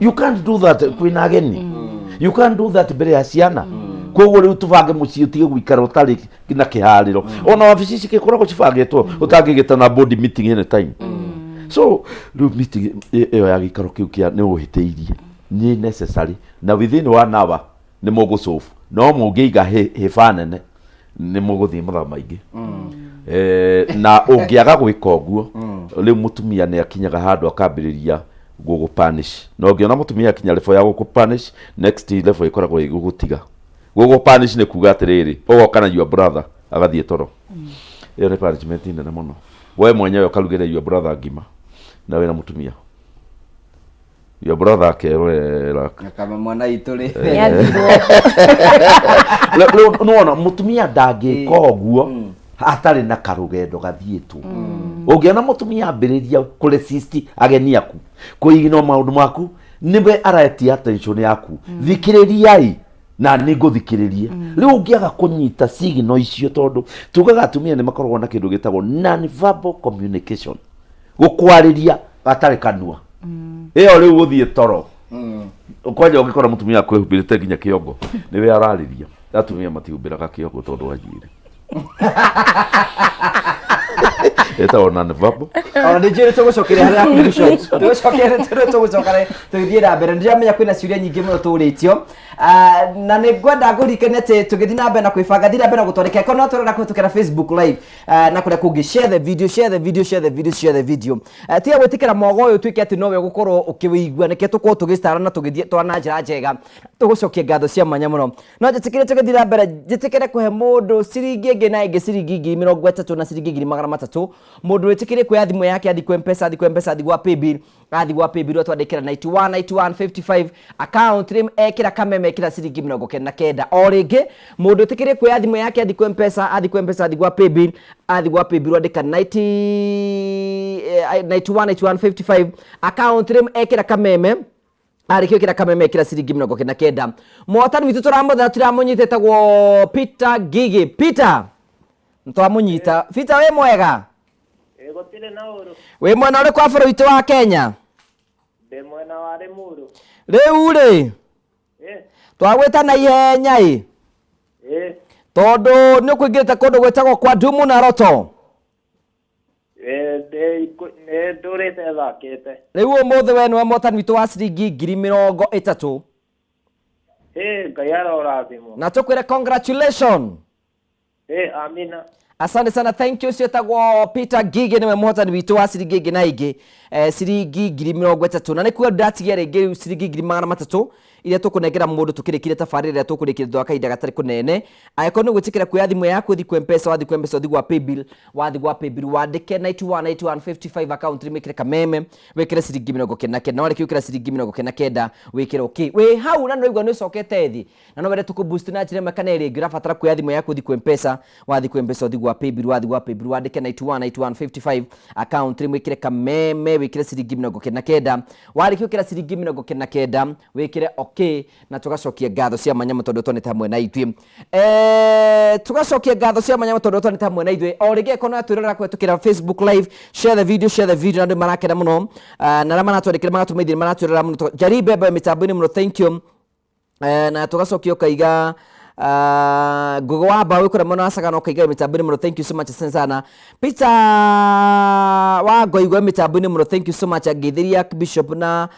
S3: you can't do that kwĩna ageni you can't do that mbere ya ciana koguo rĩu tũbange mũciĩ ũtige gũikara ũtarĩ na kĩharĩro ona wabici ici gĩkoragwo cibangĩtwo ũtangĩgĩtana board meeting any time so rĩu meeting ĩyo ya gĩikaro kĩu kĩa nĩ ũhĩtĩirie nĩ necessary na within 1 hour nĩ mũgũcofu no mũngĩiga hĩba nene nĩ mũgũthiĩ mathaa maingĩ na ũngĩaga gwĩka ũguo rĩu mũtumia nĩ akinyaga handũ akambĩrĩria gũgũ-punish na ũngĩona mũtumia akinya level ya gũgũ-punish next level ĩkoragwo ĩgũgũtiga gũgũ-punish nĩ kuga atĩrĩrĩ ũgoka na your brother agathiĩ toro ĩyo nĩ punishment nene mũno we mwenyewe ũkarugĩra your brother ngima na wĩna mũtumia your brother akerorera
S2: kama mwana itũ rĩ
S3: no mũtumia ndangĩka ũguo atarĩ na karũgendo gathiĩtwo ũngĩona mũtumia ambĩrĩria kũresist ageni aku kũigino maũndũ maku nĩwe aretia attention yaku thikĩrĩriai na nĩ ngũthikĩrĩrie rĩu ũngĩaga kũnyita signal icio tondũ tugaga atumia nĩ makoragwo na kĩndũ gĩtagwo non-verbal communication gũkwarĩria gatarĩ kanua ĩyo rĩu gũthiĩ toro ũkwanja ũngĩkora mũtumia akwĩhumbĩrĩte nginya kĩongo nĩwe ararĩria atumia matihumbĩraga kĩongo tondũ wanjire etagwo non-verbal
S2: ona nĩnjĩrĩ tũgũcokeria harĩa conclusion tũgũcokere tũgĩthiĩ na mbere nĩndĩramenya kwĩna ciũria nyingĩ mũno tũrĩtio na nĩngwenda ngũririkanie atĩ tũgĩthiĩ na mbere na kwĩbanga thiĩ na mbere na gũtwandĩka ĩkorwo no tũrenda kũhĩtũkĩra Facebook live na kũrĩa kũngĩ share the video tiga gwĩtĩkĩra mwogo ũyũ ũtuĩke atĩ nowe ũgũkorwo ũkĩwĩigua nĩkĩo tũkorwo tũgĩcitara na tũgĩthiĩ twana njĩra njega tũgũcokia ngatho cia mwanya mũno no njĩtĩkĩre tũgĩthiĩ na mbere njĩtĩkĩre kũhe mũndũ ciringi ĩngĩ na ĩngĩ ciringi 30 na ciringi 300 mũndũ wĩtĩkĩre kuoya thimũ yake athi kwa M-Pesa athi gwa paybill twandĩkĩra 9155 account rim ekĩra kameme ekĩra ciringi 99 o rĩngĩ mũndũ wĩtĩkĩre kuoya thimũ yake athi kwa M-Pesa athi gwa paybill wandĩka 9155 account rim ekĩra kameme arĩkio kĩra kameme ekĩra ciringi 99 mũhotani witũ tũramũnyita etagwo Peter Gigi Peter ntwamunyita Peter we mwega
S21: gũtirĩ na ũru
S2: we mwena ũrĩkũ wa bũrũri witũ wa Kenya
S21: ndĩ mwena wa Limuru
S2: rĩu rĩ twagwĩta na ihenya tondũ nĩ ũkũingĩrĩte kũndũ gwĩtagwo kwa Ndumu na Roto
S21: ndũrĩte thakĩte
S2: rĩu ũmũthĩ we nĩwe mũhotani witũ wa ciringi 30,000
S21: Ngai arorathimwo
S2: na tũkwĩre congratulations
S21: amina
S2: asante sana thank you cietagwo Peter Gigi niwe muhotani witũ wa ciringi ĩngĩ na ĩngĩ ciringi 30,000 na nĩkuo ndatigia rĩngĩ ciringi 300 iria tũkũnengera mũndũ tũkĩrĩkire tabarĩra ĩrĩa tũkũrĩkire thutha wa kahinda gatarĩ kũnene angĩkorwo nĩ gwĩtĩkĩra kuoya thimũ yaku ũthi kwa M-Pesa wathi gwa paybill wandĩke 9155 account wĩkĩre kameme wĩkĩre ciringi 99 na warĩkia gwĩkĩra ciringi 99 wĩkĩre okay wĩ hau na nĩwaigua nĩũcokete thĩ na no wende tũkũboost na njĩra ĩmwe kana ĩrĩ ĩngĩ ũrabatara kuoya thimũ yaku ũthi kwa M-Pesa wathi gwa paybill wandĩke 9155 account wĩkĩre kameme wĩkĩre ciringi 99 warĩkia gwĩkĩra ciringi 99 wĩkĩre okay na tugacokia ngatho cia manyamũ tondũ twanĩte hamwe na ithuĩ tugacokia ngatho cia manyamũ tondũ twanĩte hamwe na ithuĩ o rĩngĩ kono atwĩrora kũhĩtũkĩra Facebook live share the video na andũ marakena mũno na arĩa maratwandĩkĩra magatũmeithia maratwĩrora mũno Jaribe mĩtambo-inĩ mũno thank you na tugacokia ũkaiga Gogo wa bawe kura mwana asagana ukaiga mitabuni muno thank you so much sana Peter wa goigwa mitabuni muno thank you so much agitheria Bishop na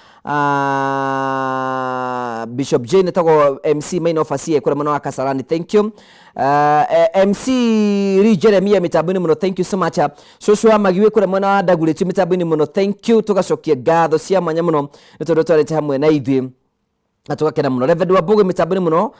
S2: Bishop Jane tago MC main office kura mwana Kasarani thank you MC Ri Jeremia mitabuni muno thank you so much Joshua Magiwe kura mwana Daguleti mitabuni muno thank you tugacokia ngatho cia manya muno nitondo twarete hamwe na ithuĩ atugakena muno Reverend Wabuge mitabuni muno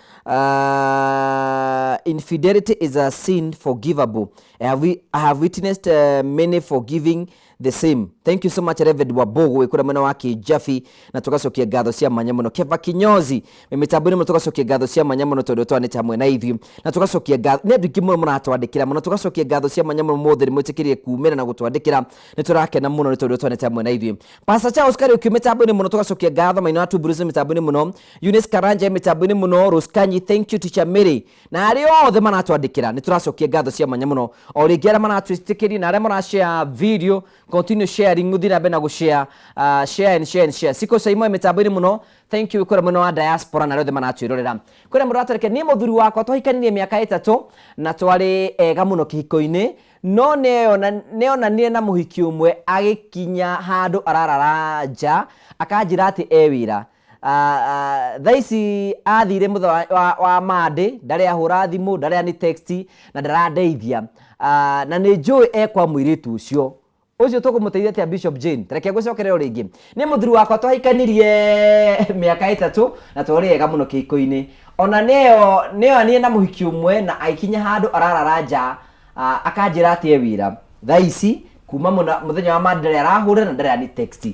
S2: infidelity is a sin forgivable I have witnessed many forgiving the same thank you so much Reverend Wabuge kura mwana wake Jaffi na tugacokia ngatho cia manya muno Keva Kinyozi mitabuni muno tugacokia ngatho cia manya muno tondu twanite hamwe na ithuĩ na tugacokia ngatho nĩ andũ ingĩ mũno mũratwandĩkĩra mũno tugacokia ngatho cia manya muno mothe mwĩtĩkĩrie kumĩra na gũtwandĩkĩra nĩ tũrakena mũno nĩ tondu twanite hamwe na ithuĩ Pastor Charles Kariuki mitabuni muno tugacokia ngatho maina atu Bruce mitabuni muno Eunice Karanja mitabuni muno Ruskanyi thank you teacher Mary na arĩa othe maratwandĩkĩra nĩ tũracokia ngatho cia manya muno o rĩngĩ arĩa maratwĩtĩkĩria na arĩa marashare video continue sharing muthi na bena gushare share siko saimo mitabuni muno thank you kura muno wa diaspora na rothe manatwĩrorera kura mũratareke ni mũthuri wakwa twahikanirie mĩaka 3 na twari ega muno kĩhiko-inĩ no neonanire na mũhiki ũmwe agĩkinya handũ ararara nja akanjĩra atĩ wĩra thaici athire mutha wa mande ndarĩ ahũra thimũ ndarĩ ani text na ndarandeithia na nĩ njũĩ ekwa mũirĩtu ũcio tũkũmũteithia atĩa Bishop Jane tareke ngũcokerera rĩngĩ nĩ mũthuri wakwa twahikanirie mĩaka 3 na twarĩ ega mũno kĩhiko-inĩ ona nĩo na mũhiki ũmwe na aikinya handũ ararara nja akanjĩra atĩ wĩra thaici kuma mũthenya wa mande ndarĩ arahũra na ndarĩ ani text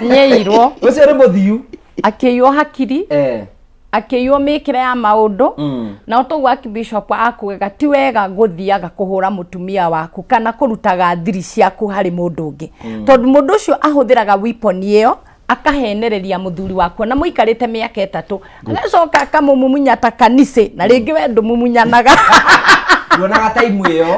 S4: nyeirwo
S2: ucio nĩ mũthiu
S4: akĩiywo hakiri akĩiywo mĩkĩre ya maũndũ na ũtogwa Bishop akuga ti wega gũthiaga kũhũra mũtumia waku kana kũrutaga thiri ciaku harĩ mũndũ ũngĩ tondũ mũndũ ũcio ahũthĩraga weapon ĩyo akahenereria muthuri wako na muikarite miaka 3 agacoka akamumunya ta kanise na ringi we ndumumunyanaga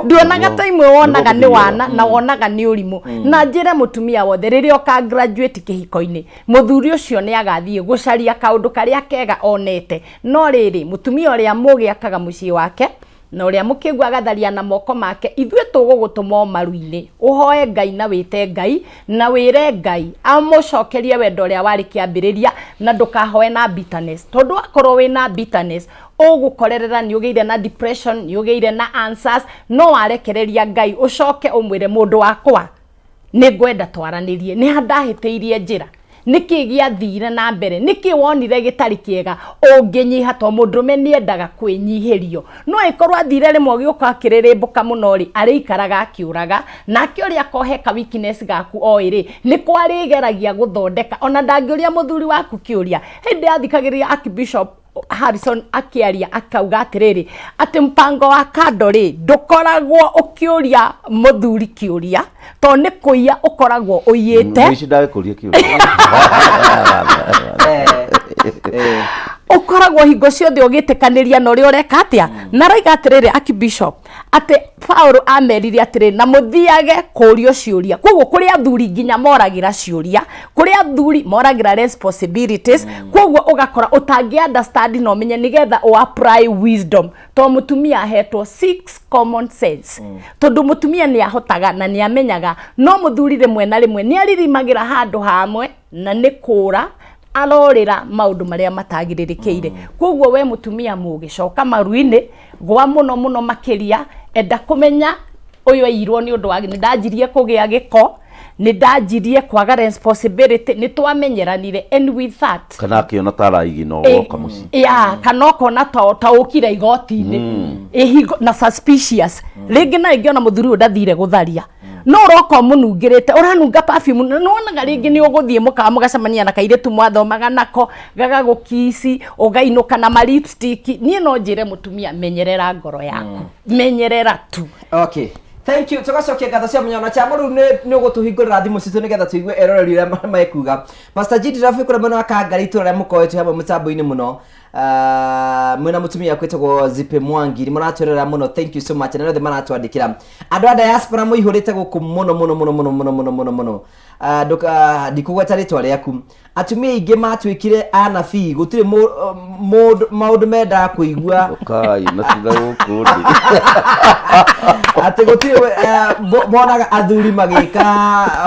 S4: nduonaga time wonaga ni wana na wonaga ni urimu na njire mutumia wothe riria oka graduate kihiko-ini muthuri ucio ni agathie gucaria kaundu karia kega onete no riri mutumia uria mugi akaga mucii wake na uria mukigwa agatharia na moko make ithwe tugugutuma maru-ini uhoe Ngai na wite Ngai na wire Ngai amucokerie wendo uria wari kiambiriria na ndukahoe na bitterness tondu akorwo wina bitterness ugukorerera ni ugeire na depression ni ugeire na answers no arekereria Ngai ucoke umwire mundu wakwa ni ngwenda twaranirie ni handahitiirie njira niki giathire na mbere niki wonire gitari kiega unginyiha to mundume ni endaga kwinyihirio no ikorwo athire rimwe giuka akiririmbuka muno ri ari ikaraga akiuraga na akioria koheka weakness gaku oiri ni kwari geragia guthondeka ona ndangiuria muthuri waku kiuria hindi athikagiria Archbishop Harrison akiaria akauga atiriri ati mpango wa kandori ndukoragwo ukiuria muthuri kiuria to ni kuia ukoragwo uyite
S3: mwishidage kuria kiuria
S4: ukoragwo hingo ciothe ugitikaniria na uri ureka atia na raiga atiriri Archbishop ati Paulo amerire atiriri na muthiage kurio ciuria koguo kuri athuri nginya moragira ciuria kuri athuri moragira responsibilities koguo ugakora utangi understand no menye nigetha o apply wisdom to mutumia ahetwo 6 common sense tondu mutumia ni ahotaga na ni amenyaga no muthuri rimwe na rimwe ni aririmagira handu hamwe na ni kura arorira maundu maria matagiririkiire koguo we mutumia mugicoka maru-ini gwa muno makiria enda kumenya uyu airwo ni undu wa ni ndajirie kugia giko ni ndajirie kwaga responsibility ni twamenyeranire and with that
S3: kana kiona taraigi no goka muci
S4: kana kona ta ukira igoti-ini ihigo na suspicious ringi na ingiona muthuri undathire gutharia no roko munungirite uranunga perfume no naga ringi ni uguthie muka mugacamania na kairetu mwathomaga nako gaga gukisi ugainuka na ma lipstick ni no njire mutumia menyerera ngoro yaku menyerera tu.
S2: Okay, thank you. Tugacokia ngatho cia munyana cha muru ni ugutuhingurira thimu citu nigetha tuigue eroreri ria maikuga Pastor G Drafi kura mwana akangari tura mukoetu haba mutambo-ini muno mwena mutumia kwetagwo Zipe Mwangi muratwerera muno. Thank you so much na rothe maratwandikira andu a diaspora muihurite guku muno nduka ndikugweta ritwa riaku atumia ingi matwikire anabii gutire maundu menda kuigua
S3: kai na tiga gukundi
S2: ati gutire bonaga athuri magika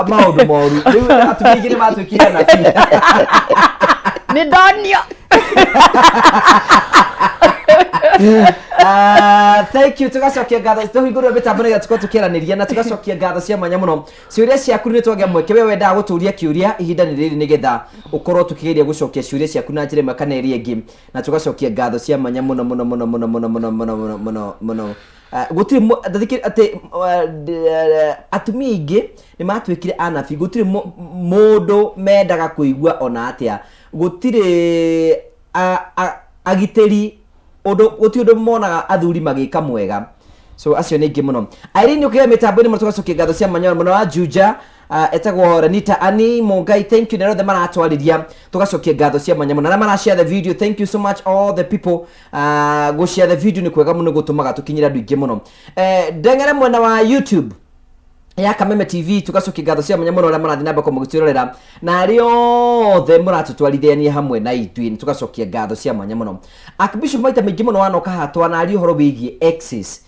S2: maundu moru riu atumia ingi matwikire anabii
S4: ni donio.
S2: Thank you. Tugacokia ngatho tuhingurire mitambo nigetha tuko tukiraniria na tugacokia ngatho cia mwanya muno ciuria ciaku ni twagia mweke we wenda guturia kiuria ihinda ni riri nigetha ukorwo tukigeria gucokia ciuria ciaku na njira makana iri ingi na tugacokia ngatho cia mwanya muno gutiri ati atumia ingi ni matwikire anabii gutiri mundu mendaga kuigua ona atia gutiri agiteri odo odo mona athuri magika mwega so acio ni ingi muno Irene ukiya mitambo-ini muno tugacokia ngatho cia mwanya muno wa Juja etagwo Renita Ani Mungai. Thank you nerothe maratwariria tugacokia ngatho cia mwanya muno na mara share the video. Thank you so much all the people go share the video ni kwega muno gutumaga tukinyira andu ingi muno ndengere mwena wa YouTube ya Kameme TV tugacokia ngatho cia mwanya muno na marathi namba ko mugitwirorera na ario the muratutwarithania hamwe na itwi tugacokia ngatho cia mwanya muno Archbishop maita maingi muno wanoka hatwa na ario horo wigie exes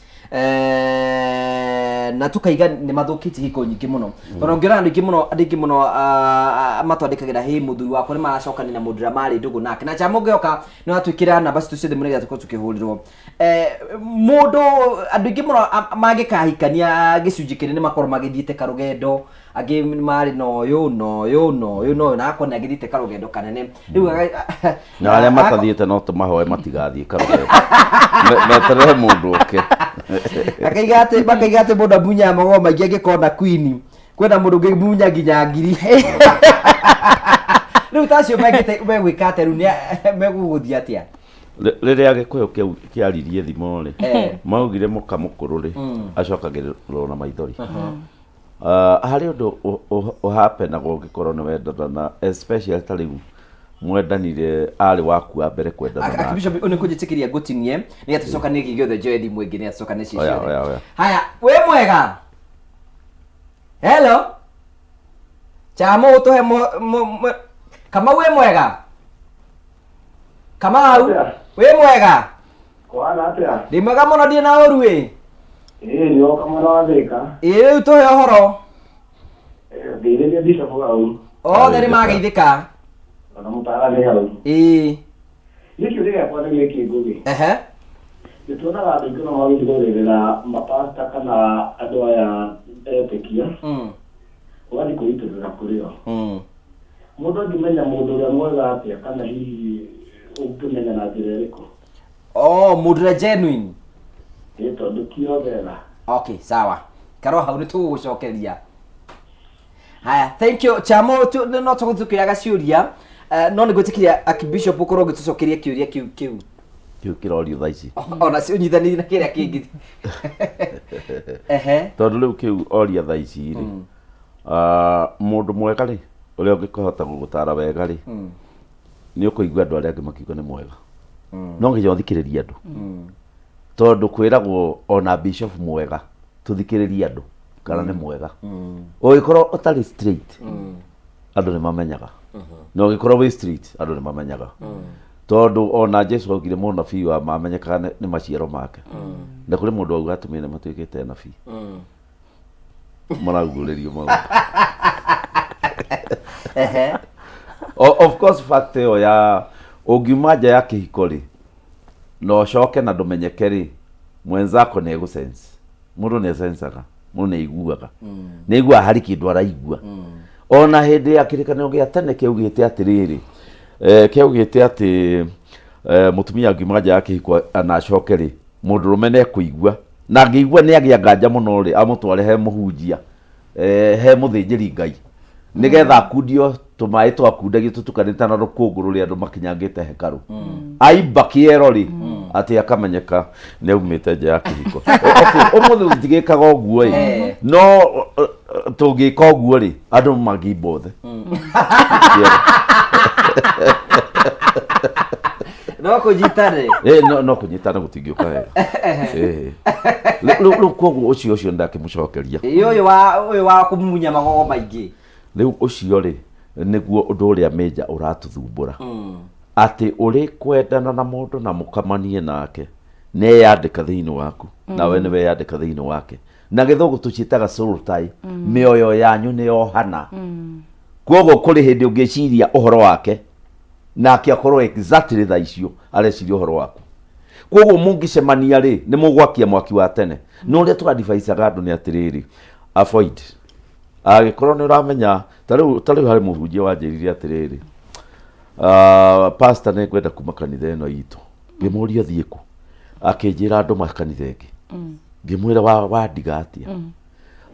S2: na tukaiga ni mathukiti hiko nyingi muno onongera andu ingi muno matwandikagira hi muthuri wakwa ni maracokani na mudura mari ndugu nake na chamugioka ni watwikira namba citu ciothe munega tuko tukihurirwo mundu andu ingi muno magikahikania gicunji kinene makorwo magithiite karugendo agi mari no yo na akona agithiite karugendo kanene riu
S3: na aria matathiite no tumahoe matigathie karugendo metere mundu oke
S2: akaigate mundu amunya mago maingi angikona queen kwenda mundu ngimunya nginya ngiri riu tacio megwikate riu meguguthia atia
S3: riria gikuyu kiaririe thimo ri maugire mukamukuru ri acokagirwo na maithori Hari undu happen na gũngĩkorwo nĩ wendana na especially ta rĩu mwendanire ari waku wa mbere kwendana na
S2: Bishop nĩ kũnjĩtĩkĩria ngũtinie nĩ atucokanĩrie gĩothe Joel mwĩngĩ nĩ atucokanĩrie ciothe. Haya we mwega. Hello. Chamo utohe kama we mwega. Kama we mwega.
S21: Kwana atia.
S2: Ndi mwega mũno ndĩ na ũru
S21: ndio kama nawathika.
S2: Rĩu tuhe ũhoro.
S21: Ndĩrĩria Bishop hau.
S2: Othe nĩ mageithĩka.
S21: Ona mũtara nĩ hau. Nĩkĩo gĩakwa nĩ gĩkĩ ngũgĩ. Nĩtuonaga andũ aingĩ no magĩthorerera mapasta kana andũ aya etĩkia. Ũgathiĩ kũrutĩrĩra kũrĩ o. Mũndũ angĩmenya mũndũ ũrĩa mwega atĩa kana hihi ũngĩmenya na njĩra ĩrĩkũ?
S2: Mũndũ ũrĩa genuine.
S21: Tondũ kĩothera.
S2: Okay, sawa. Karo hau nĩ tũgũgũcokeria. Haya, thank you. Chamo no tũgũtukĩraga ciũria. No nĩ gwĩtĩkĩria Archbishop ũkorwo ũgĩtũcokeria kĩũria kĩu
S3: kĩrorio thaa ici.
S2: Ona cio nyithanĩrie na kĩrĩa kĩngĩ.
S3: Tondũ rĩu kĩu oria thaa ici rĩ. Mũndũ mwega rĩ, ũrĩa ũngĩkahota gũgũtara wega rĩ, nĩ ũkũigua andũ arĩa angĩ makiuga nĩ mwega. No nginya ũthikĩrĩrie andũ. Tondũ kwĩragwo ona bishop mwega tũthikĩrĩrie andũ kana nĩ mwega. Ũngĩkorwo ũtarĩ straight andũ nĩ mamenyaga. No ũngĩkorwo wĩ straight andũ nĩ mamenyaga. Tondũ ona Jesu augire mũnabii wa mamenyekaga nĩ maciaro make. Na kũrĩ mũndũ auga atumia nĩ matuĩkĩte nabii. Maragũrĩrio maũndũ. Of course fact ĩyo ya ũngiuma nja ya kĩhiko rĩ no coke na ndũmenyeke rĩ mwenzako nĩ egũsense. Mũndũ nĩ esensaga, mũndũ nĩ aiguaga. Nĩ aiguaga hari kĩndũ araigua. Ona hĩndĩ ya kĩrĩkanĩro gĩa tene kĩaugĩte atĩrĩrĩ, kĩaugĩte atĩ mũtumia ngiuma nja ya kĩhiko anacoke rĩ mũndũrũme nĩ ekũigua na angĩigua nĩ agĩa nganja mũno rĩ amũtware he mũhunjia he mũthĩnjĩri Ngai nĩgetha akundio tũmaĩ twakundagio tũtukanĩte na rũkũngũ rũrĩa andũ makinyangĩte hekarũ. Aimba kĩero rĩ atĩ akamenyeka nĩ aumĩte nja ya kĩhiko. Ũmũthĩ tũtigĩkaga ũguo ĩ no tũngĩka ũguo rĩ andũ magimba othe.
S2: No kũnyitane.
S3: No kũnyitana gũtingĩũka wega. Rĩu koguo ũcio ndakĩmũcokeria.
S2: Ũyũ wa kũmunya magogo maingĩ.
S3: Rĩu ũcio rĩ nĩguo ũndũ ũrĩa mĩnja ũratũthumbũra. Atĩ ũrĩ kwendana na mũndũ na mũkamanie nake neyandĩka thĩinĩ waku nawe nĩ weyandĩka thĩinĩ wake. Na gĩthũngũ tũciĩtaga soul tie, mĩoyo yanyu nĩ yohana. Koguo kũrĩ hĩndĩ ũngĩciria ũhoro wake nake akorwo exactly thaa icio areciria ũhoro waku. Koguo mũngĩcemania rĩ nĩ mũgwakia mwaki wa tene. No ũrĩa tũradivaicaga andũ nĩ atĩrĩrĩ avoid. Agĩkorwo nĩ ũramenya tarĩu harĩ mũhunjia wanjĩrire atĩrĩrĩ pastor nĩ ngwenda kuma kanitha ĩno itũ. Ngĩmũria thiĩ kũ? Akĩnjĩra andũ makanitha ĩngĩ. Ngĩmwĩra wandiga atĩa?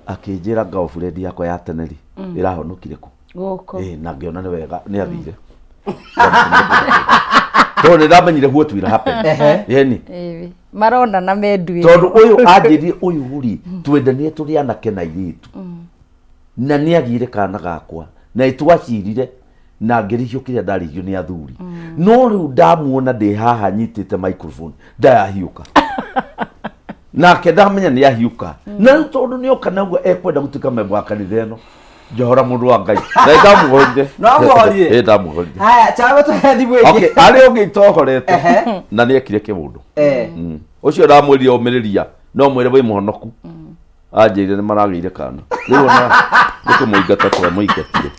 S3: Akĩnjĩra girlfriend yakwa ya tene rĩ ĩrahonokire kũ?
S4: Gũkũ.
S3: Na ngĩona nĩ wega nĩ athire. Tondũ nĩ ndamenyire huo twira happen. Yeni.
S4: Marona na medui.
S3: Tondũ ũyũ anjĩrire ũyũ rĩ twendanire tũrĩ anake na airĩtu. Na nĩ agire kana gakwa na itwacirire na ngĩrihio kĩrĩa ndarihio nĩ athuri. No rĩu ndamuona ndĩ haha nyitĩte microphone ndahiũka. Nake ndamenya nĩ ahiũka. Na rĩu tondũ nĩ oka naguo ekwenda gũtuĩka member wa kanitha ĩno njohora mũndũ wa Ngai. Na ndamuhorire.
S2: No mũhorie.
S3: Ndamuhorire.
S2: Haya chama tũhe thimũ ĩngĩ.
S3: Okay, arĩ ũngĩ itohorete na nĩ ekire kĩmũndũ. Ũcio ndamwĩrire omĩrĩria no mwĩre wĩ mũhonoku. Anjĩrire nĩ maragĩire kana. Rĩu ona nĩ kũmũingata kwa mũingatire.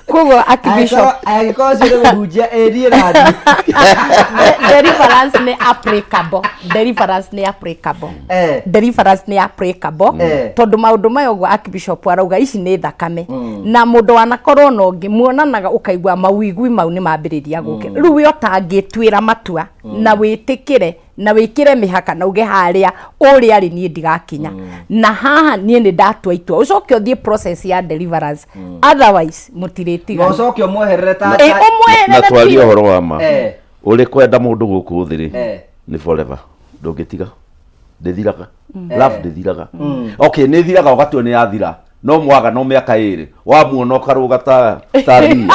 S4: Koguo Archbishop
S2: agĩkorwo ũcio nĩ mũhunjia ĩrie radi.
S4: Deliverance nĩ applicable. Deliverance nĩ applicable. Deliverance nĩ applicable. Tondũ maũndũ maya ũguo Archbishop arauga ici nĩ thakame. Na mũndũ wanakorwo na ũngĩ muonanaga ũkaigua mawĩigwi mau nĩ mambĩrĩria gũke. Rĩu we ũtangĩtuĩra matua na wĩtĩkĩre na wĩkĩre mĩhaka na uge harĩa ũrĩa arĩ niĩ ndigakinya. Na haha niĩ nĩ ndatua itua. Ũcoke ũthiĩ process ya deliverance. Otherwise mũtirĩtiga.
S2: Ũcoke ũmweherere ta
S3: na twarie ũhoro wa ma. Ũrĩ kwenda mũndũ gũkũ thĩ rĩ nĩ forever. Ndũngĩtiga. ndithiraga love ndithiraga okay nĩ thiraga ũgatue nĩ yathira no mwaga no mĩaka ĩrĩ wamuona ũkarũga ta ria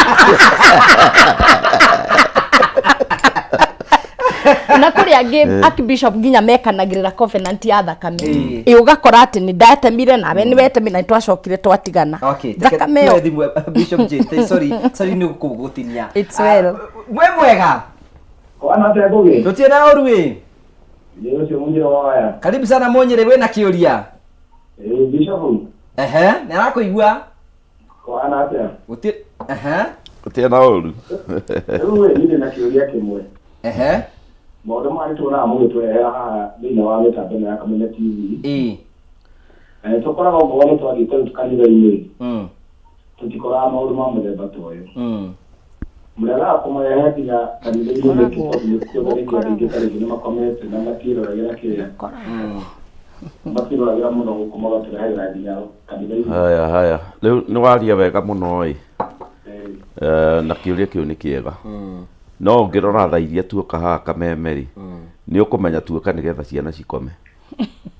S4: na kuri angĩ Archbishop nginya mekanagĩrĩra covenant ya thakame ugakora atĩ nĩ ndatemire nawe nĩ wetemire na twacokire twatigana thakame yo
S2: Bishop Jane sorry nĩ gũkũgũtinia
S4: it's well
S2: mwe mwega
S21: Kwana teguge
S2: tutiena orui
S21: ndio sio munye waya
S2: karibu sana Munyere wena kiuria
S21: Bishop
S2: nĩ arakũigua
S21: kwana te
S3: utiena oru
S21: wewe ndio na kiuria kimwe maũndũ marĩ tuonaga mũgĩtũrehera haha thĩinĩ wa mĩtambo ya Kameme TV tũkoragwo ngũgano twathiĩte kanitha-inĩ tũtikoraga maũndũ ma mũthemba ta ũyũ mũregaga kũmarehe nginya kanitha-inĩ nĩkĩo tarĩngĩ nĩ makomete na matiroragĩra kĩrĩa matiroragĩra mũno gũkũ magatũrehera nginya kanitha-inĩ
S3: haya rĩu nĩ waria wega mũno ĩ na kĩũria kĩu nĩ kĩega no ngĩrora tha iria tuoka haha Kameme nĩ ũkũmenya tuoka nĩgetha ciana cikome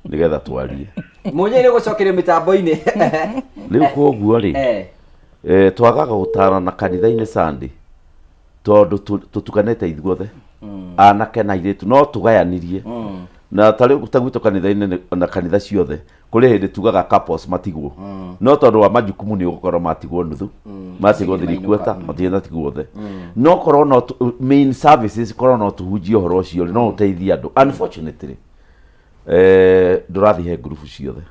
S3: nĩgetha twarie
S2: Munyere gũcokerio mĩtambo-inĩ
S3: rĩu koguo rĩ twagaga gũtarana kanitha-inĩ Sunday tondũ tũtukanĩte ithuothe anake na airĩtu no tũgayanirie na tarĩu tagwitũ kanitha-inĩ na kanitha ciothe kũrĩ hĩndĩ tugaga couples matigwo no tondũ wa majukumu nĩ ũgũkorwo matigwo nuthu matigwo thirikuota matigwo tigwothe no korwo no main services korwo no tuhunjie ũhoro ũcio no ũteithie andũ unfortunately ndũrathiĩ he group ciothe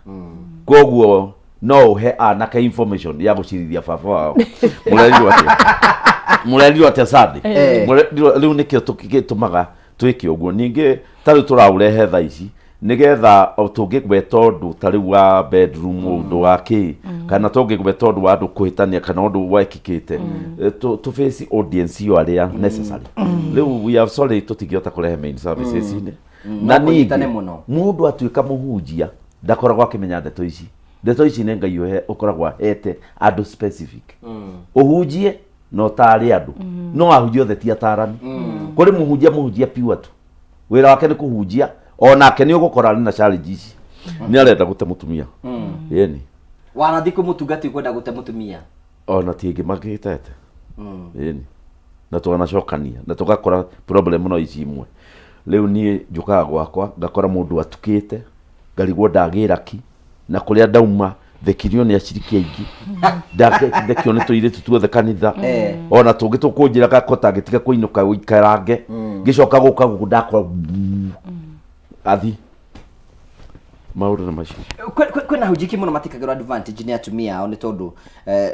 S3: koguo no ũhe anake information ya gũcirithia baba wao mũrerirwo atĩa Sunday rĩu nĩkĩo tũgĩtũmaga twĩke ũguo ningĩ tarĩu tũraũrehe tha ici nigetha tũngĩgweta ũndũ tarĩu wa bedroom ũndũ wa kĩ kana tũngĩgweta ũndũ wa andũ kũhĩtania kana ũndũ wekĩkĩte to face audience yo arĩa necessary rĩu we have sorry tũtingĩhota kũrehe main services inĩ na ningĩ mũndũ atuĩka mũhunjia ndakoragwo akĩmenya ndeto ici nĩ Ngai ũkoragwo ahete andũ specific ũhunjie no tarĩ andũ no ahunjia othe ti atarani kũrĩ mũhunjia piwa tu wĩra wake nĩ kũhunjia onake nĩ ũgũkora na challenge ici nĩ arenda gũte mũtumia yeni
S2: wanathi kũmũtungati kwenda gũte mũtumia
S3: ona tiĩngĩ magĩtete yeni na twanacokania na tũgakora problem no ici imwe rĩu niĩ njũkaga gwakwa ngakora mũndũ atukĩte ngarigwo ndagĩra ki na kũrĩa ndauma thekirio nĩ aciriki aingĩ ndakethekio nĩ tũirĩtu tuothe kanitha ona tũngĩ tũkũnjĩra gakota ngĩtiga kũinũka ũikarange ngĩcoka gũka gũkũ ndakora athi maũndũ na macio
S2: kwĩna hujiki mũno matikagĩrwo advantage nĩ atumia ao nĩ tondũ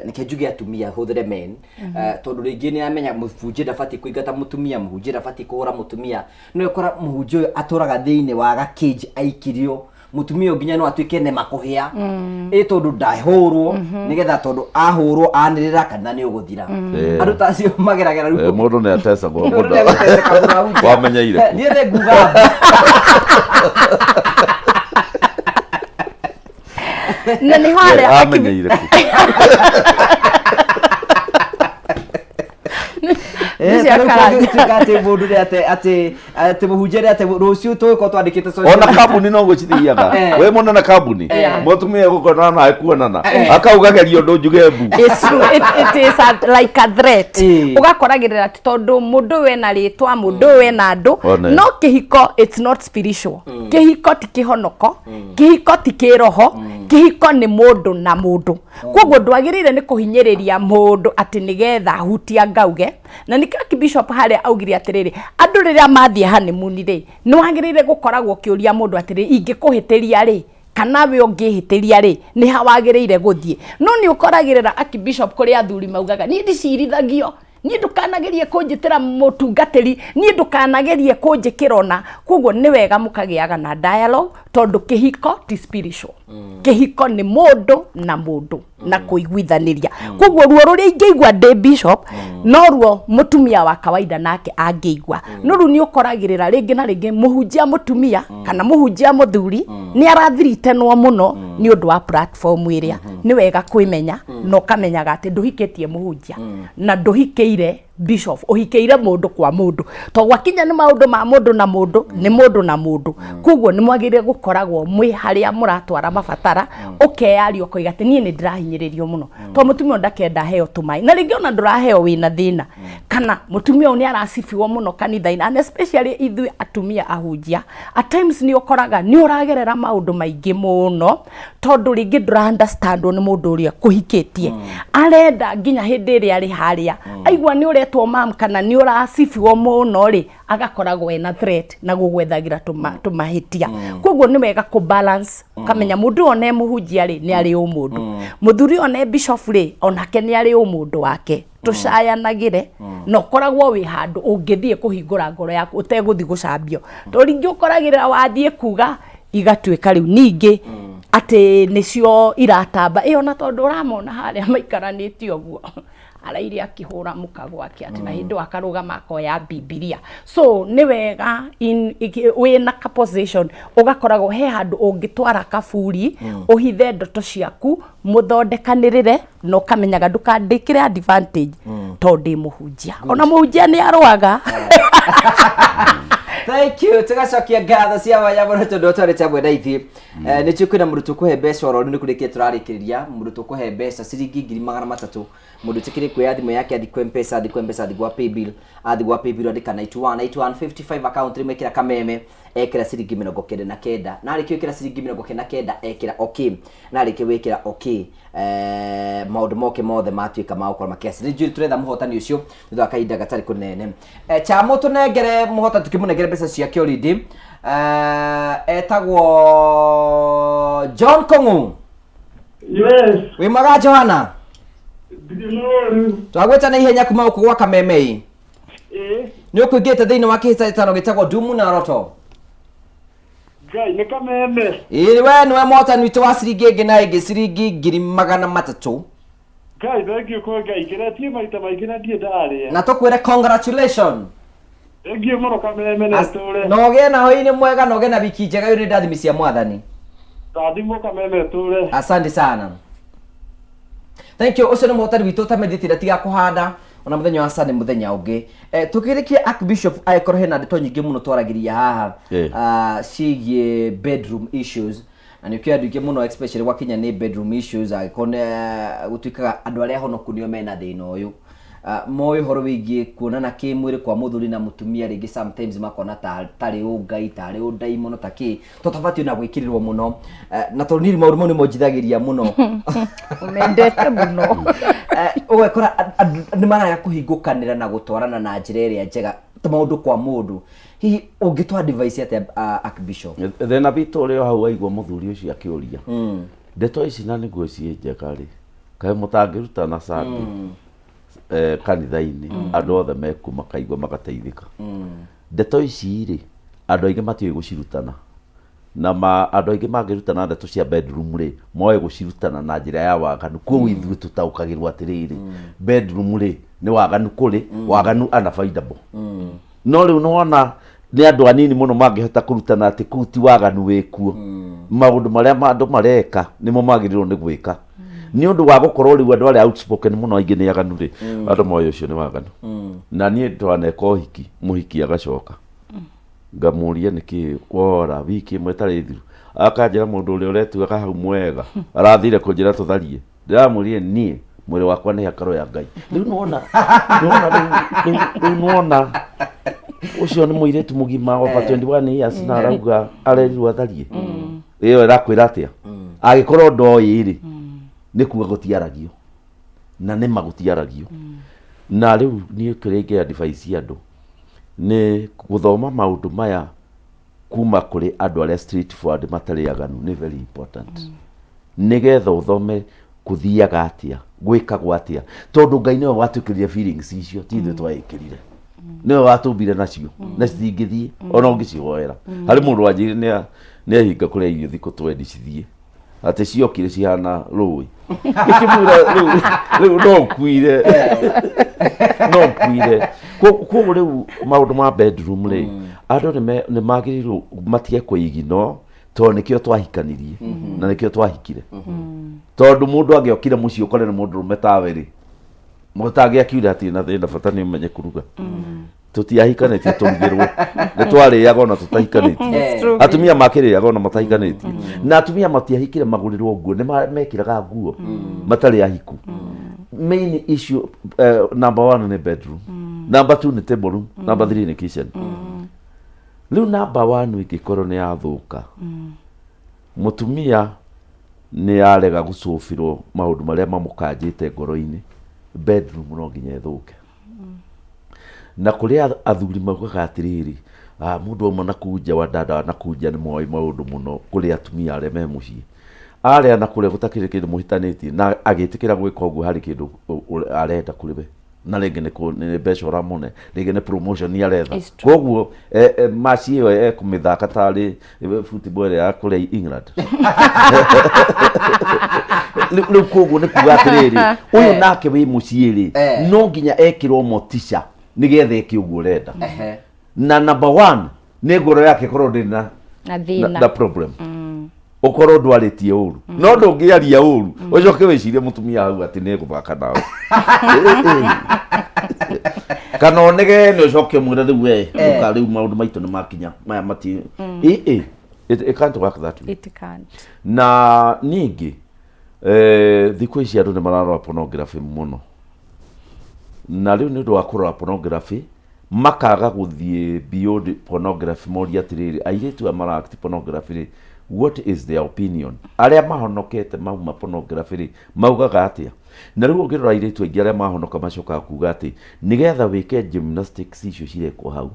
S2: nĩkĩo njuge atumia hũthĩre men tondũ rĩngĩ nĩ amenya mũhunjia ndabatiĩ kũingata mũtumia mũhunjia ndabatiĩ kũhũra mũtumia no ũkora mũhunjia ũyũ atũraga thĩinĩ wa gakĩnji aikirio mutumia nginya no atuĩke nema kũhĩa tondũ ndahũrwo nĩgetha tondũ ahũrwo anĩrĩra kana nĩ ũgũthira andũ ta acio mageragera rĩu
S3: mũndũ nĩ atecagwo mũndũ wamenyeire
S2: niĩ nĩ nguga
S4: na nĩ harĩa
S3: amenyeire
S2: ati mundu ni ati muhunjia ati ruciu tuko twandikite
S3: social ona kambuni no gucithiaga we mona na kambuni mutumia gukona na ekuonana akaugagerio ndo njugembu
S4: it is like a threat ugakoragirira ati tondu mundu we na ritwa mundu we na andu no kihiko it's not spiritual kihiko ti kihonoko kihiko ti kiroho kihiko ni mundu na mundu koguo ndwagirire ni kuhinyiriria mundu ati nigetha hutia ngauge na nĩ Archbishop harĩa augire atiriri andũ rĩrĩa mathie honeymoon rĩ nĩ wagĩrĩire gũkoragwo kĩũria mũndũ atiriri ingĩkũhĩtĩria rĩ kana we ũngĩhĩtĩria rĩ nĩ ha wagĩrĩire gũthiĩ no nĩ ũkoragĩrĩra Archbishop kũrĩ athuri maugaga niĩ ndiciirithagio niĩ ndũkanagerie kũnjĩtĩra mũtungatĩri niĩ ndũkanagerie kũnjĩkĩra ona koguo nĩ wega mũkagĩaga na dialogue tondũ kĩhiko ti spiritual kĩhiko nĩ mũndũ na mũndũ na kũiguithanĩria koguo ruo rũrĩa ingĩigua ndĩ bishop no ruo mũtumia wa kawaida nake angĩigua no rĩu nĩ ũkoragĩrĩra rĩngĩ na rĩngĩ mũhunjia mũtumia kana mũhunjia mũthuri nĩ arathiritenwo mũno nĩ ũndũ wa platform ĩrĩa nĩ wega kwĩmenya no kamenyaga atĩ ndũhikĩtie mũhunjia na ndũhikĩire bishop uhikeire mundu kwa mundu to gwakinya ni maundu ma mundu na mundu ni mundu na mundu kuguo ni mwagire gukoragwo mwi haria muratwara mabatara ukeario koiga ati nie ni ndirahinyiririo muno to mutumia ndakenda heo tumai na ringi ona nduraheo wina thina kana mutumia ni arasifiwo muno kanitha-ini and especially ithui atumia ahunjia at times ni ukoraga ni uragerera maundu maingi muno tondu ringi ndura understand ni mundu uria kuhikitie arenda nginya hindi iri ari haria aigua ni uretwo mam kana ni urasifiwo muno ri agakoragwo ena threat na gugwethagira tumahitia koguo ni wega ku balance ukamenya mundu one muhunjia ri ni ari umundu muthuri one bishop ri onake ni ari umundu wake tucayanagire no koragwo wi handu ungithie kuhingura ngoro yaku uteguthi gucambio to ringi ukoragira wathie kuga igatuika riu ningi ati nicio iratamba iyo na tondu uramona haria maikaranitio guo arairi akihura muka gwake ati na hindu akarugama akoya Biblia so ni wega wina ka position ugakoragwo he handu ungitwara kaburi uhithe ndoto ciaku muthondekanirire no kamenyaga ndukandikire advantage tondu muhunjia ona muhunjia ni arwaga
S2: Thank you. Tugacokia ngatho cia waya muno tondu twari chamwe na ithi ni tukwina mundu tukuhe mbeca oro ni kurikia turarikiriria mundu tukuhe mbeca ciringi 300 mundu tikiri kuya thimu yake athi kwa mpesa athi gwa paybill andika 9155 account rimekira kameme ekira ciringi 99 na ariki wikira ciringi 99 ekira okay na ariki wikira okay maundu moke mothe matuika maukora makesi ringi turetha muhotani ucio thutha kainda gatari kunene chamo tunengere muhota tukimunengere mbeca cia kioridi etagwo John Kongu.
S21: Yes.
S2: We maga Johanna.
S21: Ndinoru.
S2: Twagweta na ihenya kuma ukugwa kameme. Ni ukugete thiini wa kihisa tano gitagwo Dumu na Roto.
S21: Gai ni kameme.
S2: We niwe motani witu wa ciringi ingi na ingi ciringi 300.
S21: Gai thank you kwa gai kiretie maita maingi na ndie ndaria.
S2: Na tukwire congratulations.
S21: Thank you muno kameme na tore.
S2: Noge na hoini mwega noge na wiki njega yuri ndathimi cia mwathani.
S21: Tathimo kameme tore.
S2: Asante sana. Thank you. Ucio ni motari witu tameditira tiga kuhanda ona muthenya wa Sunday muthenya ungi tukirikie Archbishop aikoro hena ndeto nyingi muno twaragiria haha cigie bedroom issues na nikio andu muno especially wakinya ni bedroom issues akone gutuikaga andu aria honokunio mena thina uyu moyo horo wigie kuonana kimwiri kwa muthuri na mutumia ringi sometimes makona tari ungai tari undaimono taki tutabatio na gwikirirwo muno na toniri mauru ni mojithagiria muno
S4: umendete muno
S2: ugekora ni mara ya kuhingukanira na gutwarana na njira iria njega maundu kwa mundu hihi ungitwa advice ate Archbishop
S3: thina bitu uri hau aigwa muthuri ucio akiuria ndeto ici na niguo cienjega ri kae mutangiruta na Sunday kanitha-ini andu othe mekuma kaigwa magateithika ndeto ici ri andu aingi matioi gucirutana na andu aingi mangirutana ndeto cia bedroom ri moe gucirutana na njira ya waganu kwa ithuĩ tutaukagirwo atiriri bedroom ri ni waganu kuri waganu unavoidable no riu nona ni andu anini muno mangihota kurutana ati kuti waganu wikuo maundu maria andu mareka nimo magirirwo ni gwika ni undu wa gukorwo riu andu aria outspoken muno aingi ni aganu ri andu moyo ucio ni waganu na nie twaneka uhiki muhiki agacoka ngamuria niki wora wiki imwe tari thiru akanjira mundu uria uretuaga hau mwega arathire kunjira tutharie ndiramurie nie mwiri wakwa ni akaro ya Ngai riu nona ucio ni muiretu mugima wa 21 years na arauga arerirwo atharie iyo irakwira atia agikorwo ndoi ri ni kuga gutiaragio na ni magutiaragio na riu ni kirenge advice andu ni guthoma maundu maya kuma kuri andu aria straightforward matariaganu ni very important nigetha uthome kuthiaga atia gwikagwo atia tondu Ngai niwe watukiria feelings icio tithe twaikirire niwe watumbire nacio na citingithie ona ungicihoera hari mundu wanjiri ni ahinga kuria irio thiku 20 cithie ati ciokire cihana rui ikimura riu no kuire koguo riu maundu ma bedroom ri andu ni magirirwo matige kuigino to nikio twahikanirie na nikio twahikire tondu mundu angiokire muci ukore ni mundu rume tawe ri Mutangi akiuga ati na thina bata ni umenye kuruga tutiahikanitie turugirwo ni twariaga ona tutahikanitie atumia makiriaga ona matahikanitie na atumia matiahikire magurirwo nguo ni mekiraga nguo matari ahiku. Main issue number 1 ni bedroom, number 2 ni table room, number 3 ni kitchen. Riu number 1 igikorwo ni yathuka mutumia ni arega gucufirwo maundu maria mamukanjite ngoro-ini, bedroom no nginya ithuke. Na kuria athuri maugaga atiriri mundu omwe nakuja wa dada nakuja ni moi maundu muno kuria atumia aria me mucii aria na kuria gutakire kindu muhitanitie na agitikira gwika uguo hari kindu arenda kuriwe na ringi ni mbeca uramune ringi ni promotion ni aretha koguo maci iyo kumithaka tari football ya kuria England riu koguo ni kuga atiriri uyu nake wi muciiri no nginya ekirwo motisha nigethe kiuguo renda na number 1 ni ngoro yake korwo ndina na problem ukorwo ndwaritie uru no ndungiaria uru ucoke wicirie mutumia hau ati ni guthaka nawe kana onege ni ucoke mwira riu we ukari maundu maitu ni makinya maya mati it can't work that way.
S4: It can't.
S3: Na ningi thiku ici andu ni mararora pornography muno na riu ni ndu wa kurora pornography makaga guthie beyond pornography moria atiriri airitu amara act pornography what is their opinion aria mahonokete mauma pornography maugaga atia na riu ngirora airitu aingi aria mahonoka macoka kuga ati nigetha wike gymnastics icio cirekwo hau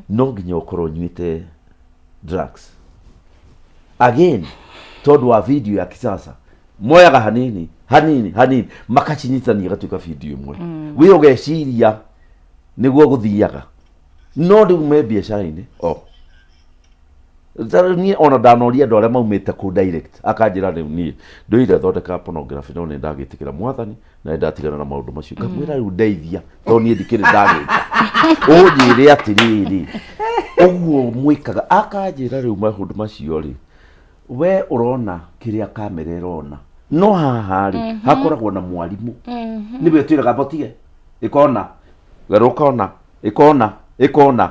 S3: no nginya ukorwo nyuite drugs again tondu wa video ya kisasa moyaga hanini makachinyitania gatuika video imwe wi ugeciria niguo guthiaga no riu me biacara-ini ni ona ndanoria andu aria maumite ku direct akanjira riu ni nduire thondeka pornography no ni ndagitikira mwathani na ndatigana na maundu macio ngamwira riu ndeithia to ni ndikire ndagika unjire atiriri uguo mwikaga akanjira riu maundu macio ri we urona kiria kamera irona no haha ri hakoragwo na mwarimu niwe twiraga botige ikona garukona ikona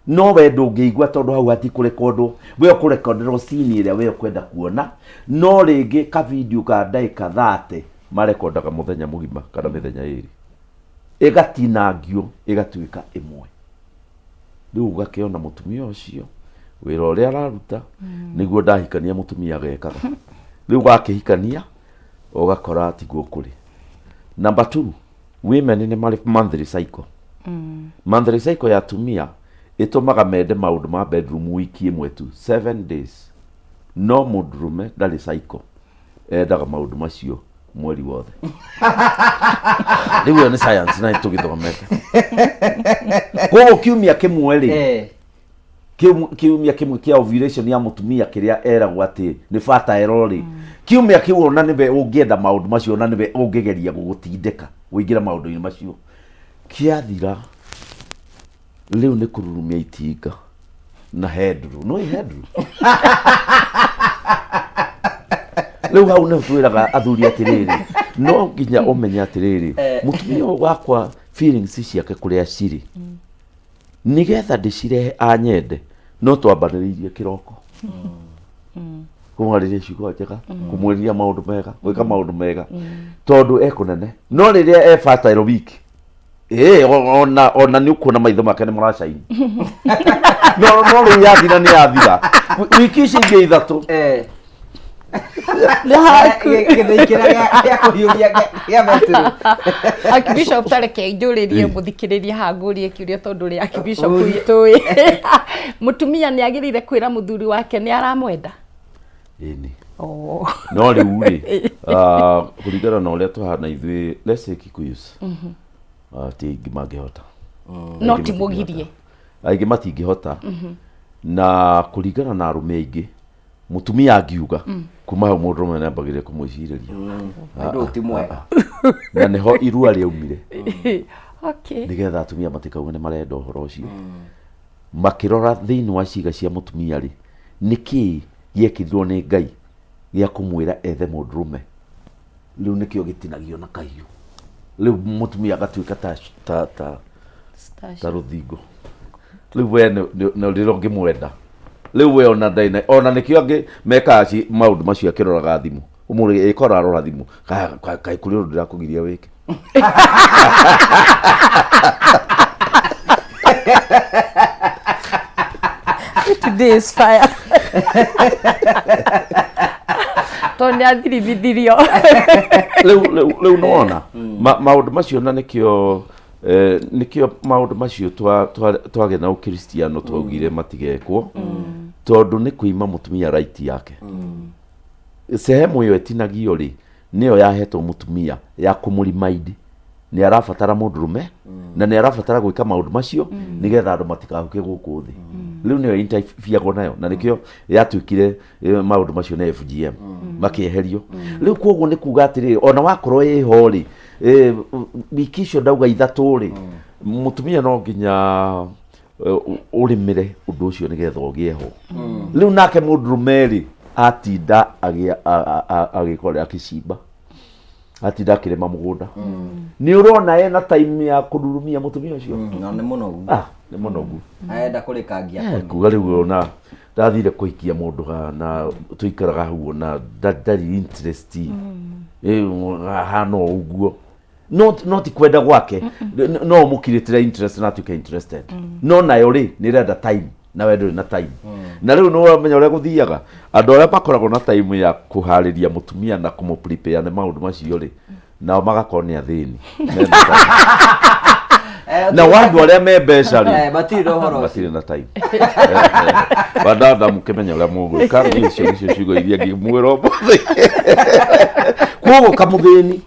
S3: no we ndungiigua tondu hau ati kurekondo we kurekonderwo scene iria we kwenda kuona no ringi ka video ka ndaika 30 marekondaga muthenya mugima kana mithenya iri igatinangio igatuika imwe riu ugakiona mutumia ucio wira uria araruta niguo ndahikania mutumia agekaga riu gakihikania ugakora ati gukuri. Number 2 women ni mari monthly cycle monthly cycle ya atumia itumaga mende maundu ma bedroom wiki imwe tu 7 days no mudrume ndari cycle endaga maundu macio mweri wothe riu ni science na itugithomete koguo kiumia kimwe ri kiumia kimwe kia ovulation ya mutumia kiria eragwo ati ni fertile ri kiumia kiu ona niwe ungienda maundu macio ona niwe ungigeria gugutindika wingira maundu-ini macio kiathira riu ni kururumia itinga na headroom no headroom riu hau ni twiraga athuri atiriri no nginya umenye atiriri mutumia wakwa feelings ciake kuria ciri nigetha ndicirehe anyende no twambaniririe kiroko kumwariria ciugo njega kumwiriria maundu mega gwika maundu mega tondu ekunene no riria fertile week ona ni ukuna maitho make ni muracaini no riu yathira ni yathira wiki ici ingi ithatu
S4: Archbishop tareke njuririe muthikiririe hangurie kiuria tondu ri Archbishop witui mutumia ni agirire kwira muthuri wake ni aramwenda
S3: ini no riu ri kurigana na uria tuhana ithui let's say Kikuyus tingi mangihota
S4: no timugirie
S3: aingi matingihota na kurigana na arume aingi mutumia angiuga kuma hau mundu umwe nambagire kumwiciriria
S2: ndu ti mwega
S3: na niho irua riaumire
S4: okay
S3: nigetha atumia matikauga ni marenda uhoro ucio makirora thiini wa ciiga cia mutumia ri niki yekirirwo ni Ngai gia kumwira ethe mundurume riu nikio gitinagio na kahiu riu mutumia agatuika ta ruthingo riu we no rirongi mwenda riu we ona ndaina ona nikio angi meka aci maundu macio akiroraga thimu umuri ikora arora thimu kai kuri undu ndirakugiria wiki
S4: Today is fire. Tony athiribithirio.
S3: Leu nona maundu macio na nikio maundu macio twage na ukristiano twaugire matigekwo tondu ni kuima mutumia right yake sehemu yo etinagio ri niyo yahetwo mutumia ya kumurimaidi ni arabatara mundurume na ni arabatara gwika maundu macio nigetha andu matikahuke guku thi riu niyo interfere nayo na nikio yatuikire maundu macio na FGM makieherio riu koguo ni kuga atiri ona wakorwo iho ri bikisho ndauga ithatu ri mutumia no nginya urimire undu ucio nigetha ogieho riu nake mundurume ri atinda agikore akicimba atinda akirema mugunda ni urona ena time ya kudurumia mutumia ucio
S2: no ni munogu
S3: ni munogu
S2: aenda kurikangia
S3: kuga riu ona ndathire kuikia mundu na tuikaraga huo na ndari interest hano uguo not kwenda gwake no mukiritira interest na tuke interested no nayo ri ni renda time na wendo na time na riu no wamenya ure guthiaga andu aria bakoragwo na time ya kuhariria mutumia na kumu prepare na maundu macio ri nao magakorwo ni athini na wandu aria me mbeca ri batiri na time badada mukimenya ura mugu kandi icio nicio ciugo iria ngimwira obothi kugo kamuthini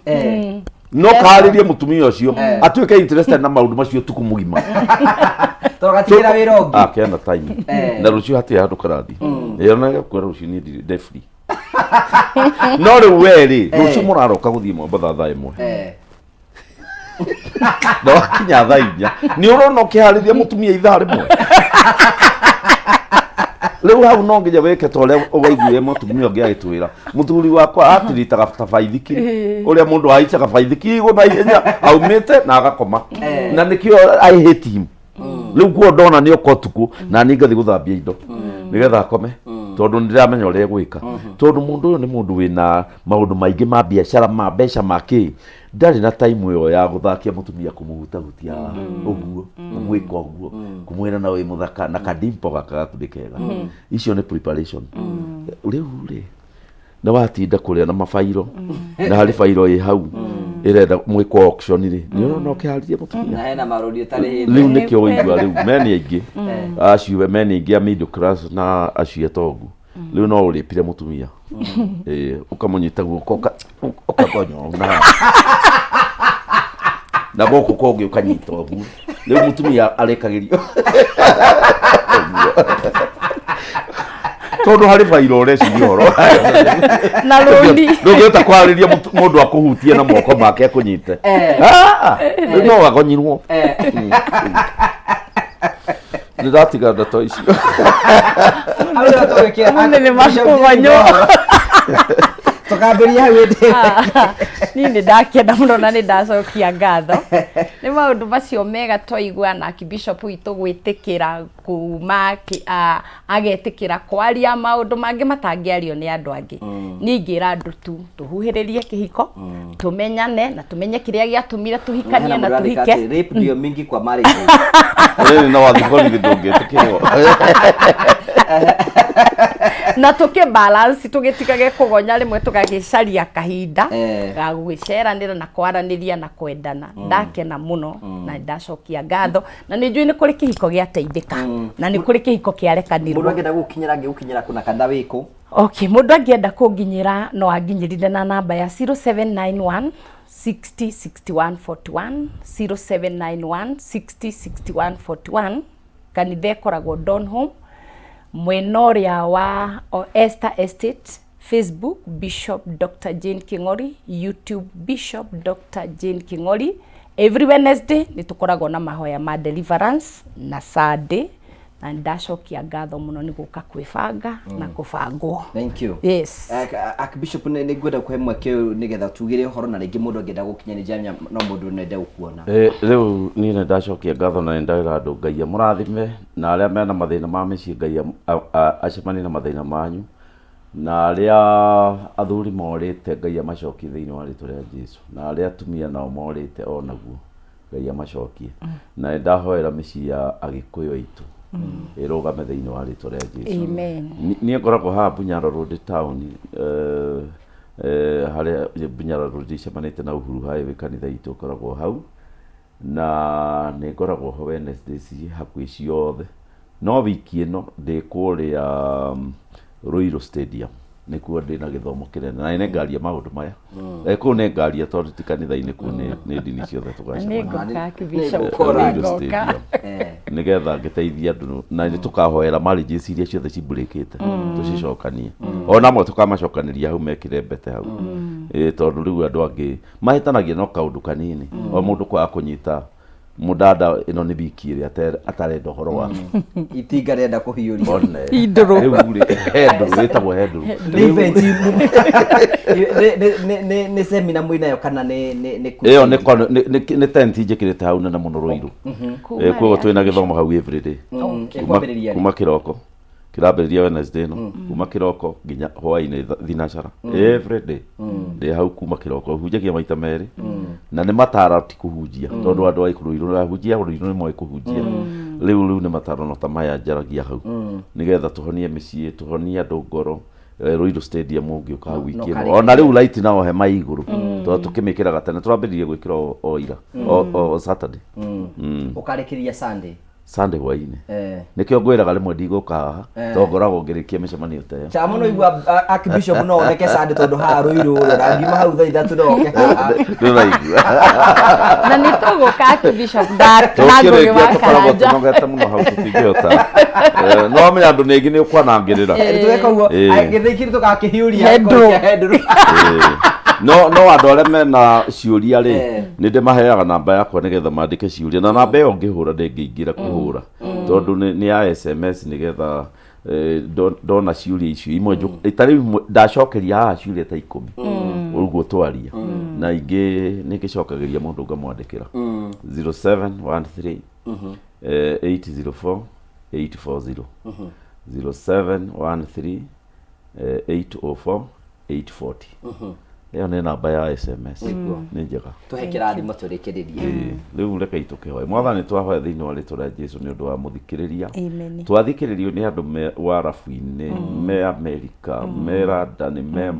S3: no kaharirie mutumia ucio atuike interested na maundu macio tukumugima
S2: togatikira wira ungi
S3: kena time na rucio hati handu karathi yona kwa rucio ni defri no ri weri rucio muraroka guthie Mombatha thaa imwe no kinya thaa inya ni urona ukihariria mutumia ithaa rimwe riu hau no nginya weke tole ugaiguye mutumia ungi agitwira muthuri wakwa atiritaga tabaithikiri uria mundu aicaga baithikiri gutha ihenya aumite na agakoma na nikio I hate him riu kuo ndona ni okotuku na ni ngathi guthambia indo nigetha akome tondu ndiramenya uria gwika tondu mundu uyu ni mundu wina maundu maingi ma biashara ma mbeca maki ndari na time yo ya guthakia mutumia kumuhutahutia uguo umwika uguo kumwira na we muthaka na kadimpo gakagakudikega icio ni preparation riu ri na watinda kuria na mafairo na hari fairo i hau irenda mwiko auction ri ni urona ukihariria mutumia
S2: na hena marodi tari
S3: riu nikio igwa riu meni aingi aciwe meni aingi middle class na aciwe togu riu no uripire mutumia ukamunyita guoko ukagonyo na goko kogi ukanyita ogu riu mutumia arekagirio tondu hari fairo ureci horo
S4: na rundi
S3: ndugita kwariria mundu akuhutie na moko make akunyite no agonyirwo ndatiga ndato icio
S2: awira tugike
S4: ni makugonyo
S2: tukambiria windi
S4: ni ndakenda muno na ndacokia ngatho ni maundu macio mega twaigua na Archbishop witu gwitikira kuma agetikira kwaria maundu mangi matangiario ni andu angi ningira andu tu tuhuhiririe kihiko tumenyane na tumenye kiria giatumire tuhikanie na tuhike
S2: rape ndio mingi kwa marriage
S3: na wathikori ndungetikirwo
S4: na tuke balance tugitikage kugonya rimwe tugagicaria kahinda ga gwiceranira na kwaraniria na kwendana ndakena muno na ndacokia ngatho na ni njui ni kuri kihiko giateithika na ni kuri kihiko kiarekanirwo
S2: mundu angenda gukinyira kuna kada wiku
S4: okay mundu angenda kunginyira no anginyirire na namba ya 0791 60 61 41 0791 60 61 41 kanitha ikoragwo Donholm mwenoria wa Esther Estate, Facebook Bishop Dr. Jane Kingori, YouTube Bishop Dr. Jane Kingori. Every Wednesday ni tukoragwo na mahoya ma deliverance na Sunday na ndacokia ngatho muno ni guka kwibanga na kubangwo.
S2: Thank you.
S4: Yes.
S2: Archbishop ne gwenda kuhe mweke nigetha tugire horo na ringi mundu angenda gukinyanira no mundu nende ukuona.
S3: Riu ni ne ndacokia ngatho na ndaira andu Ngai amurathime na aria mena mathina ma micii Ngai acemani na mathina manyu na aria athuri morite Ngai amacokie thiini wa ritwa ria Jesu na aria atumia nao morite onaguo Ngai amacokie na ndahoera micii ya Agikuyu aitu irugame thiini wa ritwa ria Jesu.
S4: Amen.
S3: Ni ngoragwo ha Bunyaro Road town haria Bunyaro Road cemanite na Uhuru Highway kanitha itu koragwo hau na ni ngoragwo ho Wednesdays hakwi ciothe no wiki ino ndi kuria Ruiru Stadium nikuo ndina githomo kinene na ine ngaria maundu maya ku ne ngaria tondu ti kanitha-ini ku ni dini ciothe tugacemania nigetha ngiteithia andu na ni tukahoera marriages iria ciothe cibreakite tucicokanie ona mo tukamacokaniria hau mekire mbete hau tondu riu andu angi mahitanagia no kaundu kanini o mundu kwa kunyita mudada ino ni biki iria atarenda horo wa
S2: itinga renda kuhiuria
S4: induru
S3: hedu wetagwo hedu
S2: ne semina muinayo kana ne
S3: iyo ne tent njikirite hau na muno Ruiru kuo twina githomo hau every day kuma kiroko kirambiriria Wednesday no kuma kiroko nginya hwaini thinacara every day ndi hau kuma kiroko hunjagia maita meri na ni matara ti kuhunjia tondu andu Ruiru na hunjia Ruiru ni moi kuhunjia riu ni matara no tamaya njaragia hau nigetha tuhonie micii tuhonie andu ngoro Ruiru Stadium ungiuka hau wiki ino ona riu light nao he maiguru to tukimikira gatene turambiririe gwikira o ira o Saturday
S2: ukarikiria Sunday
S3: hwaini nikio ngwiraga rimwe ndiguka haha to ngoragwo ngirikia micemanio ta iyo
S2: cha muno igua Archbishop no oneke Sunday tondu ha Ruiru rangi ma hau tha ithatu no oke
S3: ndiraigua
S4: na ni tuguka Archbishop ndakuri wakanja
S3: tunogeta muno hau tutingiota no menya andu ningi ni ukwanangirira
S2: tuweka ugo agithikiri tugakihiuria hedu
S3: no andu aria mena ciuria ri ni ndimaheaga namba yakwa nigetha mandike ciuria na namba iyo ngihura ndingiingira kuhura tondu ni ya SMS nigetha ndona ciuria icio imwe itari ndacokeria haha ciuria ta 10 uguo twaria na ingi nigicokagiria mundu ngamwandikira 0713 804 840 0713 804 840 iyo ni namba ya SMS ni njega
S2: tuhekera thimo turikiririe
S3: riu reke itukihoe mwathani twahoe thiini wa ritwa ria Jesu ni undu wa muthikiriria twathikiririo ni andu me Warabu-ini me Amerika me London me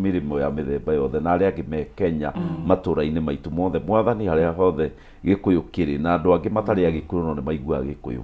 S3: mirimo ya mithemba yothe na aria angi me Kenya matura-ini maitu mothe mwathani haria hothe Gikuyu kiri na andu angi matari Agikuyu no ni maigua Gikuyu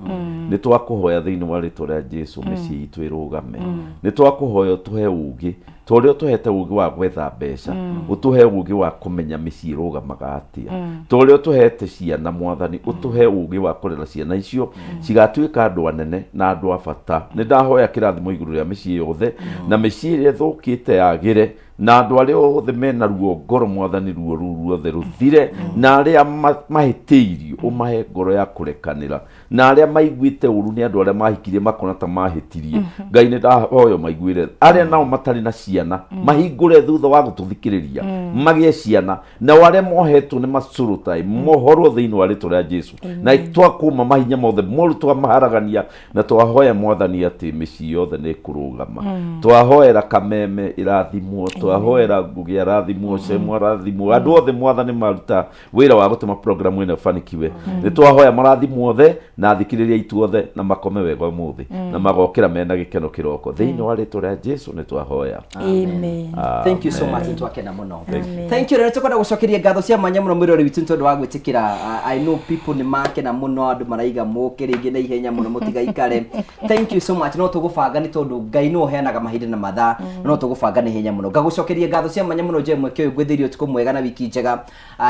S3: ni twakuhoya thiini wa ritwa ria Jesu micii itu irugame ni twakuhoya tuhe ugi torio tuhete ugi wa gwetha mbeca utuhe ugi wa kumenya micii irugamaga atia torio tuhete ciana mwathani utuhe ugi wa kurera ciana icio cigatuika andu anene na andu abata ni ndahoya kirathimo iguru ria micii yothe na micii iria thukite yagire na andu aria othe mena ruo ngoro mwathani ruo ruothe ruthire na aria mahitiirio umahe ngoro ya kurekanira na aria maiguite uru ni andu aria mahikirie makona ta mahitirie Ngai ni ndahoyo maiguire aria nao matari na ciana mahingure thutha wa gututhikiriria magie ciana na aria mohetwo ni macurutai mohorwo thiini wa ritwa ria Jesu na twakuma mahinya mothe moru twamaragania na twahoya mwathani ati micii yothe ni kurugama twahoera Kameme irathimwo twahoera Ngugi arathimwo Cemwa arathimwo andu othe mwathani maruta wira wa gutuma program ino fanikiwe ni twahoya marathimwo othe na athikiriria itu othe na makome wega umuthi na magokira mena gikeno kiroko thiini wa ritwa ria Jesu ni twahoya
S4: amen.
S2: Thank you so much twakena muno thank you rero tukwenda gucokeria ngatho cia mwanya muno mwirori witu tondu wa gwitikira I know people ni makena muno andu maraiga mukiringi na ihenya muno mutigaikare thank you so much no tugubanga ni tondu Ngai no heanaga mahinda na mathaa no tugubanga ni ihenya muno ngagucokeria ngatho cia mwanya muno je mweke gwithirio tuko mwega na wiki njega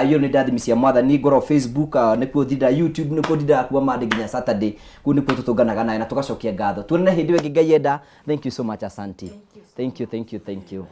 S2: iyo ni ndathimi cia mwathani ngoro Facebook nikuo thida YouTube nikuo thida kuwa mande nginya Saturday ku nikuo tutunganaga naye na tugacokia ngatho tuone hindi wengi Ngai enda thank you so much asante thank you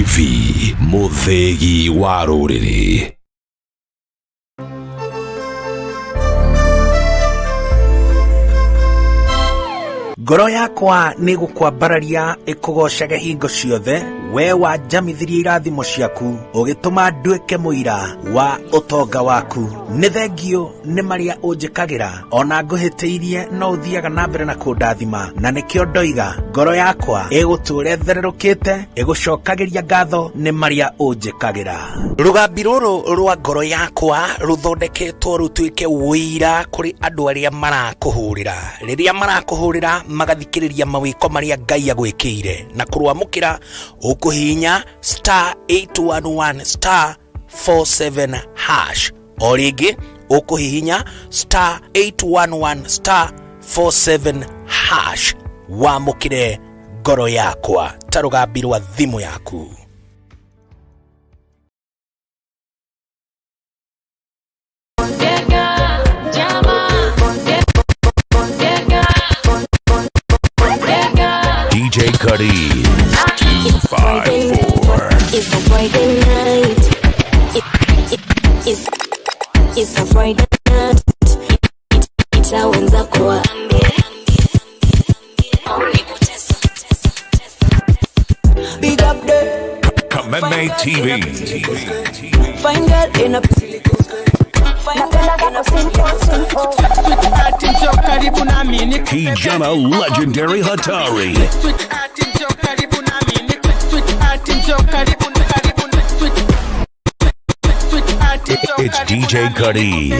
S7: TV, muthegi wa rũrĩrĩ.
S22: Ngoro yakwa nĩ gũkwambararia ĩkũgocage hingo ciothe, we wanjamithirie irathimo ciaku ũgĩtũma nduĩke mũira wa ũtonga waku. Nĩ thengio nĩ marĩa ũnjĩkagĩra, ona ngũhĩtĩirie no ũthiaga na mbere na kũndathima, na nĩkĩo ndoiga ngoro yakwa ĩgũtũũre thererũkĩte ĩgũcokagĩria ngatho nĩ marĩa ũnjĩkagĩra. Rũgambi rũrũ rwa ngoro yakwa rũthondeketwo rũtuĩke wĩira kũrĩ andũ arĩa marakũhũrĩra. Rĩrĩa marakũhũrĩra magathikĩrĩria mawĩko marĩa Ngai agwĩkĩire na kũrũamũkĩra, ũkũhihinya *811 *47#. O rĩngĩ ũkũhihinya *811 *47#. Wamũkĩre ngoro yakwa ta rũgambi rwa thimũ yaku.
S7: DJ Cuddy 254.
S23: It's a Friday night. It's a Friday night. Itaanza kuambia. Big up the
S7: Kameme TV.
S23: Find that in a
S7: Kijana Legendary Hatari. It's DJ Cuddy.